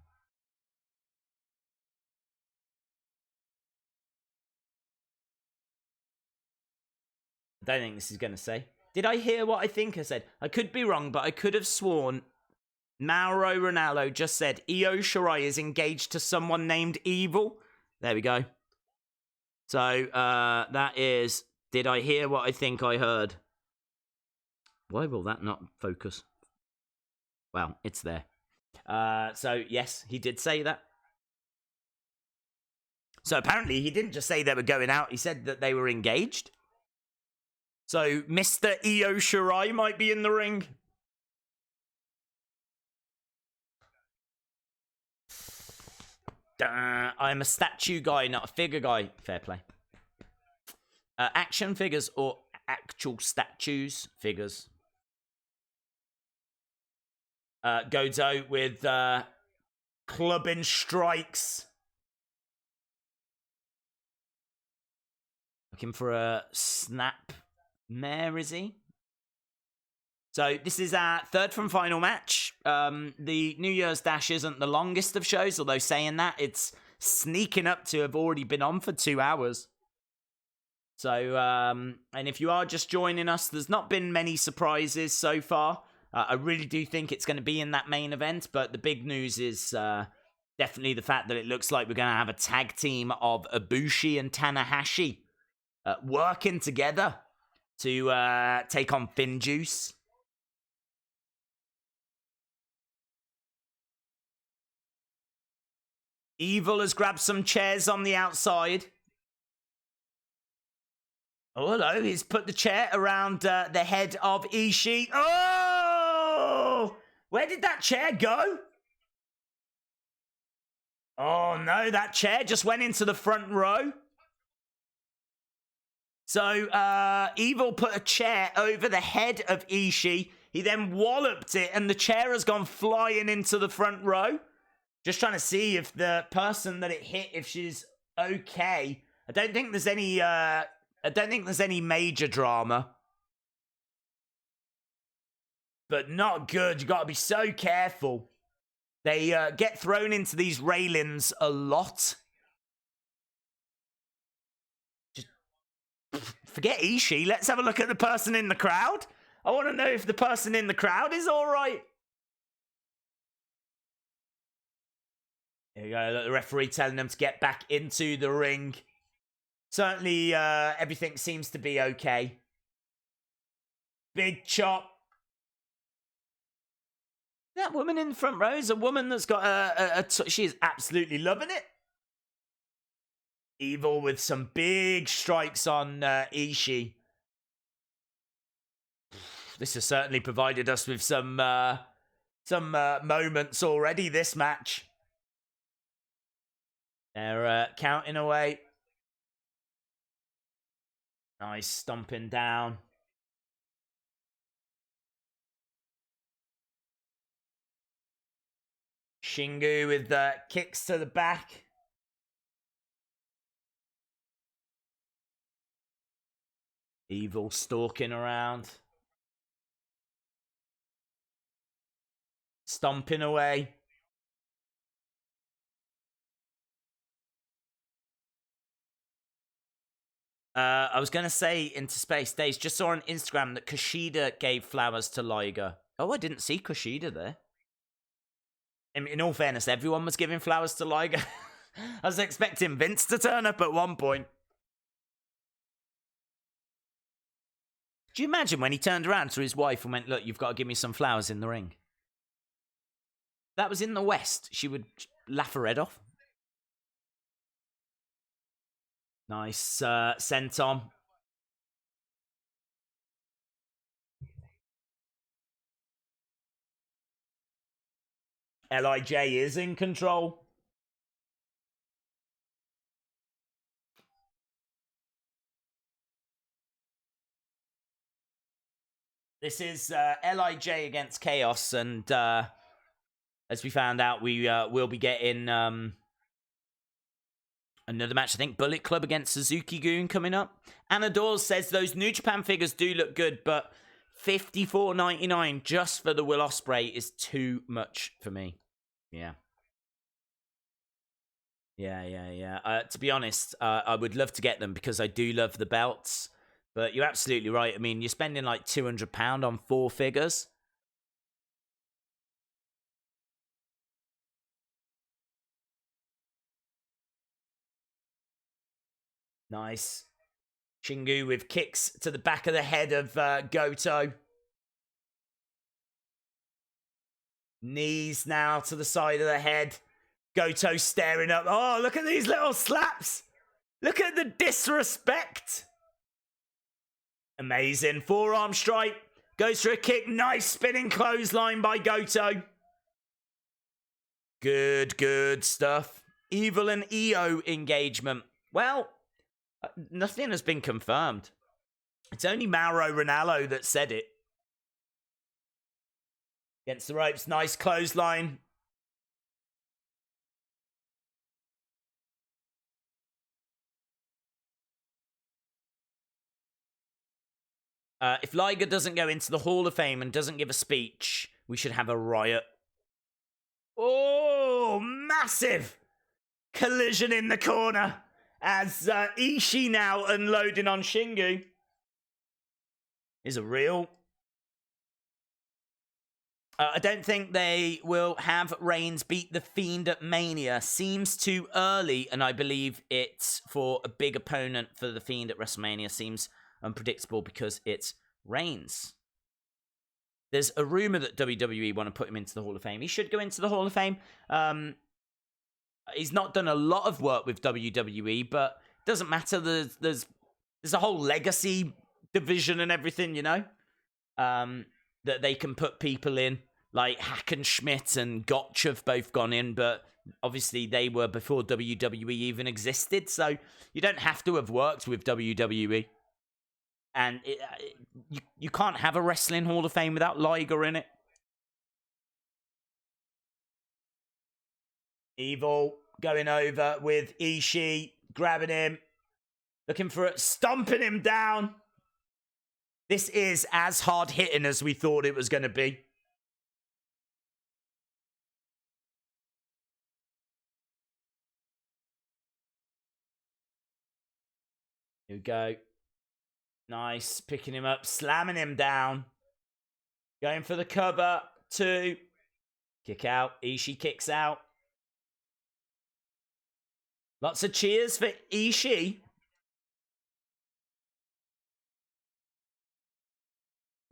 A: I don't think this is going to say. Did I hear what I think I said? I could be wrong, but I could have sworn Mauro Ranallo just said Io Shirai is engaged to someone named Evil. There we go. So, that is... Did I hear what I think I heard? Why will that not focus? Well, it's there. So, yes, he did say that. So, apparently, he didn't just say they were going out. He said that they were engaged. So, Mr. Io Shirai might be in the ring. I'm a statue guy, not a figure guy. Fair play. Action figures or actual statues? Figures. Gozo with clubbing strikes. Looking for a snap mare, is he? So this is our third and final match. The New Year's Dash isn't the longest of shows, although saying that, it's sneaking up to have already been on for 2 hours. So, and if you are just joining us, there's not been many surprises so far. I really do think it's going to be in that main event, but the big news is definitely the fact that it looks like we're going to have a tag team of Ibushi and Tanahashi working together to take on Finjuice. Evil has grabbed some chairs on the outside. Oh, hello. He's put the chair around the head of Ishii. Oh! Where did that chair go? Oh, no. That chair just went into the front row. So, Evil put a chair over the head of Ishii. He then walloped it, and the chair has gone flying into the front row. Just trying to see if the person that it hit, if she's okay. I don't think there's any major drama. But not good. You got to be so careful. They get thrown into these railings a lot. Just forget Ishii. Let's have a look at the person in the crowd. I want to know if the person in the crowd is all right. There you go. The referee telling them to get back into the ring. Certainly, everything seems to be okay. Big chop. That woman in the front row is a woman that's got she is absolutely loving it. Evil with some big strikes on Ishii. This has certainly provided us with some moments already, this match. They're counting away. Nice stomping down. Shingu with kicks to the back. Evil stalking around. Stomping away. I was going to say into space days, just saw on Instagram that Kushida gave flowers to Liger. Oh, I didn't see Kushida there. In all fairness, everyone was giving flowers to Liger. I was expecting Vince to turn up at one point. Do you imagine when he turned around to his wife and went, look, you've got to give me some flowers in the ring? That was in the West. She would laugh her head off. Nice senton. LIJ is in control. This is LIJ against Chaos, and as we found out, we will be getting another match. I think Bullet Club against Suzuki-Gun coming up. Anna Dawes says those New Japan figures do look good, but $54.99 just for the Will Ospreay is too much for me. Yeah. To be honest, I would love to get them because I do love the belts. But you're absolutely right. I mean, you're spending like £200 on 4 figures. Nice. Shingu with kicks to the back of the head of Goto. Knees now to the side of the head. Goto staring up. Oh, look at these little slaps. Look at the disrespect. Amazing. Forearm strike. Goes for a kick. Nice spinning clothesline by Goto. Good stuff. Evil and EO engagement. Well, nothing has been confirmed. It's only Mauro Ranallo that said it. Against the ropes. Nice clothesline. If Liger doesn't go into the Hall of Fame and doesn't give a speech, we should have a riot. Oh, massive collision in the corner as Ishii now unloading on Shingu. Is a real. I don't think they will have Reigns beat The Fiend at Mania. Seems too early, and I believe it's for a big opponent for The Fiend at WrestleMania. Seems unpredictable because it's Reigns. There's a rumor that WWE want to put him into the Hall of Fame. He should go into the Hall of Fame. He's not done a lot of work with WWE, but it doesn't matter. There's a whole legacy division and everything, you know, that they can put people in. Like Hackenschmidt and Gotch have both gone in, but obviously they were before WWE even existed, so you don't have to have worked with WWE. And you can't have a Wrestling Hall of Fame without Liger in it. Evil going over with Ishii, grabbing him, looking for it, stomping him down. This is as hard hitting as we thought it was going to be. Here we go. Nice. Picking him up, slamming him down. Going for the cover. 2. Kick out. Ishii kicks out. Lots of cheers for Ishii.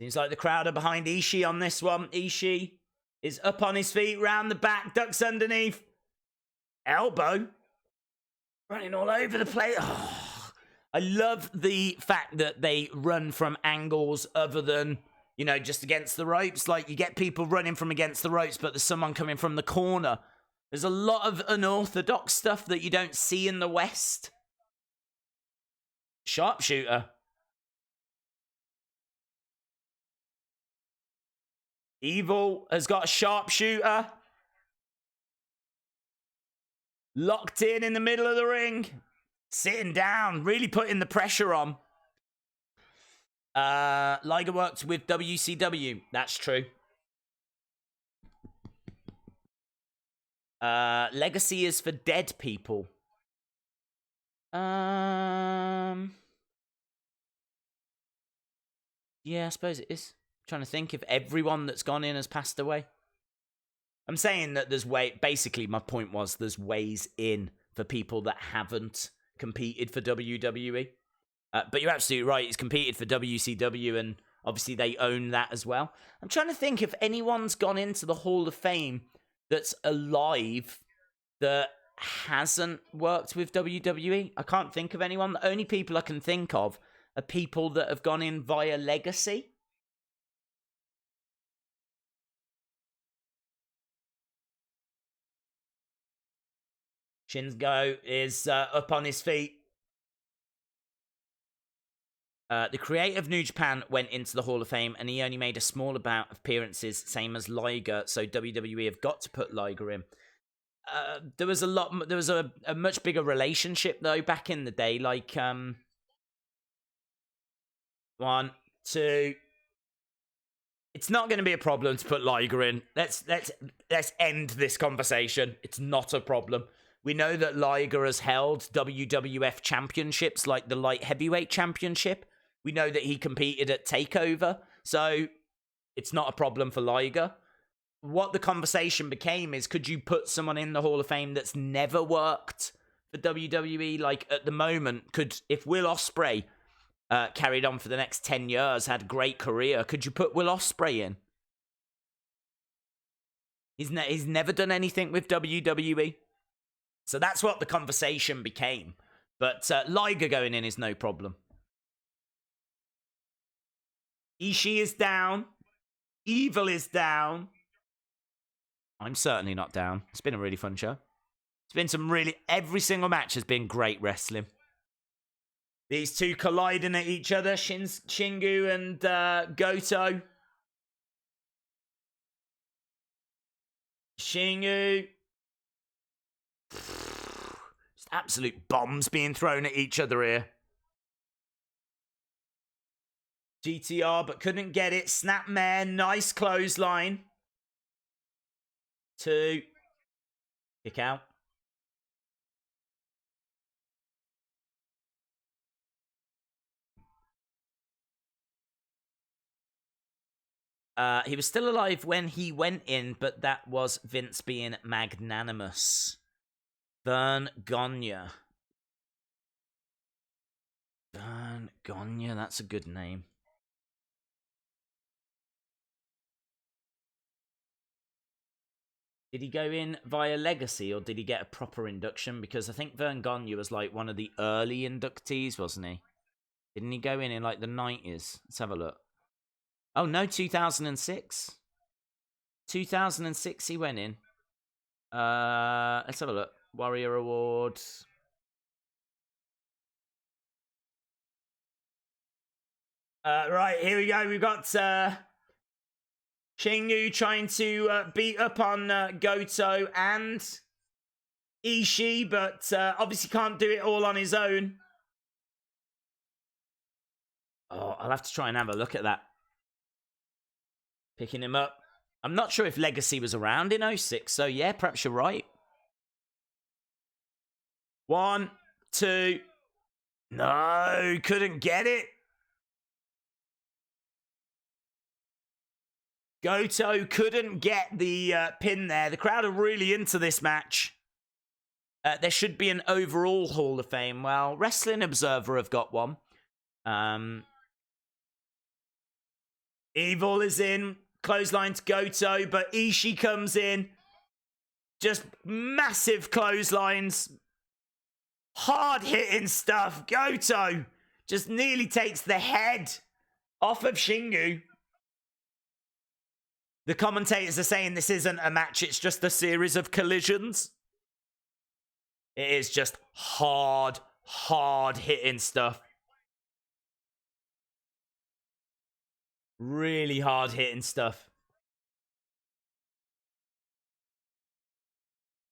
A: Seems like the crowd are behind Ishii on this one. Ishii is up on his feet, round the back, ducks underneath. Elbow. Running all over the place. Oh, I love the fact that they run from angles other than, you know, just against the ropes. Like, you get people running from against the ropes, but there's someone coming from the corner. There's a lot of unorthodox stuff that you don't see in the West. Sharpshooter. Evil has got a sharpshooter. Locked in the middle of the ring. Sitting down, really putting the pressure on. Liger worked with WCW. That's true. Legacy is for dead people. Yeah, I suppose it is. I'm trying to think if everyone that's gone in has passed away. I'm saying that there's basically my point was there's ways in for people that haven't competed for WWE. But you're absolutely right. It's competed for WCW, and obviously they own that as well. I'm trying to think if anyone's gone into the Hall of Fame that's alive that hasn't worked with WWE. I can't think of anyone. The only people I can think of are people that have gone in via Legacy. Shingo is up on his feet. The creator of New Japan went into the Hall of Fame, and he only made a small amount of appearances, same as Liger. So WWE have got to put Liger in. There was a much bigger relationship though back in the day. Like 1, 2. It's not going to be a problem to put Liger in. Let's end this conversation. It's not a problem. We know that Liger has held WWF championships, like the light heavyweight championship. We know that he competed at TakeOver, so it's not a problem for Liger. What the conversation became is, could you put someone in the Hall of Fame that's never worked for WWE? Like, at the moment, if Will Ospreay carried on for the next 10 years, had a great career, could you put Will Ospreay in? He's never done anything with WWE. So that's what the conversation became. But Liger going in is no problem. Ishii is down. Evil is down. I'm certainly not down. It's been a really fun show. It's been every single match has been great wrestling. These two colliding at each other, Shingu and Goto. Shingu. Just absolute bombs being thrown at each other here. GTR, but couldn't get it. Snapmare, nice clothesline. 2. Kick out. He was still alive when he went in, but that was Vince being magnanimous. Vern Gagne. Vern Gagne, that's a good name. Did he go in via Legacy, or did he get a proper induction? Because I think Vern Gagne was like one of the early inductees, wasn't he? Didn't he go in like the 90s? Let's have a look. Oh, no, 2006. 2006 he went in. Let's have a look. Warrior Award. Right, here we go. We've got Shingu trying to beat up on Goto and Ishii, but obviously can't do it all on his own. Oh, I'll have to try and have a look at that. Picking him up. I'm not sure if Legacy was around in 06, so yeah, perhaps you're right. 1, 2. No, couldn't get it. Goto couldn't get the pin there. The crowd are really into this match. There should be an overall Hall of Fame. Well, Wrestling Observer have got one. Evil is in. Clothesline to Goto, but Ishii comes in. Just massive clotheslines. Hard-hitting stuff. Goto just nearly takes the head off of Shingu. The commentators are saying this isn't a match, it's just a series of collisions. It is just hard-hitting stuff. Really hard-hitting stuff.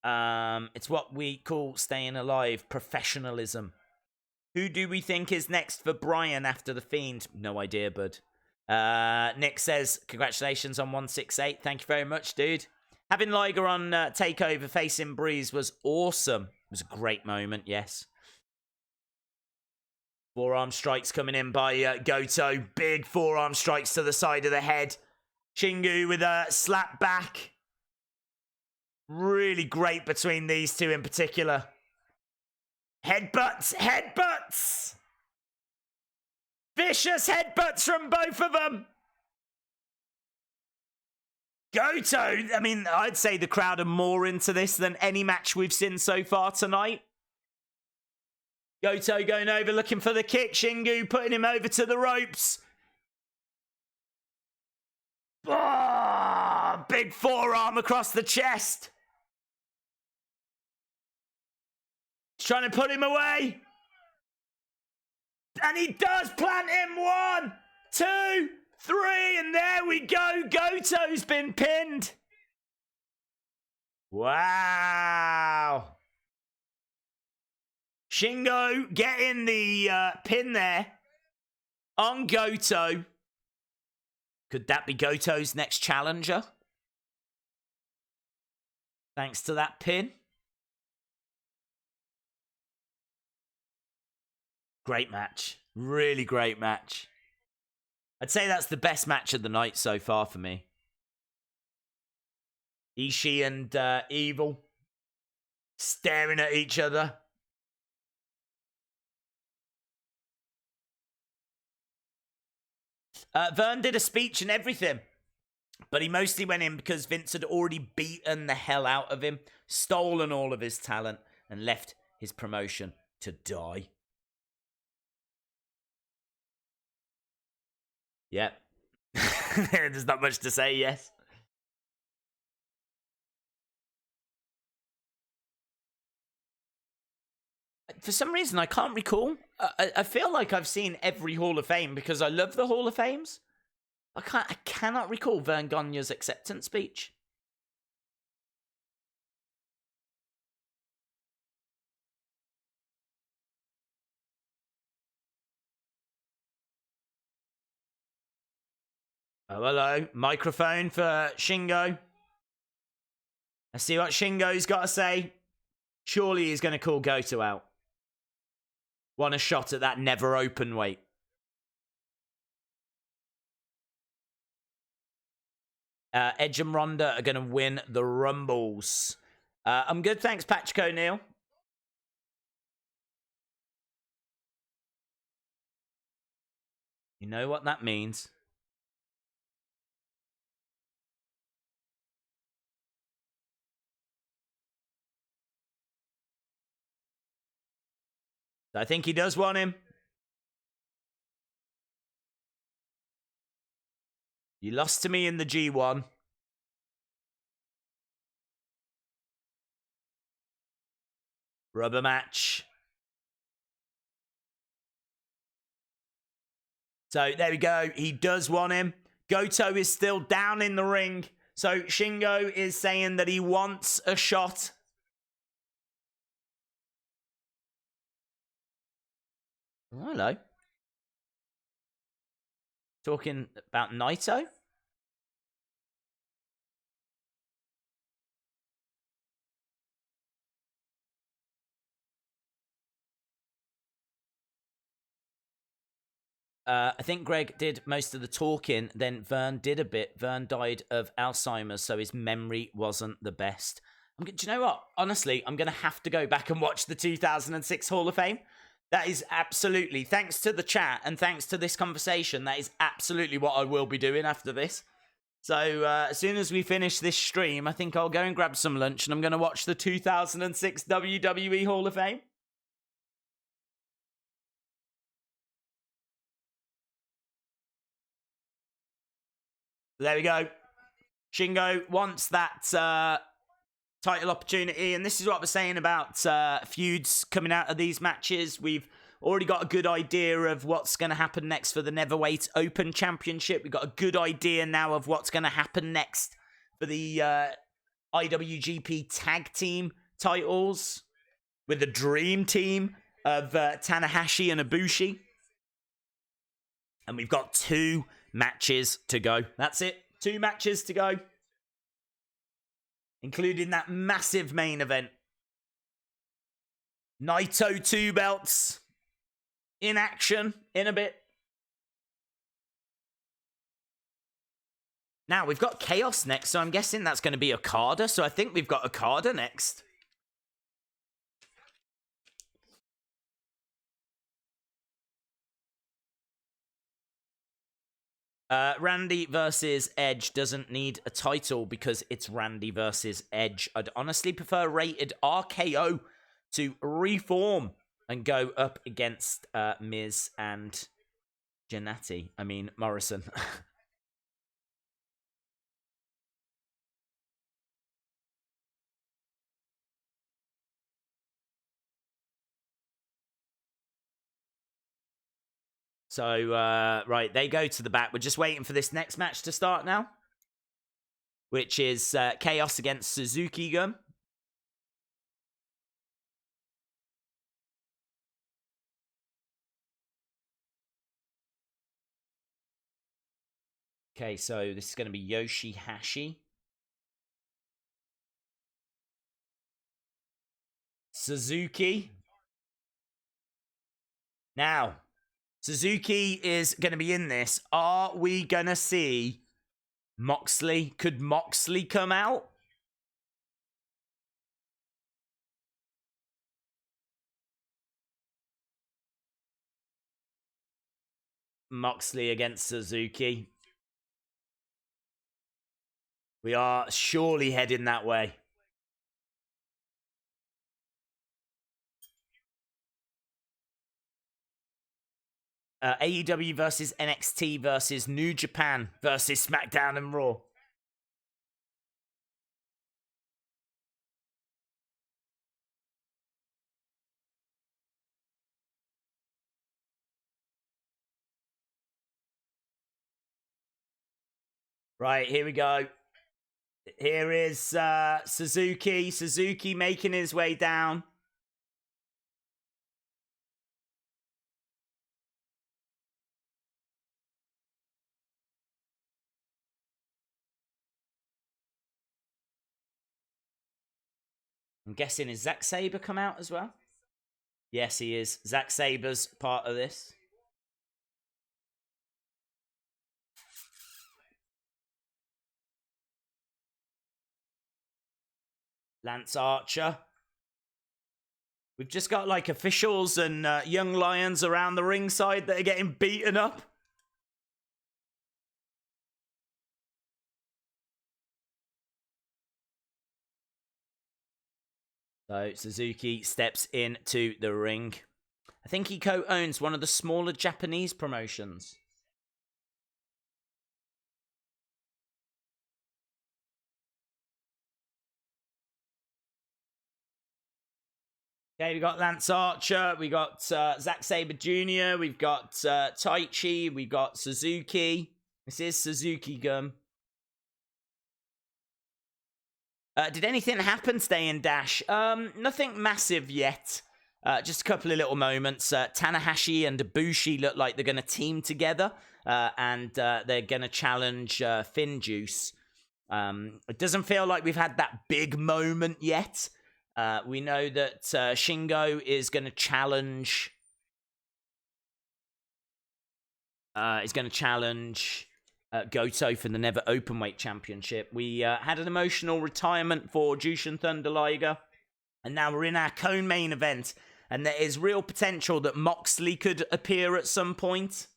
A: It's what we call staying alive, professionalism. Who do we think is next for Brian after The Fiend? No idea, bud. Nick says, congratulations on 168. Thank you very much, dude. Having Liger on TakeOver facing Breeze was awesome. It was a great moment, yes. Forearm strikes coming in by Goto. Big forearm strikes to the side of the head. Shingu with a slap back. Really great between these two in particular. Headbutts, headbutts! Vicious headbutts from both of them. Goto, I mean, I'd say the crowd are more into this than any match we've seen so far tonight. Goto going over, looking for the kick. Shingu putting him over to the ropes. Oh, big forearm across the chest. He's trying to put him away. And he does plant him. 1, 2, 3. And there we go. Goto's been pinned. Wow. Shingo getting the pin there on Goto. Could that be Goto's next challenger? Thanks to that pin. Great match. Really great match. I'd say that's the best match of the night so far for me. Ishii and Evil staring at each other. Vern did a speech and everything, but he mostly went in because Vince had already beaten the hell out of him, stolen all of his talent, and left his promotion to die. Yep. There's not much to say, yes. For some reason, I can't recall. I feel like I've seen every Hall of Fame because I love the Hall of Fames. I cannot recall Vern Gagne's acceptance speech. Oh, hello. Microphone for Shingo. Let's see what Shingo's got to say. Surely he's going to call Goto out. Want a shot at that never open weight. Edge and Ronda are going to win the Rumbles. I'm good, thanks, Patrick O'Neill. You know what that means. I think he does want him. You lost to me in the G1. Rubber match. So there we go. He does want him. Goto is still down in the ring. So Shingo is saying that he wants a shot. Oh, hello. Talking about Naito? I think Greg did most of the talking, then Vern did a bit. Vern died of Alzheimer's, so his memory wasn't the best. Do you know what? Honestly, I'm going to have to go back and watch the 2006 Hall of Fame. That is absolutely, thanks to the chat and thanks to this conversation, that is absolutely what I will be doing after this. So as soon as we finish this stream, I think I'll go and grab some lunch, and I'm going to watch the 2006 WWE Hall of Fame. There we go. Shingo wants that title opportunity, and this is what I was saying about feuds coming out of these matches. We've already got a good idea of what's going to happen next for the Neverweight Open Championship. We've got a good idea now of what's going to happen next for the IWGP Tag Team titles with the Dream Team of Tanahashi and Ibushi. And we've got 2 matches to go. That's it. 2 matches to go. Including that massive main event. Naito 2 belts. In action. In a bit. Now, we've got Chaos next, so I'm guessing that's going to be Okada. So I think we've got Okada next. Randy versus Edge doesn't need a title because it's Randy versus Edge. I'd honestly prefer Rated RKO to reform and go up against Miz and Morrison. So, right, they go to the back. We're just waiting for this next match to start now, which is Chaos against Suzuki-Gun. Okay, so this is going to be Yoshihashi. Suzuki. Now, Suzuki is going to be in this. Are we going to see Moxley? Could Moxley come out? Moxley against Suzuki. We are surely heading that way. AEW versus NXT versus New Japan versus SmackDown and Raw. Right, here we go. Here is Suzuki. Suzuki making his way down. I'm guessing, is Zack Sabre come out as well? Yes, he is. Zack Sabre's part of this. Lance Archer. We've just got like officials and young lions around the ringside that are getting beaten up. So Suzuki steps into the ring. I think he co-owns one of the smaller Japanese promotions. Okay, we got Lance Archer, we got Zack Sabre Jr., we've got Taichi, we got Suzuki. This is Suzuki-Gun. Did anything happen today in Dash? Nothing massive yet. Just a couple of little moments. Tanahashi and Ibushi look like they're going to team together. And they're going to challenge Finn Juice. It doesn't feel like we've had that big moment yet. We know that Shingo is going to challenge... Goto for the Never Openweight Championship. We had an emotional retirement for Jushin Thunder Liger, and now we're in our co-main event, and there is real potential that Moxley could appear at some point.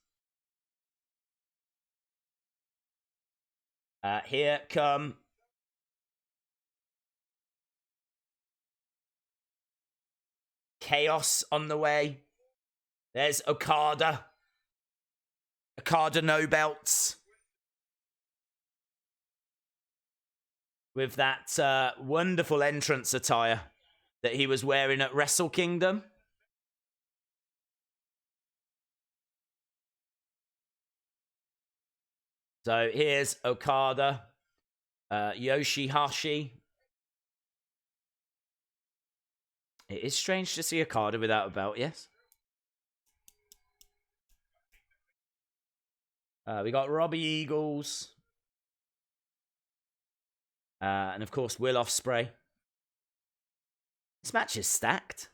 A: Here come Chaos on the way. There's Okada. Okada no belts. With that wonderful entrance attire that he was wearing at Wrestle Kingdom. So here's Okada, Yoshihashi. It is strange to see Okada without a belt, yes. We got Robbie Eagles. And of course, Will Ospreay. This match is stacked.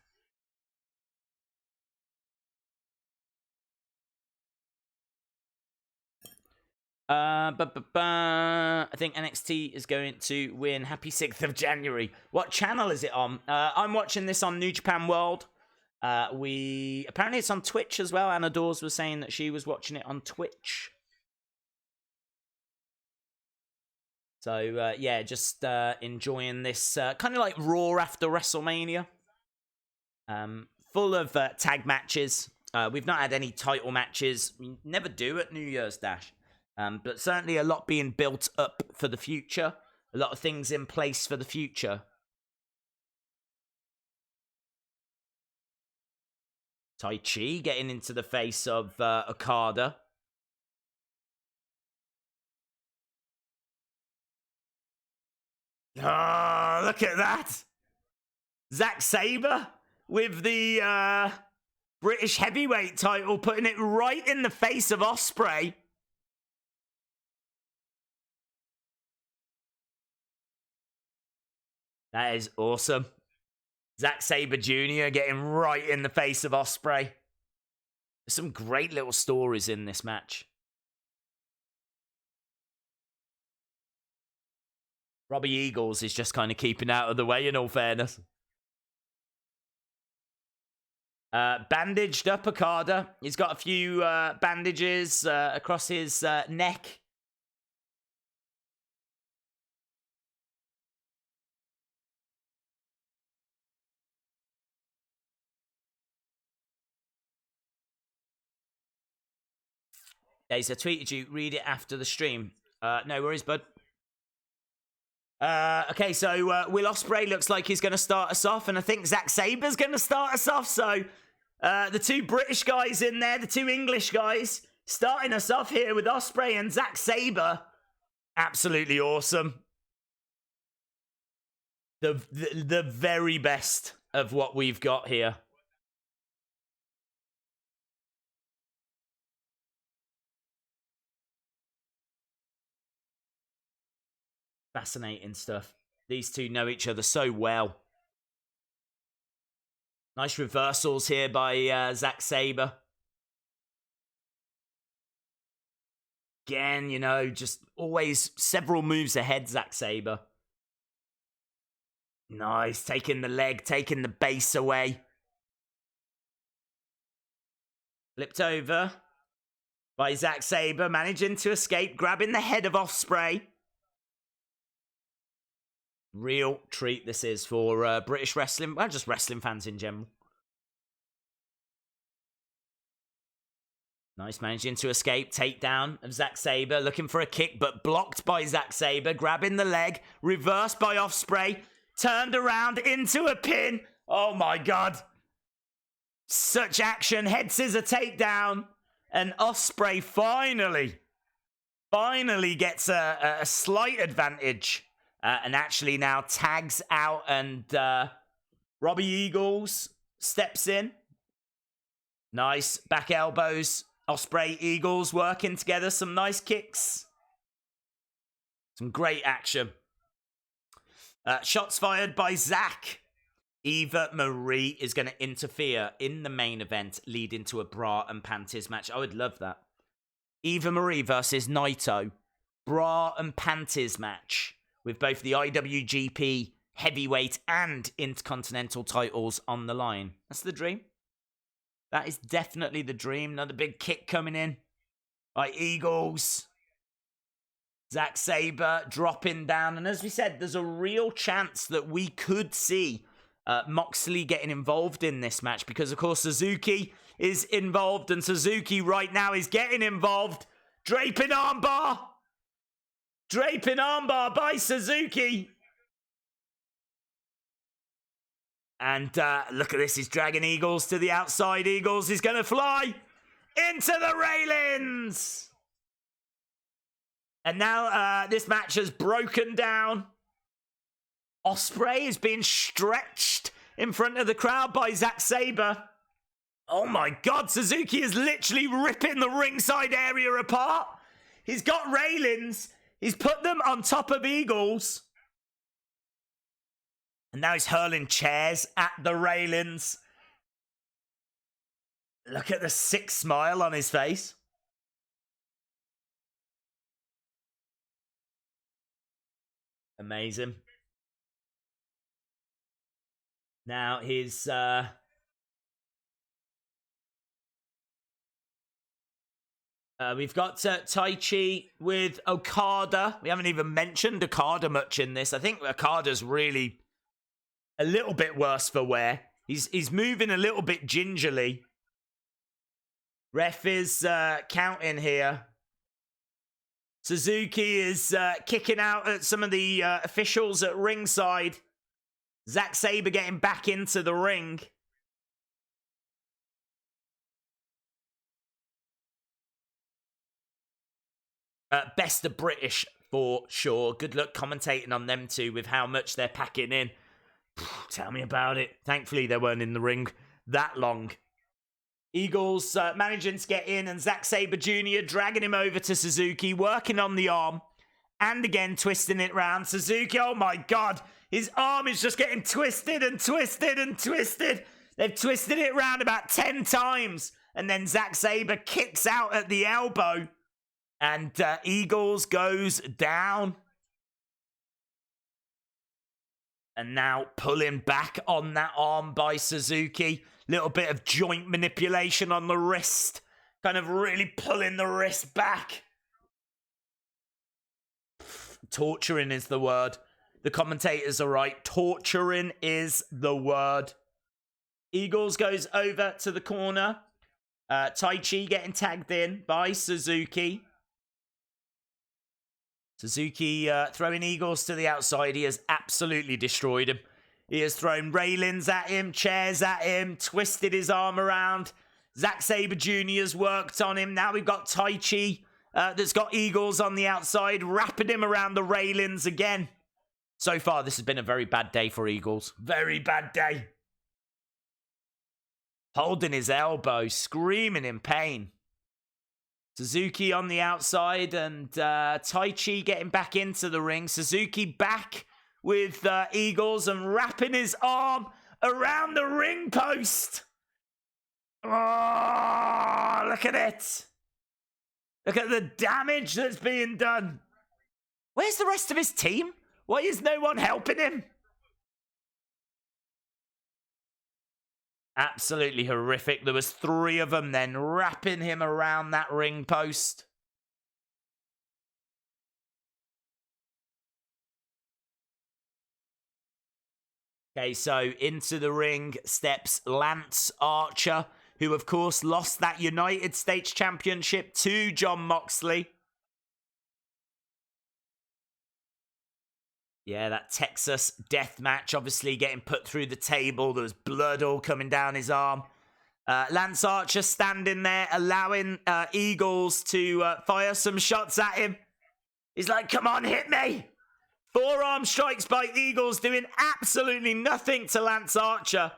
A: I think NXT is going to win. Happy 6th of January. What channel is it on? I'm watching this on New Japan World. Apparently it's on Twitch as well. Anna Dawes was saying that she was watching it on Twitch. So, yeah, just enjoying this kind of like Raw after WrestleMania. Full of tag matches. We've not had any title matches. We never do at New Year's Dash. But certainly a lot being built up for the future. A lot of things in place for the future. Tai Chi getting into the face of Okada. Oh, look at that. Zack Sabre with the British heavyweight title, putting it right in the face of Ospreay. That is awesome. Zack Sabre Jr. getting right in the face of Ospreay. There's some great little stories in this match. Robbie Eagles is just kind of keeping out of the way, in all fairness. Bandaged up Okada. He's got a few bandages across his neck. Days, I tweeted you. Read it after the stream. No worries, bud. Okay, so Will Ospreay looks like he's going to start us off, and I think Zack Sabre's going to start us off. So the two British guys in there, the two English guys, starting us off here with Ospreay and Zack Sabre. Absolutely awesome. The very best of what we've got here. Fascinating stuff. These two know each other so well. Nice reversals here by Zack Sabre. Again, you know, just always several moves ahead, Zack Sabre. Nice, taking the leg, taking the base away. Flipped over by Zack Sabre, managing to escape, grabbing the head of Ospreay. Real treat this is for British wrestling, well, just wrestling fans in general. Nice, managing to escape. Takedown of Zack Sabre, looking for a kick, but blocked by Zack Sabre. Grabbing the leg, reversed by Ospreay. Turned around into a pin. Oh my God. Such action. Head scissor takedown. And Ospreay finally gets a slight advantage. And actually now tags out, and Robbie Eagles steps in. Nice back elbows. Ospreay, Eagles working together. Some nice kicks. Some great action. Shots fired by Zack. Eva Marie is going to interfere in the main event, leading to a bra and panties match. I would love that. Eva Marie versus Naito. Bra and panties match. With both the IWGP heavyweight and intercontinental titles on the line. That's the dream. That is definitely the dream. Another big kick coming in by Eagles. Zack Sabre dropping down. And as we said, there's a real chance that we could see Moxley getting involved in this match because, of course, Suzuki is involved. And Suzuki right now is getting involved. Draping armbar. Draping armbar by Suzuki. And look at this. He's dragging Eagles to the outside. Eagles is going to fly into the railings. And now this match has broken down. Ospreay is being stretched in front of the crowd by Zack Sabre. Oh my God, Suzuki is literally ripping the ringside area apart. He's got railings. He's put them on top of Eagles. And now he's hurling chairs at the railings. Look at the sick smile on his face. Amazing. Now his we've got Taichi with Okada. We haven't even mentioned Okada much in this. I think Okada's really a little bit worse for wear. He's moving a little bit gingerly. Ref is counting here. Suzuki is kicking out at some of the officials at ringside. Zack Sabre getting back into the ring. Best of British for sure. Good luck commentating on them two with how much they're packing in. Tell me about it. Thankfully, they weren't in the ring that long. Eagles managing to get in, and Zack Sabre Jr. dragging him over to Suzuki, working on the arm, and again twisting it round. Suzuki, oh my God, his arm is just getting twisted and twisted and twisted. They've twisted it round about 10 times, and then Zack Sabre kicks out at the elbow, and Eagles goes down. And now pulling back on that arm by Suzuki. Little bit of joint manipulation on the wrist. Kind of really pulling the wrist back. Torturing is the word. The commentators are right. Torturing is the word. Eagles goes over to the corner. Taichi getting tagged in by Suzuki. Suzuki throwing Eagles to the outside. He has absolutely destroyed him. He has thrown railings at him, chairs at him, twisted his arm around. Zack Sabre Jr. has worked on him. Now we've got Taichi that's got Eagles on the outside, wrapping him around the railings again. So far, this has been a very bad day for Eagles. Very bad day. Holding his elbow, screaming in pain. Suzuki on the outside, and Taichi getting back into the ring. Suzuki back with Eagles and wrapping his arm around the ring post. Oh, look at it. Look at the damage that's being done. Where's the rest of his team? Why is no one helping him? Absolutely horrific. There was 3 of them then wrapping him around that ring post. Okay, so into the ring steps Lance Archer, who of course lost that United States Championship to Jon Moxley. Yeah, that Texas death match obviously getting put through the table. There was blood all coming down his arm. Lance Archer standing there, allowing Eagles to fire some shots at him. He's like, come on, hit me. Forearm strikes by Eagles, doing absolutely nothing to Lance Archer.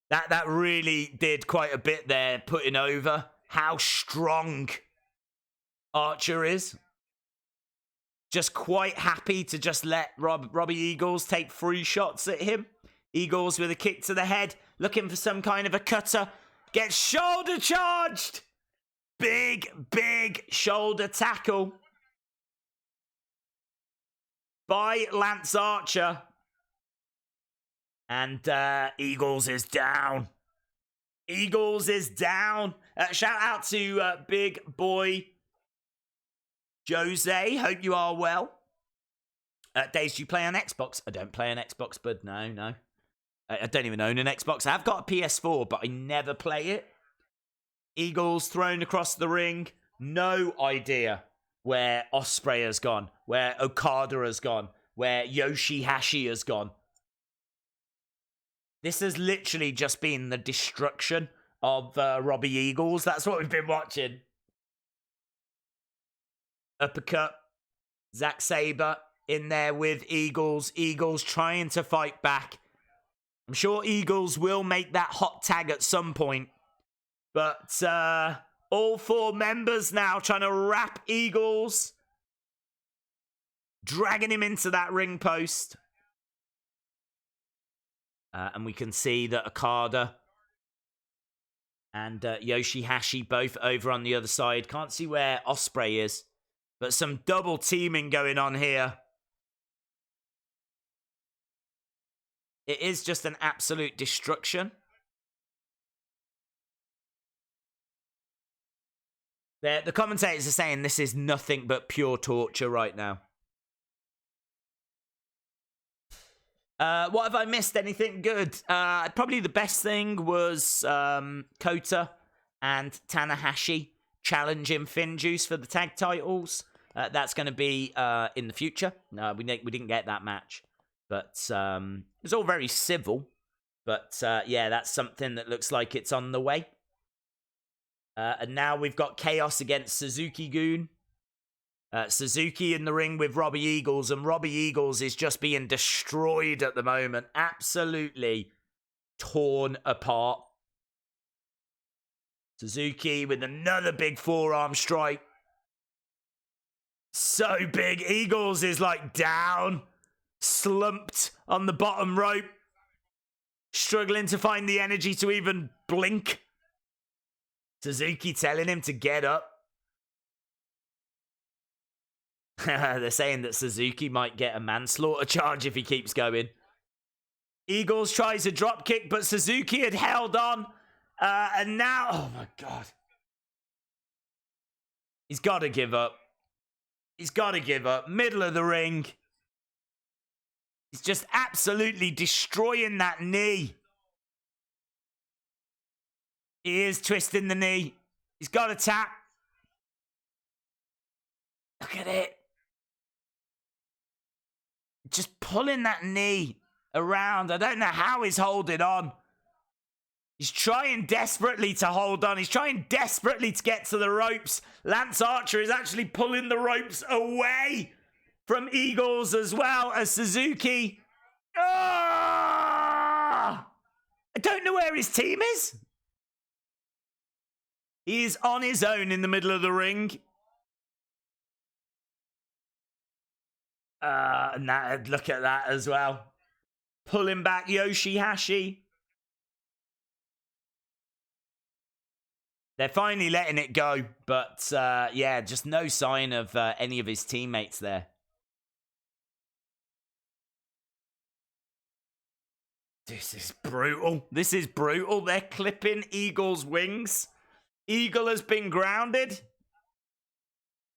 A: That really did quite a bit there, putting over how strong Archer is. Just quite happy to just let Robbie Eagles take 3 shots at him. Eagles with a kick to the head, looking for some kind of a cutter. Gets shoulder charged. Big shoulder tackle by Lance Archer. And Eagles is down. Eagles is down. Shout out to Big Boy Jose, hope you are well. Days, do you play on Xbox? I don't play on Xbox, bud. No. I don't even own an Xbox. I've got a PS4, but I never play it. Eagles thrown across the ring. No idea where Ospreay has gone, where Okada has gone, where Yoshihashi has gone. This has literally just been the destruction of Robbie Eagles. That's what we've been watching. Uppercut. Zack Sabre in there with Eagles. Eagles trying to fight back. I'm sure Eagles will make that hot tag at some point. But all 4 members now trying to wrap Eagles. Dragging him into that ring post. And we can see that Okada and Yoshihashi both over on the other side. Can't see where Ospreay is. But some double teaming going on here. It is just an absolute destruction. The commentators are saying this is nothing but pure torture right now. What have I missed? Anything good? Probably the best thing was Kota and Tanahashi challenging Finjuice for the tag titles. That's going to be in the future. We didn't get that match. But it was all very civil. But yeah, that's something that looks like it's on the way. And now we've got Chaos against Suzuki-Gun. Suzuki in the ring with Robbie Eagles, and Robbie Eagles is just being destroyed at the moment. Absolutely torn apart. Suzuki with another big forearm strike. So big. Eagles is like down, slumped on the bottom rope, struggling to find the energy to even blink. Suzuki telling him to get up. They're saying that Suzuki might get a manslaughter charge if he keeps going. Eagles tries a drop kick, but Suzuki had held on. And now, oh my God. He's got to give up. He's got to give up. Middle of the ring. He's just absolutely destroying that knee. He is twisting the knee. He's got to tap. Look at it. Just pulling that knee around. I don't know how he's holding on. He's trying desperately to hold on. He's trying desperately to get to the ropes. Lance Archer is actually pulling the ropes away from Eagles as well as Suzuki. I don't know where his team is. He is on his own in the middle of the ring. And look at that as well. Pulling back Yoshihashi. They're finally letting it go. But, yeah, just no sign of any of his teammates there. This is brutal. This is brutal. They're clipping Eagle's wings. Eagle has been grounded.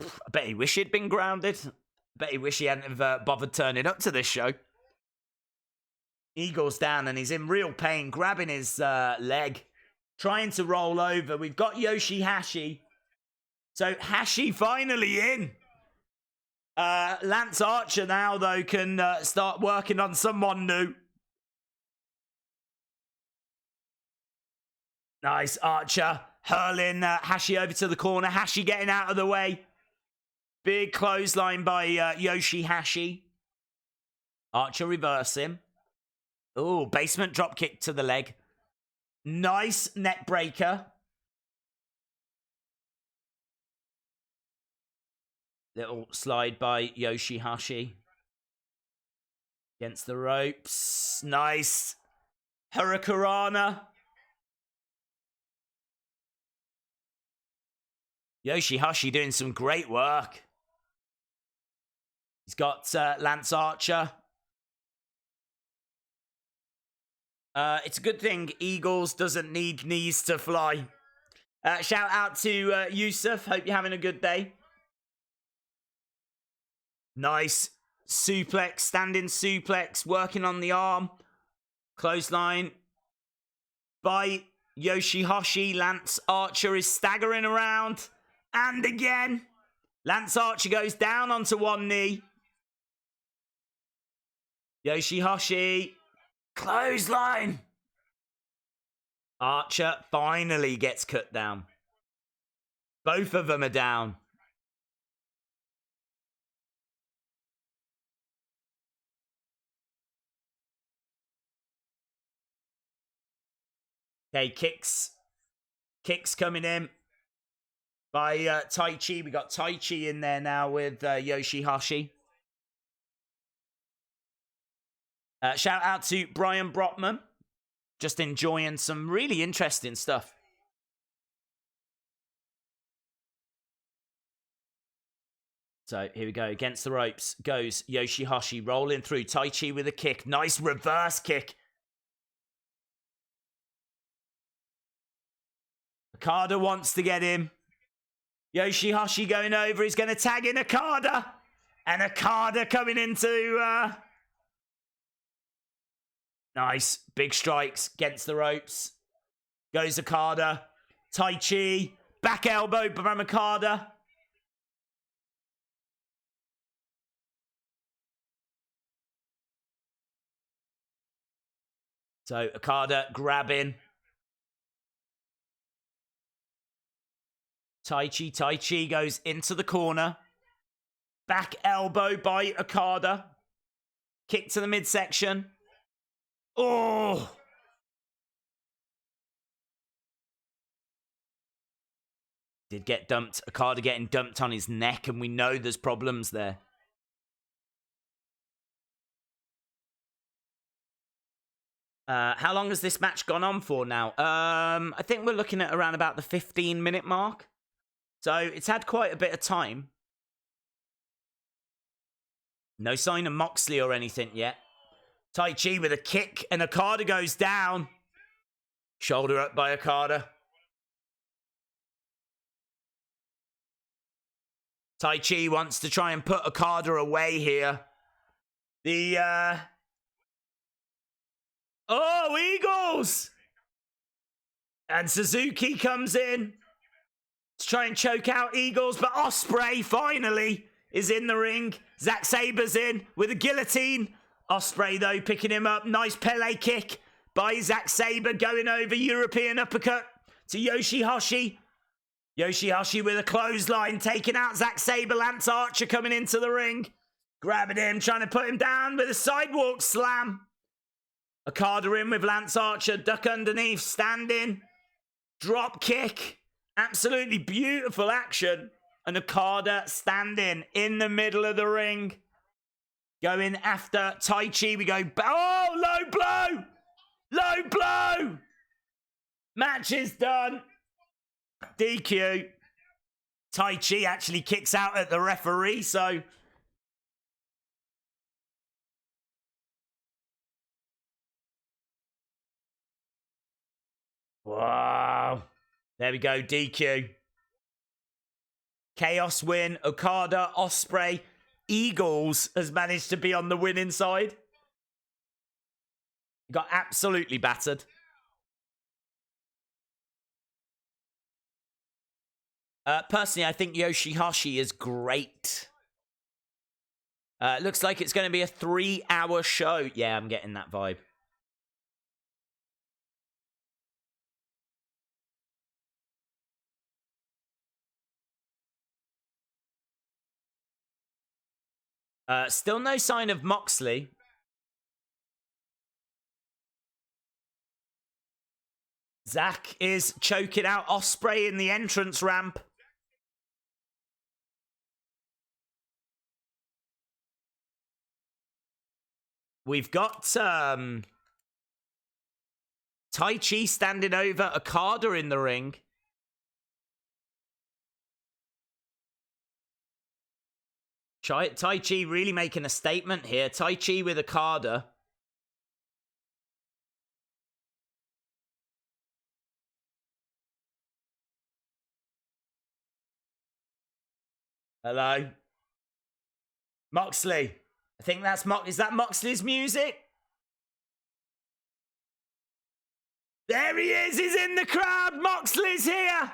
A: I bet he wish he'd been grounded. I bet he wish he hadn't have, bothered turning up to this show. Eagle's down and he's in real pain, grabbing his leg, trying to roll over. We've got Yoshihashi. So Hashi finally in. Lance Archer now, though, can start working on someone new. Nice, Archer hurling Hashi over to the corner. Hashi getting out of the way. Big clothesline by Yoshihashi. Archer reverse him. Oh, basement drop kick to the leg. Nice neck breaker. Little slide by Yoshihashi. Against the ropes. Nice. Hurricanrana. Yoshihashi doing some great work. He's got Lance Archer. It's a good thing Eagles doesn't need knees to fly. Shout out to Yusuf. Hope you're having a good day. Nice suplex, standing suplex, working on the arm. Clothesline by Yoshihashi. Lance Archer is staggering around. And again, Lance Archer goes down onto one knee. Yoshihashi, clothesline. Archer finally gets cut down. Both of them are down. Okay, kicks coming in by Taichi. We got Taichi in there now with Yoshihashi. Shout out to Brian Brotman. Just enjoying some really interesting stuff. So here we go. Against the ropes goes Yoshihashi, rolling through. Taichi with a kick. Nice reverse kick. Okada wants to get him. Yoshihashi going over. He's going to tag in Okada. And Okada coming into... Nice. Big strikes against the ropes. Goes Okada. Taichi. Back elbow from Okada. So Okada grabbing. Taichi goes into the corner. Back elbow by Okada. Kick to the midsection. Oh! Did get dumped. Okada getting dumped on his neck, and we know there's problems there. How long has this match gone on for now? I think we're looking at around about the 15-minute mark. So it's had quite a bit of time. No sign of Moxley or anything yet. Taichi with a kick, and Okada goes down. Shoulder up by Okada. Taichi wants to try and put Okada away here. Oh, Eagles! And Suzuki comes in to try and choke out Eagles, but Ospreay finally is in the ring. Zack Saber's in with a guillotine. Ospreay, though, picking him up. Nice Pele kick by Zack Saber, going over. European uppercut to Yoshihashi. Yoshihashi with a clothesline, taking out Zack Saber. Lance Archer coming into the ring. Grabbing him, trying to put him down with a sidewalk slam. Okada in with Lance Archer. Duck underneath, standing. Drop kick. Absolutely beautiful action. And Okada standing in the middle of the ring. Going after Taichi. We go, oh, low blow. Low blow. Match is done. DQ. Taichi actually kicks out at the referee, so... Wow. There we go, DQ. Chaos win. Okada, Ospreay, Eagles has managed to be on the winning side. Got absolutely battered. Personally, I think Yoshihashi is great. Looks like it's going to be a 3-hour show. Yeah, I'm getting that vibe. Still no sign of Moxley. Zack is choking out Ospreay in the entrance ramp. We've got Taichi standing over Okada in the ring. Taichi really making a statement here. Taichi with Okada. Hello. Moxley. I think that's is that Moxley's music? There he is. He's in the crowd. Moxley's here.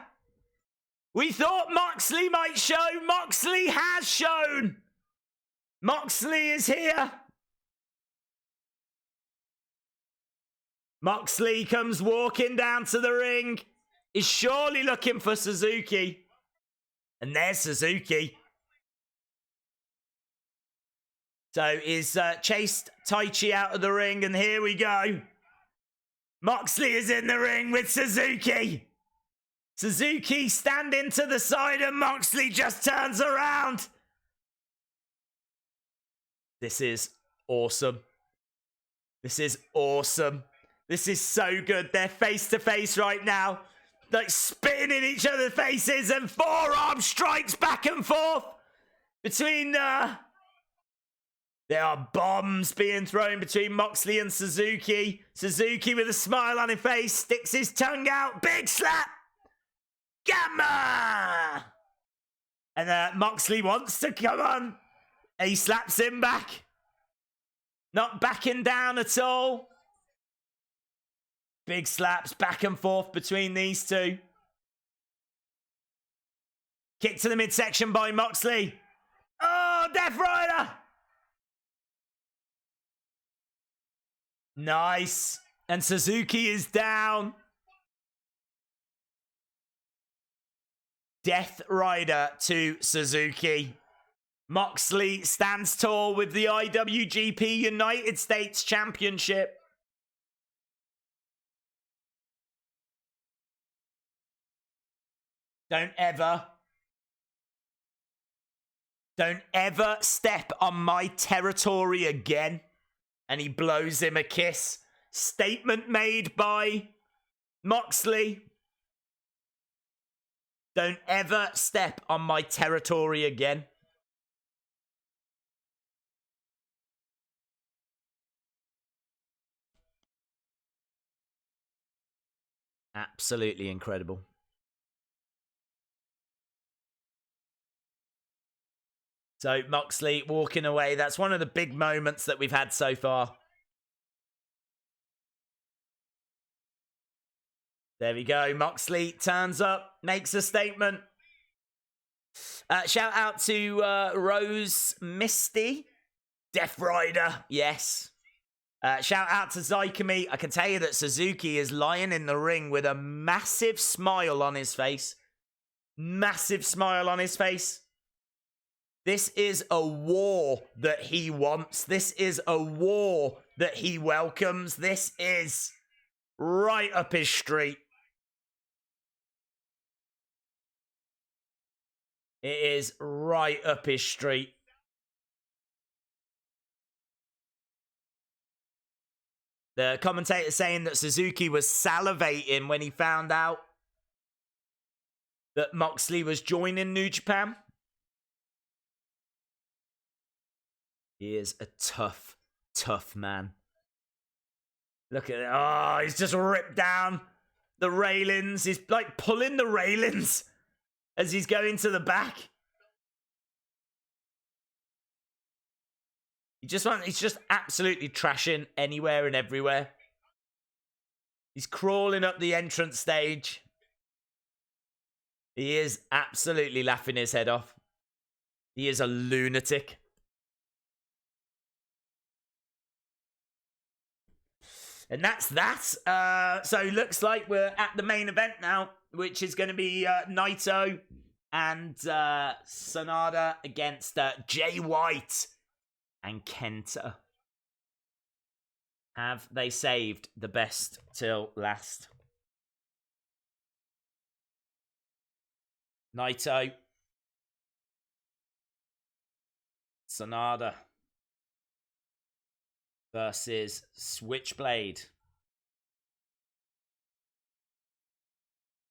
A: We thought Moxley might show. Moxley has shown. Moxley is here. Moxley comes walking down to the ring. He's surely looking for Suzuki. And there's Suzuki. So he's chased Taichi out of the ring, and here we go. Moxley is in the ring with Suzuki. Suzuki standing to the side, and Moxley just turns around. This is awesome. This is awesome. This is so good. They're face to face right now, like spitting in each other's faces, and forearm strikes back and forth between. There are bombs being thrown between Moxley and Suzuki. Suzuki with a smile on his face sticks his tongue out. Big slap. Gamma! And Moxley wants to come on. He slaps him back. Not backing down at all. Big slaps back and forth between these two. Kick to the midsection by Moxley. Oh, Death Rider! Nice. And Suzuki is down. Death Rider to Suzuki. Moxley stands tall with the IWGP United States Championship. Don't ever step on my territory again. And he blows him a kiss. Statement made by Moxley. Don't ever step on my territory again. Absolutely incredible. So Moxley walking away. That's one of the big moments that we've had so far. There we go. Moxley turns up, makes a statement. Shout out to Rose Misty. Death Rider, yes. Shout out to Zycami. I can tell you that Suzuki is lying in the ring with a massive smile on his face. Massive smile on his face. This is a war that he wants. This is a war that he welcomes. This is right up his street. It is right up his street. The commentator saying that Suzuki was salivating when he found out that Moxley was joining New Japan. He is a tough, tough man. Look at it. Oh, he's just ripped down the railings. He's like pulling the railings as he's going to the back. He's just absolutely trashing anywhere and everywhere. He's crawling up the entrance stage. He is absolutely laughing his head off. He is a lunatic. And that's that. So looks like we're at the main event now, which is going to be Naito and Sanada against Jay White and Kenta. Have they saved the best till last? Naito. Sanada versus Switchblade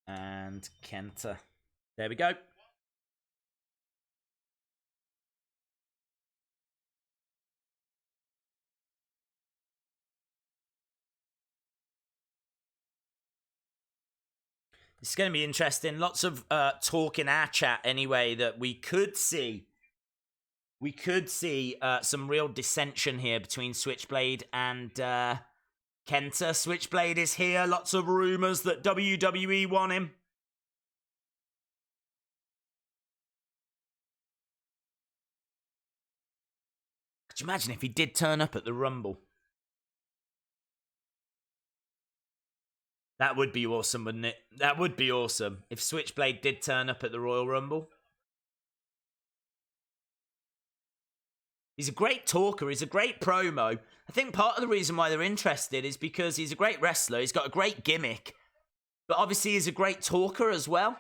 A: and Kenta. There we go. It's going to be interesting. Lots of talk in our chat anyway that we could see we could see some real dissension here between Switchblade and Kenta. Switchblade is here. Lots of rumors that WWE want him. Could you imagine if he did turn up at the Rumble? That would be awesome, wouldn't it? That would be awesome if Switchblade did turn up at the Royal Rumble. He's a great talker. He's a great promo. I think part of the reason why they're interested is because he's a great wrestler. He's got a great gimmick. But obviously he's a great talker as well.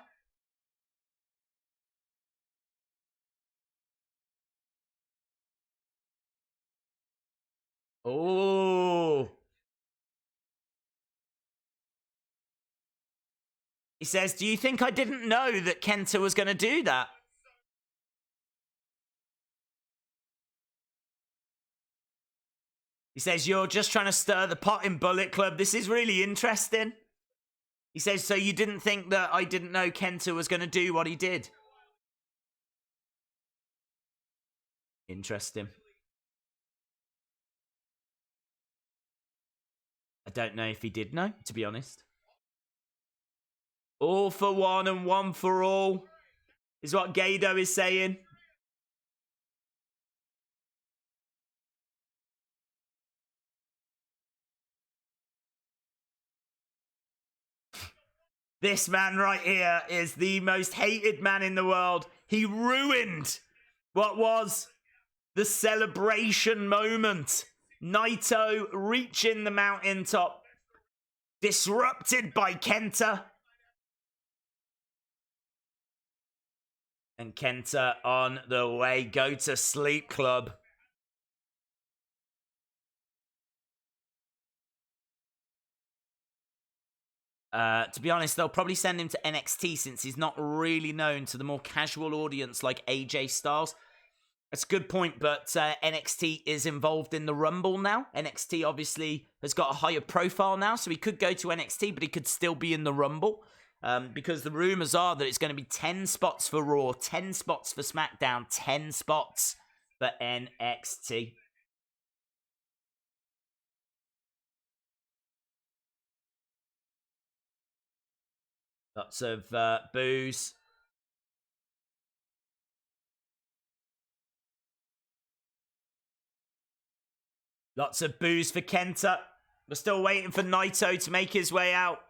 A: Oh. He says, do you think I didn't know that Kenta was going to do that? He says, you're just trying to stir the pot in Bullet Club. This is really interesting. He says, so you didn't think that I didn't know Kenta was going to do what he did? Interesting. I don't know if he did know, to be honest. All for one and one for all is what Gedo is saying. This man right here is the most hated man in the world. He ruined what was the celebration moment. Naito reaching the mountaintop. Disrupted by Kenta. And Kenta on the way. Go to sleep, club. To be honest, they'll probably send him to NXT since he's not really known to the more casual audience like AJ Styles. That's a good point, but NXT is involved in the Rumble now. NXT obviously has got a higher profile now, so he could go to NXT, but he could still be in the Rumble. Because the rumors are that it's going to be 10 spots for Raw, 10 spots for SmackDown, 10 spots for NXT. Lots of boos. Lots of boos for Kenta. We're still waiting for Naito to make his way out.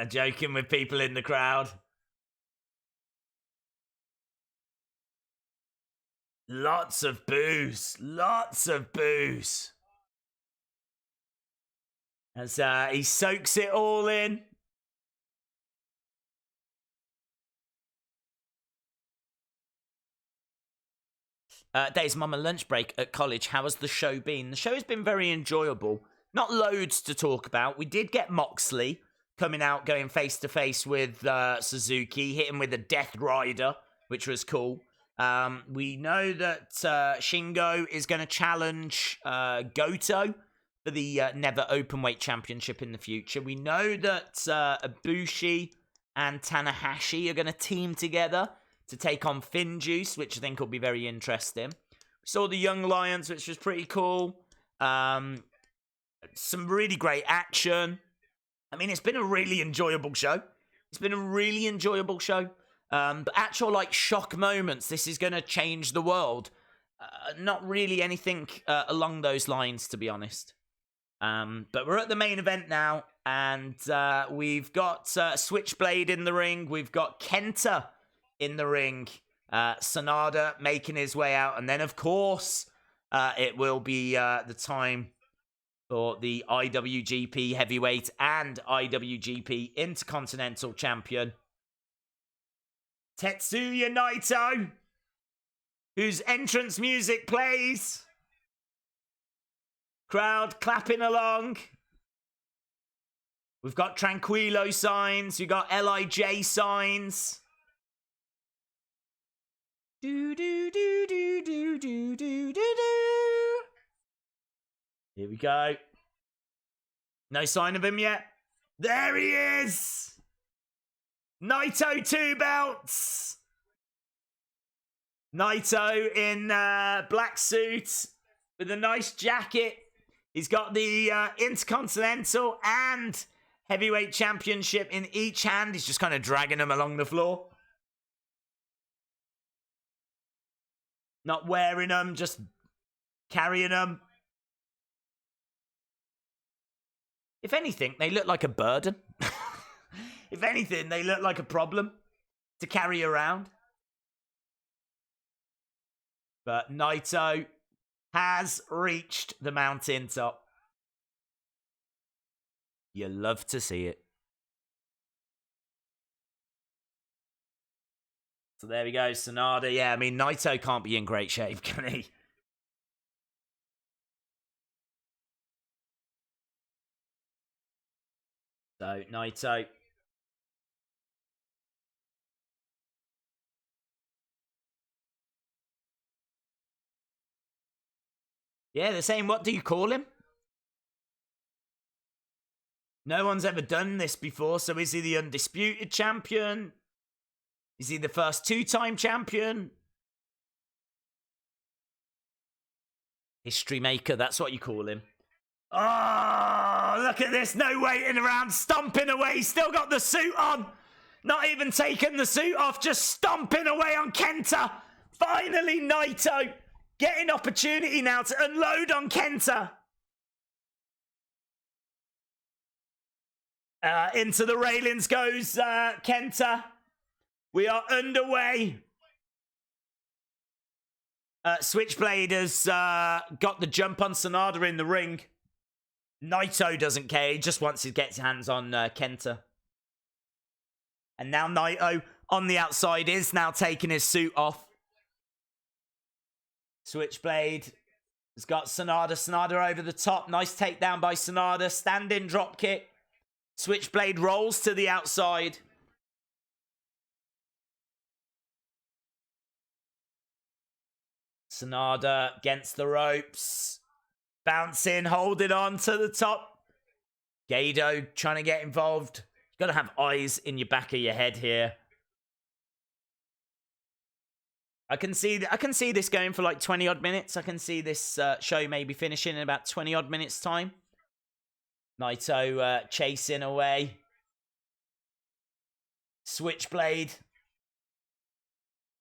A: Joking with people in the crowd. Lots of boos. Lots of boos. As he soaks it all in. Dave's mum, a lunch break at college. How has the show been? The show has been very enjoyable. Not loads to talk about. We did get Moxley coming out, going face-to-face with Suzuki, hitting with a Death Rider, which was cool. We know that Shingo is going to challenge Goto for the Never Openweight Championship in the future. We know that Ibushi and Tanahashi are going to team together to take on Finjuice, which I think will be very interesting. We saw the Young Lions, which was pretty cool. Some really great action. I mean, it's been a really enjoyable show. But actual, like, shock moments, this is going to change the world. Not really anything along those lines, to be honest. But we're at the main event now, and we've got Switchblade in the ring. We've got Kenta in the ring. Sanada making his way out. And then, of course, it will be the time for the IWGP Heavyweight and IWGP Intercontinental Champion, Tetsuya Naito, whose entrance music plays. Crowd clapping along. We've got Tranquilo signs. We've got LIJ signs. Do do do do do do do do do. Here we go. No sign of him yet. There he is! Naito 2 belts! Naito in black suit with a nice jacket. He's got the Intercontinental and Heavyweight Championship in each hand. He's just kind of dragging them along the floor. Not wearing them, just carrying them. If anything, they look like a burden. If anything, they look like a problem to carry around. But Naito has reached the mountaintop. You love to see it. So there we go, Sanada. Yeah, I mean, Naito can't be in great shape, can he? So, Naito. Yeah, they're saying, what do you call him? No one's ever done this before, so is he the undisputed champion? Is he the first two-time champion? History maker, that's what you call him. Oh, look at this. No waiting around, stomping away. He's still got the suit on. Not even taking the suit off, just stomping away on Kenta. Finally, Naito getting opportunity now to unload on Kenta. Into the railings goes Kenta. We are underway. Switchblade has got the jump on Sanada in the ring. Naito doesn't care. He just wants to get his hands on Kenta. And now Naito on the outside is now taking his suit off. Switchblade has got Sanada. Sanada over the top. Nice takedown by Sanada. Standing drop kick. Switchblade rolls to the outside. Sanada against the ropes. Bouncing, holding on to the top. Gedo trying to get involved. You've got to have eyes in your back of your head here. I can see this going for like 20 odd minutes. I can see this show maybe finishing in about 20 odd minutes time. Naito chasing away. Switchblade.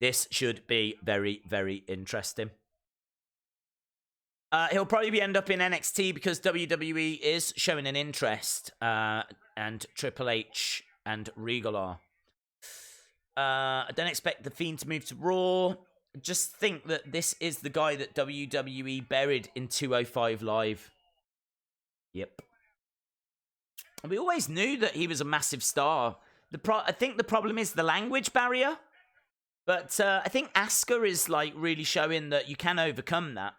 A: This should be very, very interesting. He'll probably end up in NXT because WWE is showing an interest. And Triple H and Regal are. I don't expect The Fiend to move to Raw. Just think that this is the guy that WWE buried in 205 Live. Yep. And we always knew that he was a massive star. I think the problem is the language barrier. But I think Asuka is like really showing that you can overcome that.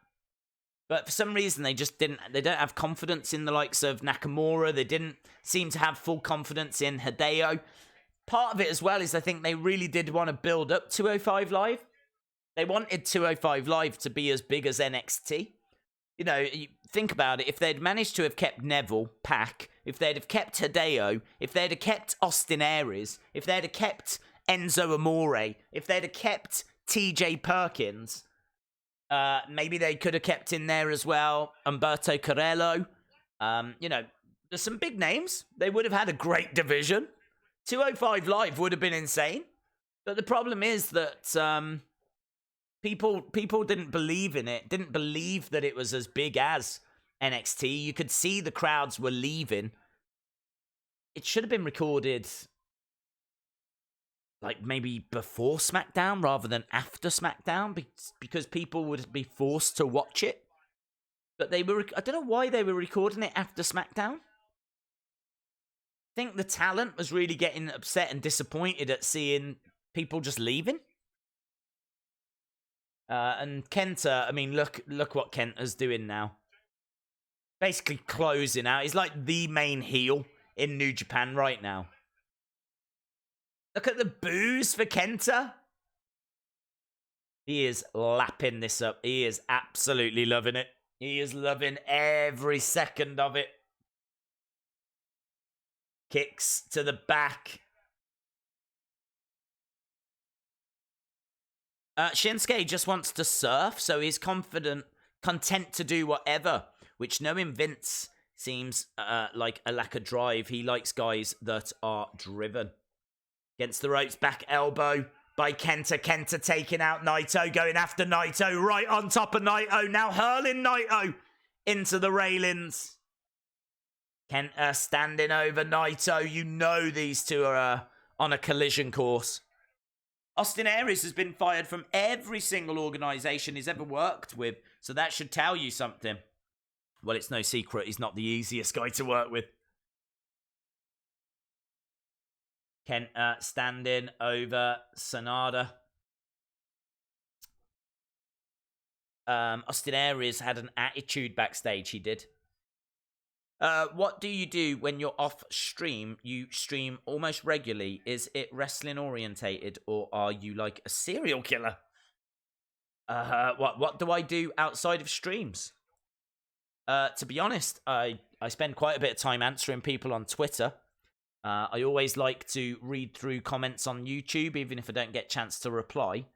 A: But for some reason, they don't have confidence in the likes of Nakamura. They didn't seem to have full confidence in Hideo. Part of it as well is I think they really did want to build up 205 Live. They wanted 205 Live to be as big as NXT. You know, think about it. If they'd managed to have kept Neville, Pac, if they'd have kept Hideo, if they'd have kept Austin Aries, if they'd have kept Enzo Amore, if they'd have kept TJ Perkins, maybe they could have kept in there as well Humberto Carrillo. You know, there's some big names. They would have had a great division. 205 Live would have been insane. But the problem is that people didn't believe in it, didn't believe that it was as big as NXT. You could see the crowds were leaving. It should have been recorded like maybe before SmackDown rather than after SmackDown because people would be forced to watch it. But I don't know why they were recording it after SmackDown. I think the talent was really getting upset and disappointed at seeing people just leaving. And Kenta, I mean, look what Kenta's doing now. Basically closing out. He's like the main heel in New Japan right now. Look at the boos for Kenta. He is lapping this up. He is absolutely loving it. He is loving every second of it. Kicks to the back. Shinsuke just wants to surf, so he's confident, content to do whatever, which knowing Vince seems like a lack of drive. He likes guys that are driven. Against the ropes, back elbow by Kenta. Kenta taking out Naito, going after Naito, right on top of Naito, now hurling Naito into the railings. Kenta standing over Naito. You know these two are on a collision course. Austin Aries has been fired from every single organization he's ever worked with, so that should tell you something. Well, it's no secret he's not the easiest guy to work with. Kenta standing over Sanada. Austin Aries had an attitude backstage, he did. What do you do when you're off stream? You stream almost regularly. Is it wrestling orientated, or are you like a serial killer? What do I do outside of streams? To be honest, I spend quite a bit of time answering people on Twitter. I always like to read through comments on YouTube, even if I don't get a chance to reply.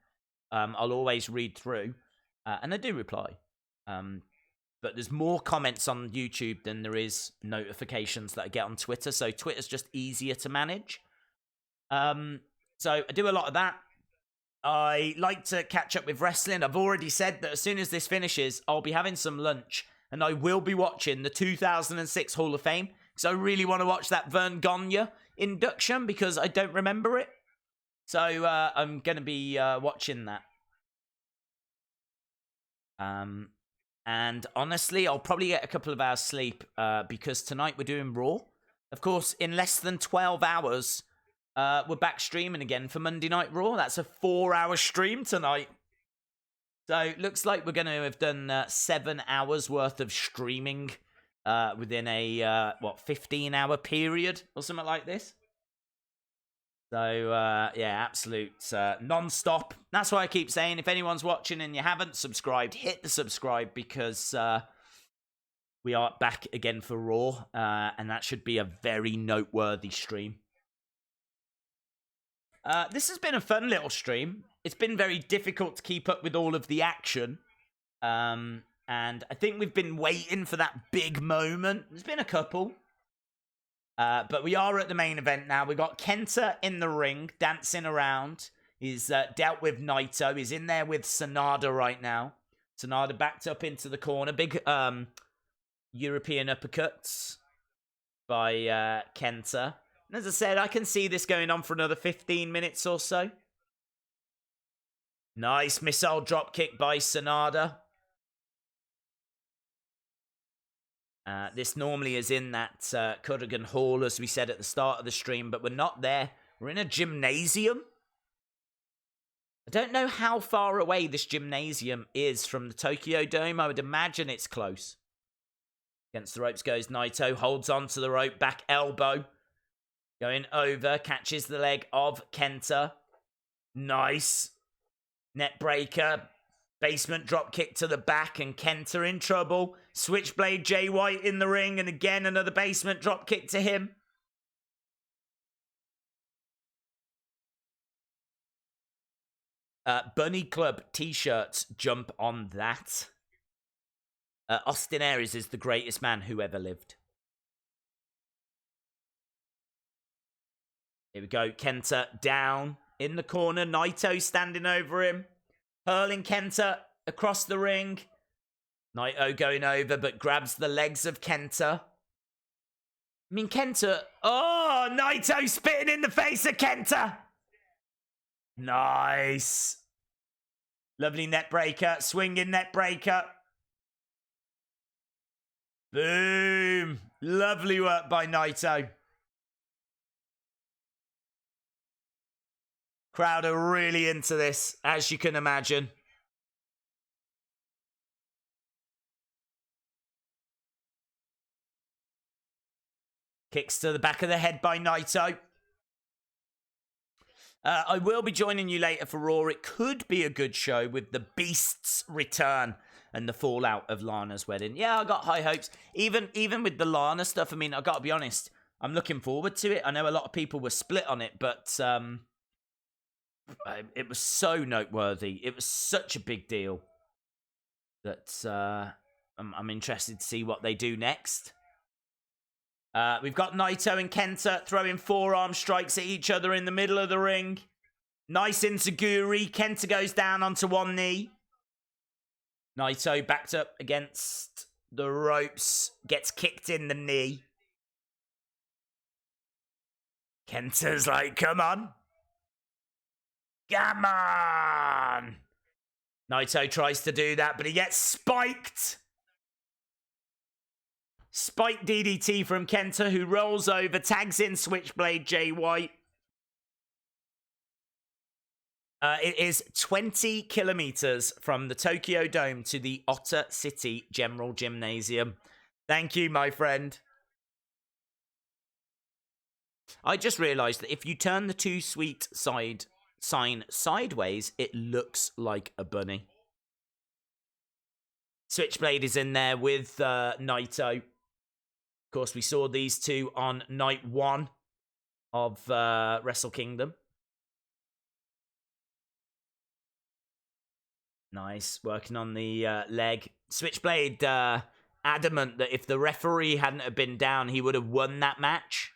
A: I'll always read through, and I do reply. But there's more comments on YouTube than there is notifications that I get on Twitter, so Twitter's just easier to manage. So I do a lot of that. I like to catch up with wrestling. I've already said that as soon as this finishes, I'll be having some lunch, and I will be watching the 2006 Hall of Fame, because I really want to watch that Vern Gagne induction, because I don't remember it. So I'm going to be watching that. And honestly, I'll probably get a couple of hours sleep because tonight we're doing Raw. Of course, in less than 12 hours, we're back streaming again for Monday Night Raw. That's a 4-hour stream tonight. So looks like we're going to have done 7 hours worth of streaming within a, 15-hour period or something like this. So, yeah, absolute non-stop. That's why I keep saying, if anyone's watching and you haven't subscribed, hit the subscribe, because we are back again for Raw, and that should be a very noteworthy stream. This has been a fun little stream. It's been very difficult to keep up with all of the action, and I think we've been waiting for that big moment. There's been a couple. But we are at the main event now. We've got Kenta in the ring, dancing around. He's dealt with Naito. He's in there with Sanada right now. Sanada backed up into the corner. Big European uppercuts by Kenta. And as I said, I can see this going on for another 15 minutes or so. Nice missile drop kick by Sanada. This normally is in that Kurgan Hall, as we said at the start of the stream, but we're not there. We're in a gymnasium. I don't know how far away this gymnasium is from the Tokyo Dome. I would imagine it's close. Against the ropes goes Naito, holds on to the rope, back elbow. Going over, catches the leg of Kenta. Nice. Net breaker. Basement drop kick to the back, and Kenta in trouble. Switchblade Jay White in the ring, and again another basement drop kick to him. Bunny Club t-shirts, jump on that. Austin Aries is the greatest man who ever lived. Here we go, Kenta down in the corner. Naito standing over him. Hurling Kenta across the ring. Naito going over, but grabs the legs of Kenta. I mean, Kenta... Oh, Naito spitting in the face of Kenta. Nice. Lovely net breaker. Swinging net breaker. Boom. Lovely work by Naito. Crowd are really into this, as you can imagine. Kicks to the back of the head by Naito. I will be joining you later for Raw. It could be a good show with the Beast's return and the fallout of Lana's wedding. Yeah, I got high hopes. Even with the Lana stuff, I mean, I got to be honest, I'm looking forward to it. I know a lot of people were split on it, but it was so noteworthy. It was such a big deal that I'm interested to see what they do next. We've got Naito and Kenta throwing forearm strikes at each other in the middle of the ring. Nice enziguri. Kenta goes down onto one knee. Naito backed up against the ropes. Gets kicked in the knee. Kenta's like, come on. Come on. Naito tries to do that, but he gets spiked. Spike DDT from Kenta, who rolls over, tags in Switchblade Jay White. It is 20 kilometers from the Tokyo Dome to the Ota City General Gymnasium. Thank you, my friend. I just realized that if you turn the Too Sweet sign sideways, it looks like a bunny. Switchblade is in there with Naito. Of course, we saw these two on night 1 of Wrestle Kingdom. Nice, working on the leg. Switchblade adamant that if the referee hadn't have been down, he would have won that match.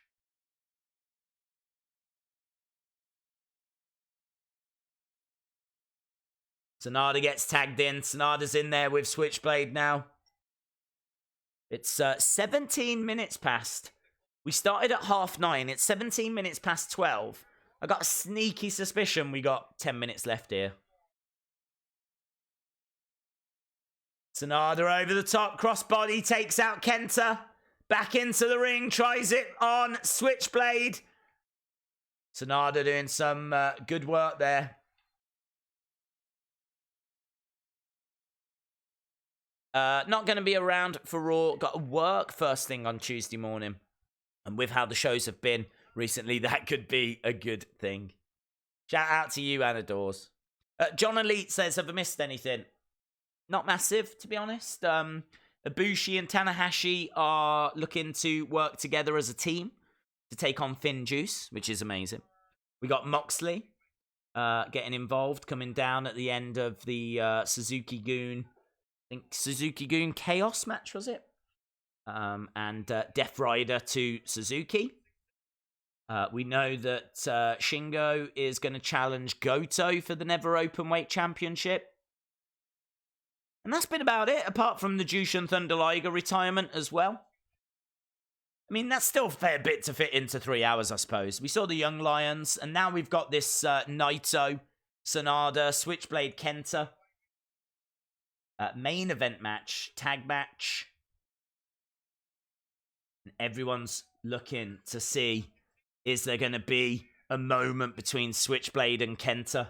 A: Sanada gets tagged in. Sanada's in there with Switchblade now. It's 17 minutes past. We started at 9:30. It's 17 minutes past 12. I got a sneaky suspicion we got 10 minutes left here. Sanada over the top. Crossbody takes out Kenta. Back into the ring. Tries it on Switchblade. Sanada doing some good work there. Not going to be around for Raw. Got to work first thing on Tuesday morning. And with how the shows have been recently, that could be a good thing. Shout out to you, Anna Dawes. John Elite says, have I missed anything? Not massive, to be honest. Ibushi and Tanahashi are looking to work together as a team to take on Finn Juice, which is amazing. We got Moxley getting involved, coming down at the end of the Suzuki-Gun. I think Suzuki-Gun Chaos match, was it? And Death Rider to Suzuki. We know that Shingo is going to challenge Goto for the Never Openweight Championship. And that's been about it, apart from the Jushin Thunder Liger retirement as well. I mean, that's still a fair bit to fit into 3 hours, I suppose. We saw the Young Lions, and now we've got this Naito, Sanada, Switchblade Kenta. Main event match, tag match. And everyone's looking to see, is there going to be a moment between Switchblade and Kenta?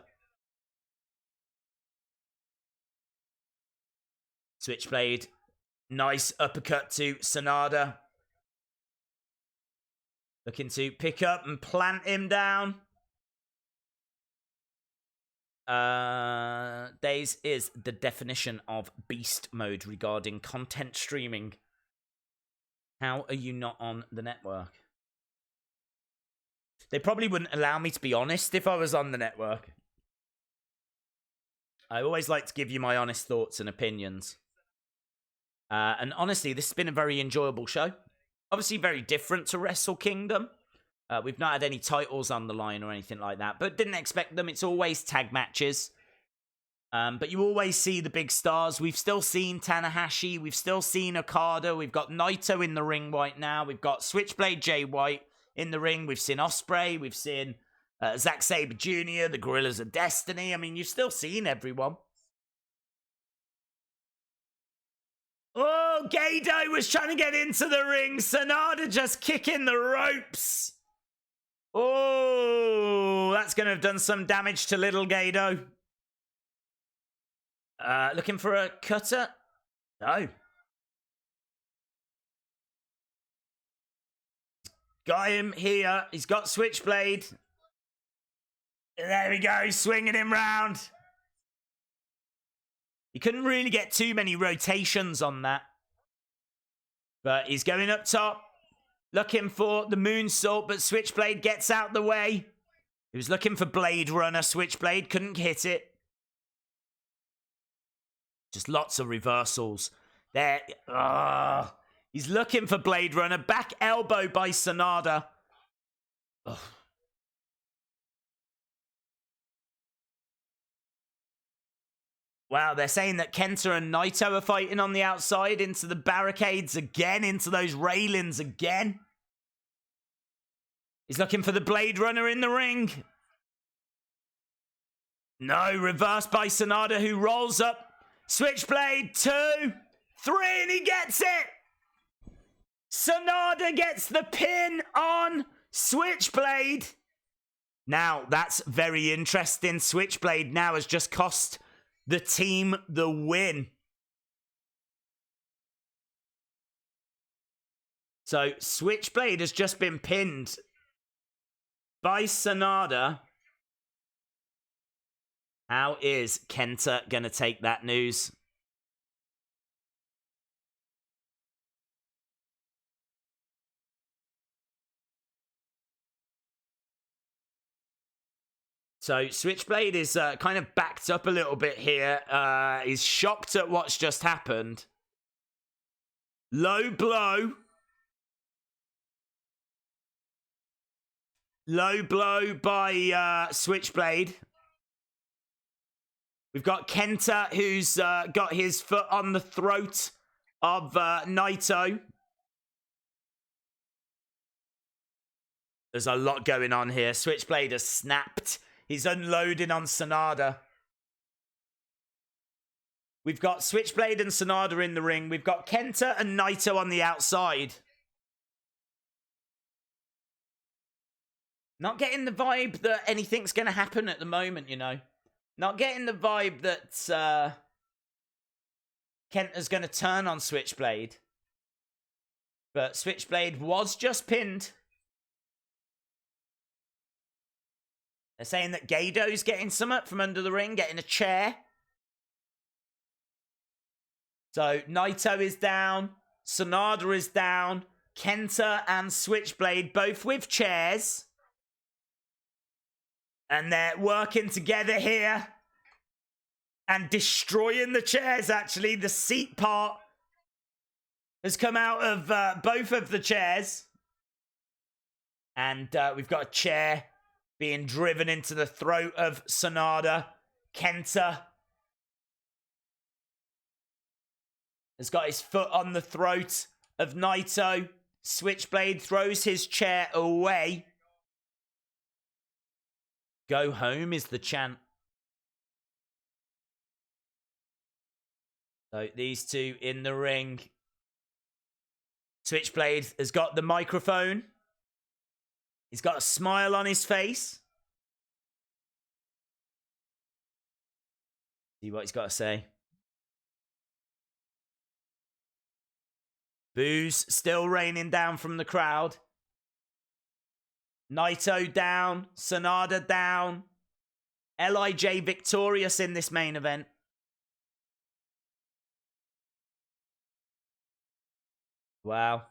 A: Switchblade, nice uppercut to Sanada. Looking to pick up and plant him down. Days is the definition of beast mode regarding content streaming. How are you not on the network? They probably wouldn't allow me to be honest if I was on the network. I always like to give you my honest thoughts and opinions. And honestly, this has been a very enjoyable show. Obviously very different to Wrestle Kingdom. We've not had any titles on the line or anything like that, but didn't expect them. It's always tag matches. But you always see the big stars. We've still seen Tanahashi. We've still seen Okada. We've got Naito in the ring right now. We've got Switchblade Jay White in the ring. We've seen Ospreay. We've seen Zack Sabre Jr., the Gorillas of Destiny. I mean, you've still seen everyone. Oh, Gado was trying to get into the ring. Sanada just kicking the ropes. Oh, that's going to have done some damage to little Gado. Looking for a cutter? No. Got him here. He's got Switchblade. There we go, swinging him round. He couldn't really get too many rotations on that. But he's going up top. Looking for the moonsault, but Switchblade gets out the way. He was looking for Blade Runner. Switchblade couldn't hit it. Just lots of reversals. There. He's looking for Blade Runner. Back elbow by Sanada. Ugh. Wow, they're saying that Kenta and Naito are fighting on the outside into the barricades again, into those railings again. He's looking for the Blade Runner in the ring. No, reversed by Sanada, who rolls up. Switchblade, 2, 3, and he gets it! Sanada gets the pin on Switchblade. Now, that's very interesting. Switchblade now has just cost the team the win. So, Switchblade has just been pinned by Sanada. How is Kenta going to take that news? So Switchblade is kind of backed up a little bit here. He's shocked at what's just happened. Low blow. Low blow by Switchblade. We've got Kenta, who's got his foot on the throat of Naito. There's a lot going on here. Switchblade has snapped. He's unloading on Sanada. We've got Switchblade and Sanada in the ring. We've got Kenta and Naito on the outside. Not getting the vibe that anything's going to happen at the moment, you know. Not getting the vibe that Kenta's going to turn on Switchblade. But Switchblade was just pinned. They're saying that Gado's getting some up from under the ring, getting a chair. So Naito is down. Sanada is down. Kenta and Switchblade both with chairs. And they're working together here. And destroying the chairs, actually. The seat part has come out of both of the chairs. And we've got a chair being driven into the throat of Sanada. Kenta has got his foot on the throat of Naito. Switchblade throws his chair away. Go home is the chant. So these two in the ring. Switchblade has got the microphone. He's got a smile on his face. See what he's got to say. Boos still raining down from the crowd. Naito down. Sanada down. LIJ victorious in this main event. Wow.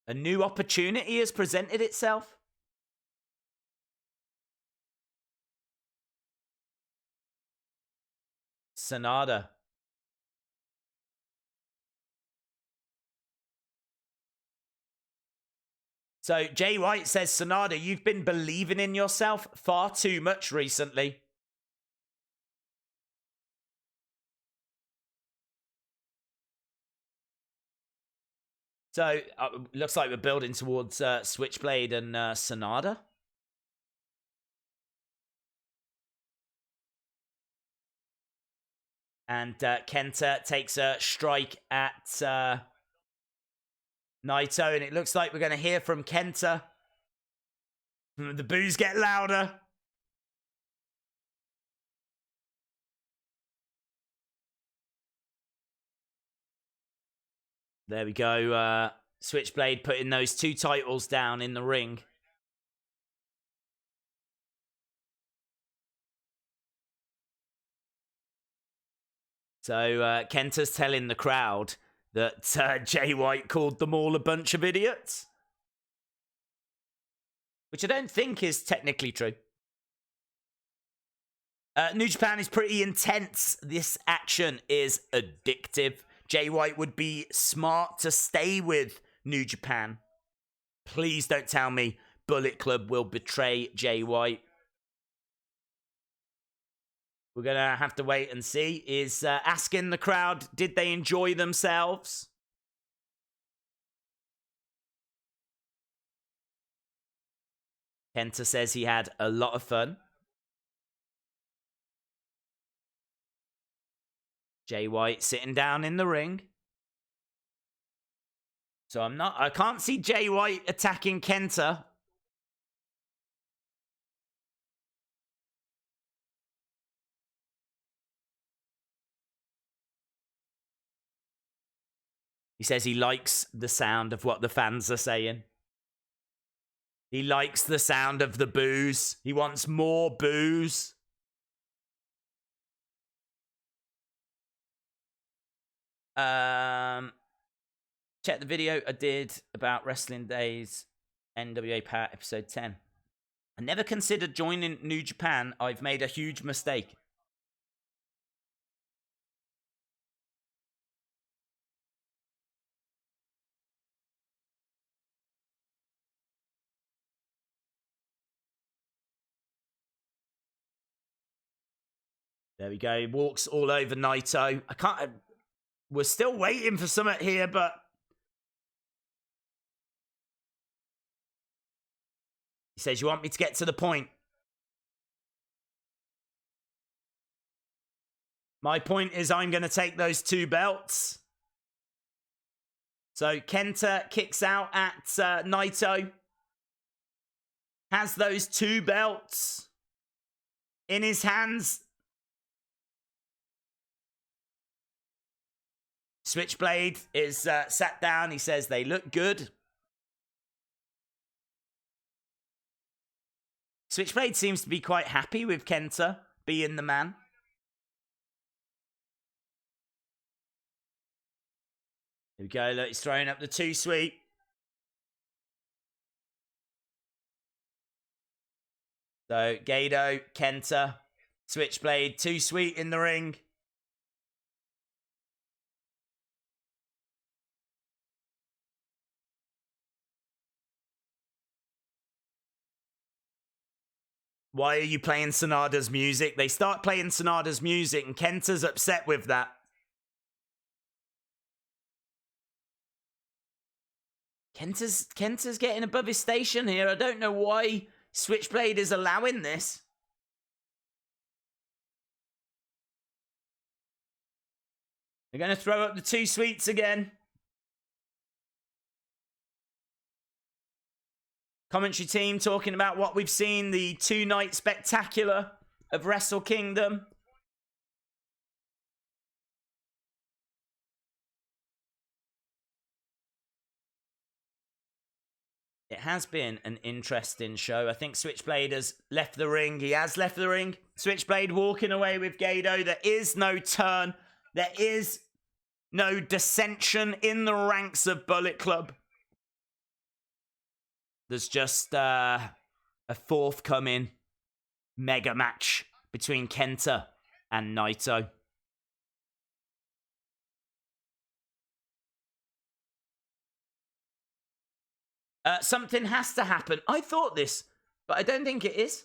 A: A new opportunity has presented itself. Sanada. So Jay White says, Sanada, you've been believing in yourself far too much recently. So, looks like we're building towards Switchblade and Sanada. And Kenta takes a strike at Naito. And it looks like we're going to hear from Kenta. The boos get louder. There we go. Switchblade putting those two titles down in the ring. So Kenta's telling the crowd that Jay White called them all a bunch of idiots. Which I don't think is technically true. New Japan is pretty intense. This action is addictive. Jay White would be smart to stay with New Japan. Please don't tell me Bullet Club will betray Jay White. We're going to have to wait and see. Is asking the crowd, did they enjoy themselves? Kenta says he had a lot of fun. Jay White sitting down in the ring. So I can't see Jay White attacking Kenta. He says he likes the sound of what the fans are saying. He likes the sound of the boos. He wants more boos. Check the video I did about Wrestling Days NWA Power episode 10. I never considered joining New Japan. I've made a huge mistake. There we go. He walks all over Naito. We're still waiting for something here, but he says, you want me to get to the point? My point is I'm going to take those 2 belts. So Kenta kicks out at Naito. Has those 2 belts in his hands. Switchblade is sat down. He says they look good. Switchblade seems to be quite happy with Kenta being the man. Here we go. Look, he's throwing up the 2 sweet. So Gedo, Kenta, Switchblade, 2 sweet in the ring. Why are you playing Sonada's music? They start playing Sonada's music and Kenta's upset with that. Kenta's getting above his station here. I don't know why Switchblade is allowing this. They're going to throw up the 2 sweets again. Commentary team talking about what we've seen, the 2-night spectacular of Wrestle Kingdom. It has been an interesting show. I think Switchblade has left the ring. He has left the ring. Switchblade walking away with Gedo. There is no turn. There is no dissension in the ranks of Bullet Club. There's just a forthcoming mega match between Kenta and Naito. Something has to happen. I thought this, but I don't think it is.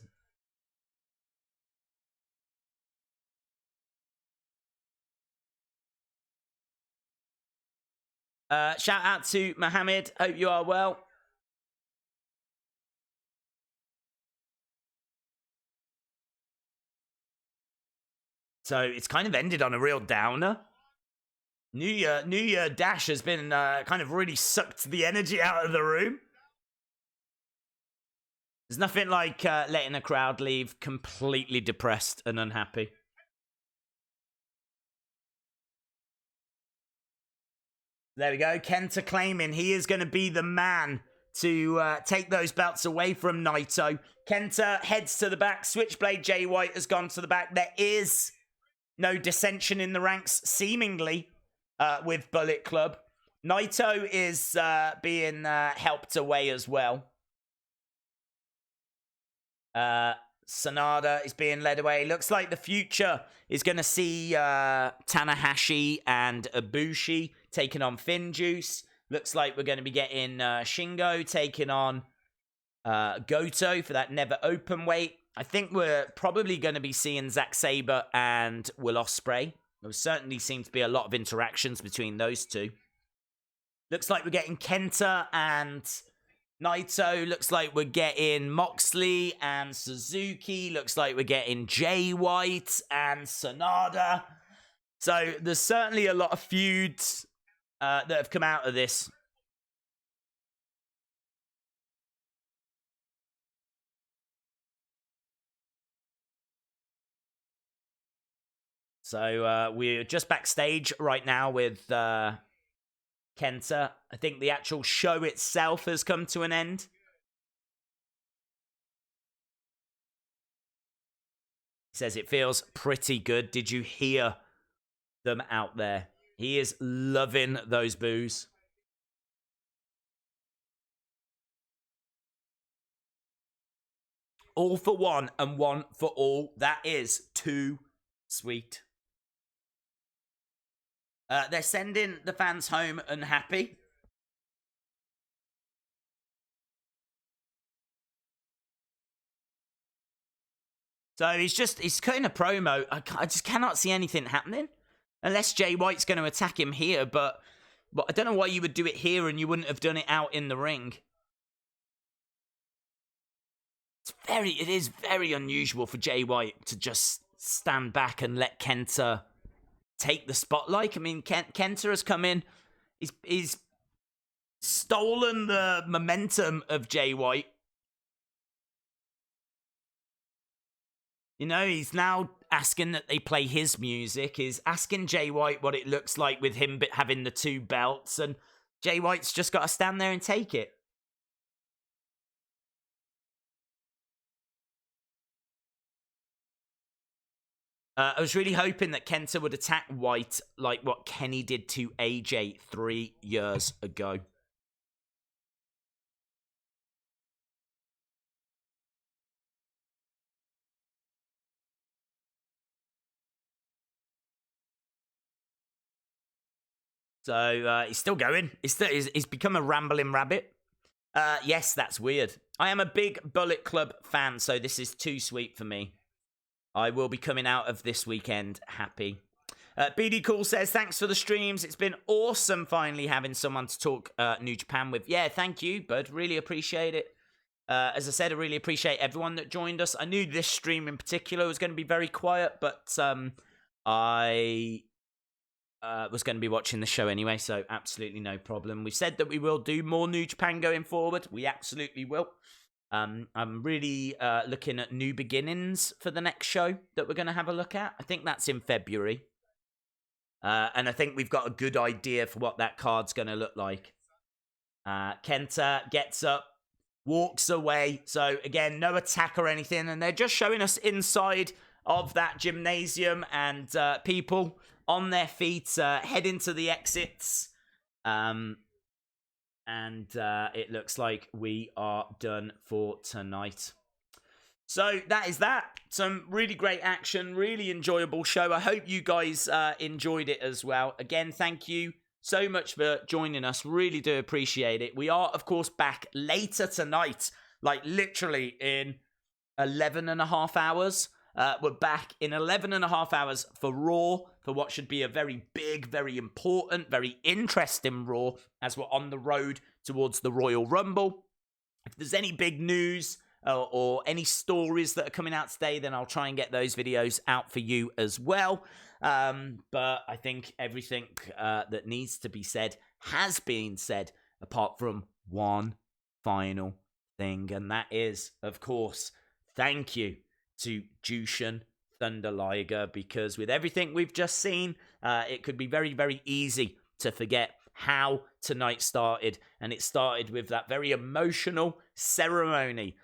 A: Shout out to Mohammed. Hope you are well. So it's kind of ended on a real downer. New Year Dash has been kind of really sucked the energy out of the room. There's nothing like letting a crowd leave completely depressed and unhappy. There we go. Kenta claiming he is going to be the man to take those belts away from Naito. Kenta heads to the back. Switchblade Jay White has gone to the back. There is no dissension in the ranks, seemingly, with Bullet Club. Naito is being helped away as well. Sanada is being led away. Looks like the future is going to see Tanahashi and Ibushi taking on Finjuice. Looks like we're going to be getting Shingo taking on Goto for that never open weight. I think we're probably going to be seeing Zack Sabre and Will Ospreay. There certainly seems to be a lot of interactions between those two. Looks like we're getting Kenta and Naito. Looks like we're getting Moxley and Suzuki. Looks like we're getting Jay White and Sanada. So there's certainly a lot of feuds that have come out of this. So we're just backstage right now with Kenta. I think the actual show itself has come to an end. He says it feels pretty good. Did you hear them out there? He is loving those boos. All for one and one for all. That is too sweet. They're sending the fans home unhappy. So he's cutting a promo. I just cannot see anything happening. Unless Jay White's going to attack him here, but I don't know why you would do it here and you wouldn't have done it out in the ring. It is very unusual for Jay White to just stand back and let Kenta take the spotlight. I mean, Kenta has come in. He's stolen the momentum of Jay White. You know, he's now asking that they play his music. He's asking Jay White what it looks like with him having the 2 belts. And Jay White's just got to stand there and take it. I was really hoping that Kenta would attack White like what Kenny did to AJ 3 years ago. So he's still going. He's become a rambling rabbit. Yes, that's weird. I am a big Bullet Club fan, so this is too sweet for me. I will be coming out of this weekend happy. BD Cool says, thanks for the streams. It's been awesome finally having someone to talk New Japan with. Yeah, thank you, bud. Really appreciate it. As I said, I really appreciate everyone that joined us. I knew this stream in particular was going to be very quiet, but I was going to be watching the show anyway, so absolutely no problem. We said that we will do more New Japan going forward. We absolutely will. I'm really looking at New Beginnings for the next show that we're going to have a look at. I think that's in February. And I think we've got a good idea for what that card's going to look like. Kenta gets up, walks away. So, again, no attack or anything. And they're just showing us inside of that gymnasium and people on their feet heading to the exits. And it looks like we are done for tonight. So that is that. Some really great action, really enjoyable show. I hope you guys enjoyed it as well. Again, thank you so much for joining us. Really do appreciate it. We are, of course, back later tonight, like literally in 11 and a half hours. We're back in 11 and a half hours for Raw, for what should be a very big, very important, very interesting Raw, as we're on the road towards the Royal Rumble. If there's any big news or any stories that are coming out today, then I'll try and get those videos out for you as well. But I think everything that needs to be said has been said, apart from one final thing, and that is, of course, thank you to Jushin Thunder Liger, because with everything we've just seen, it could be very, very easy to forget how tonight started. And it started with that very emotional ceremony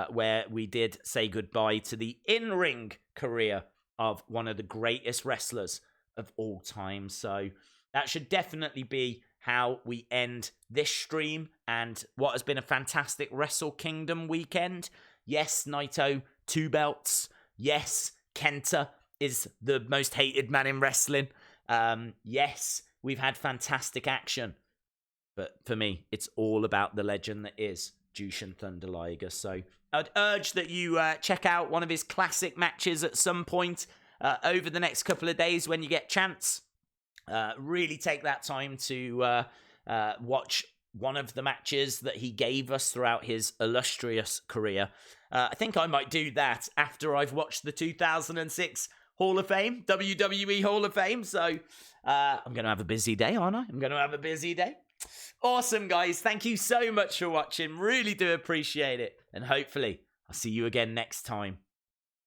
A: where we did say goodbye to the in-ring career of one of the greatest wrestlers of all time. So that should definitely be how we end this stream and what has been a fantastic Wrestle Kingdom weekend. Yes, Naito, 2 belts. Yes, Kenta is the most hated man in wrestling. Yes, we've had fantastic action. But for me, it's all about the legend that is Jushin Thunder Liger. So I'd urge that you check out one of his classic matches at some point over the next couple of days when you get chance. Really take that time to watch one of the matches that he gave us throughout his illustrious career. I think I might do that after I've watched the 2006 Hall of Fame, WWE Hall of Fame. So I'm going to have a busy day, aren't I? I'm going to have a busy day. Awesome, guys. Thank you so much for watching. Really do appreciate it. And hopefully I'll see you again next time.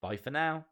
A: Bye for now.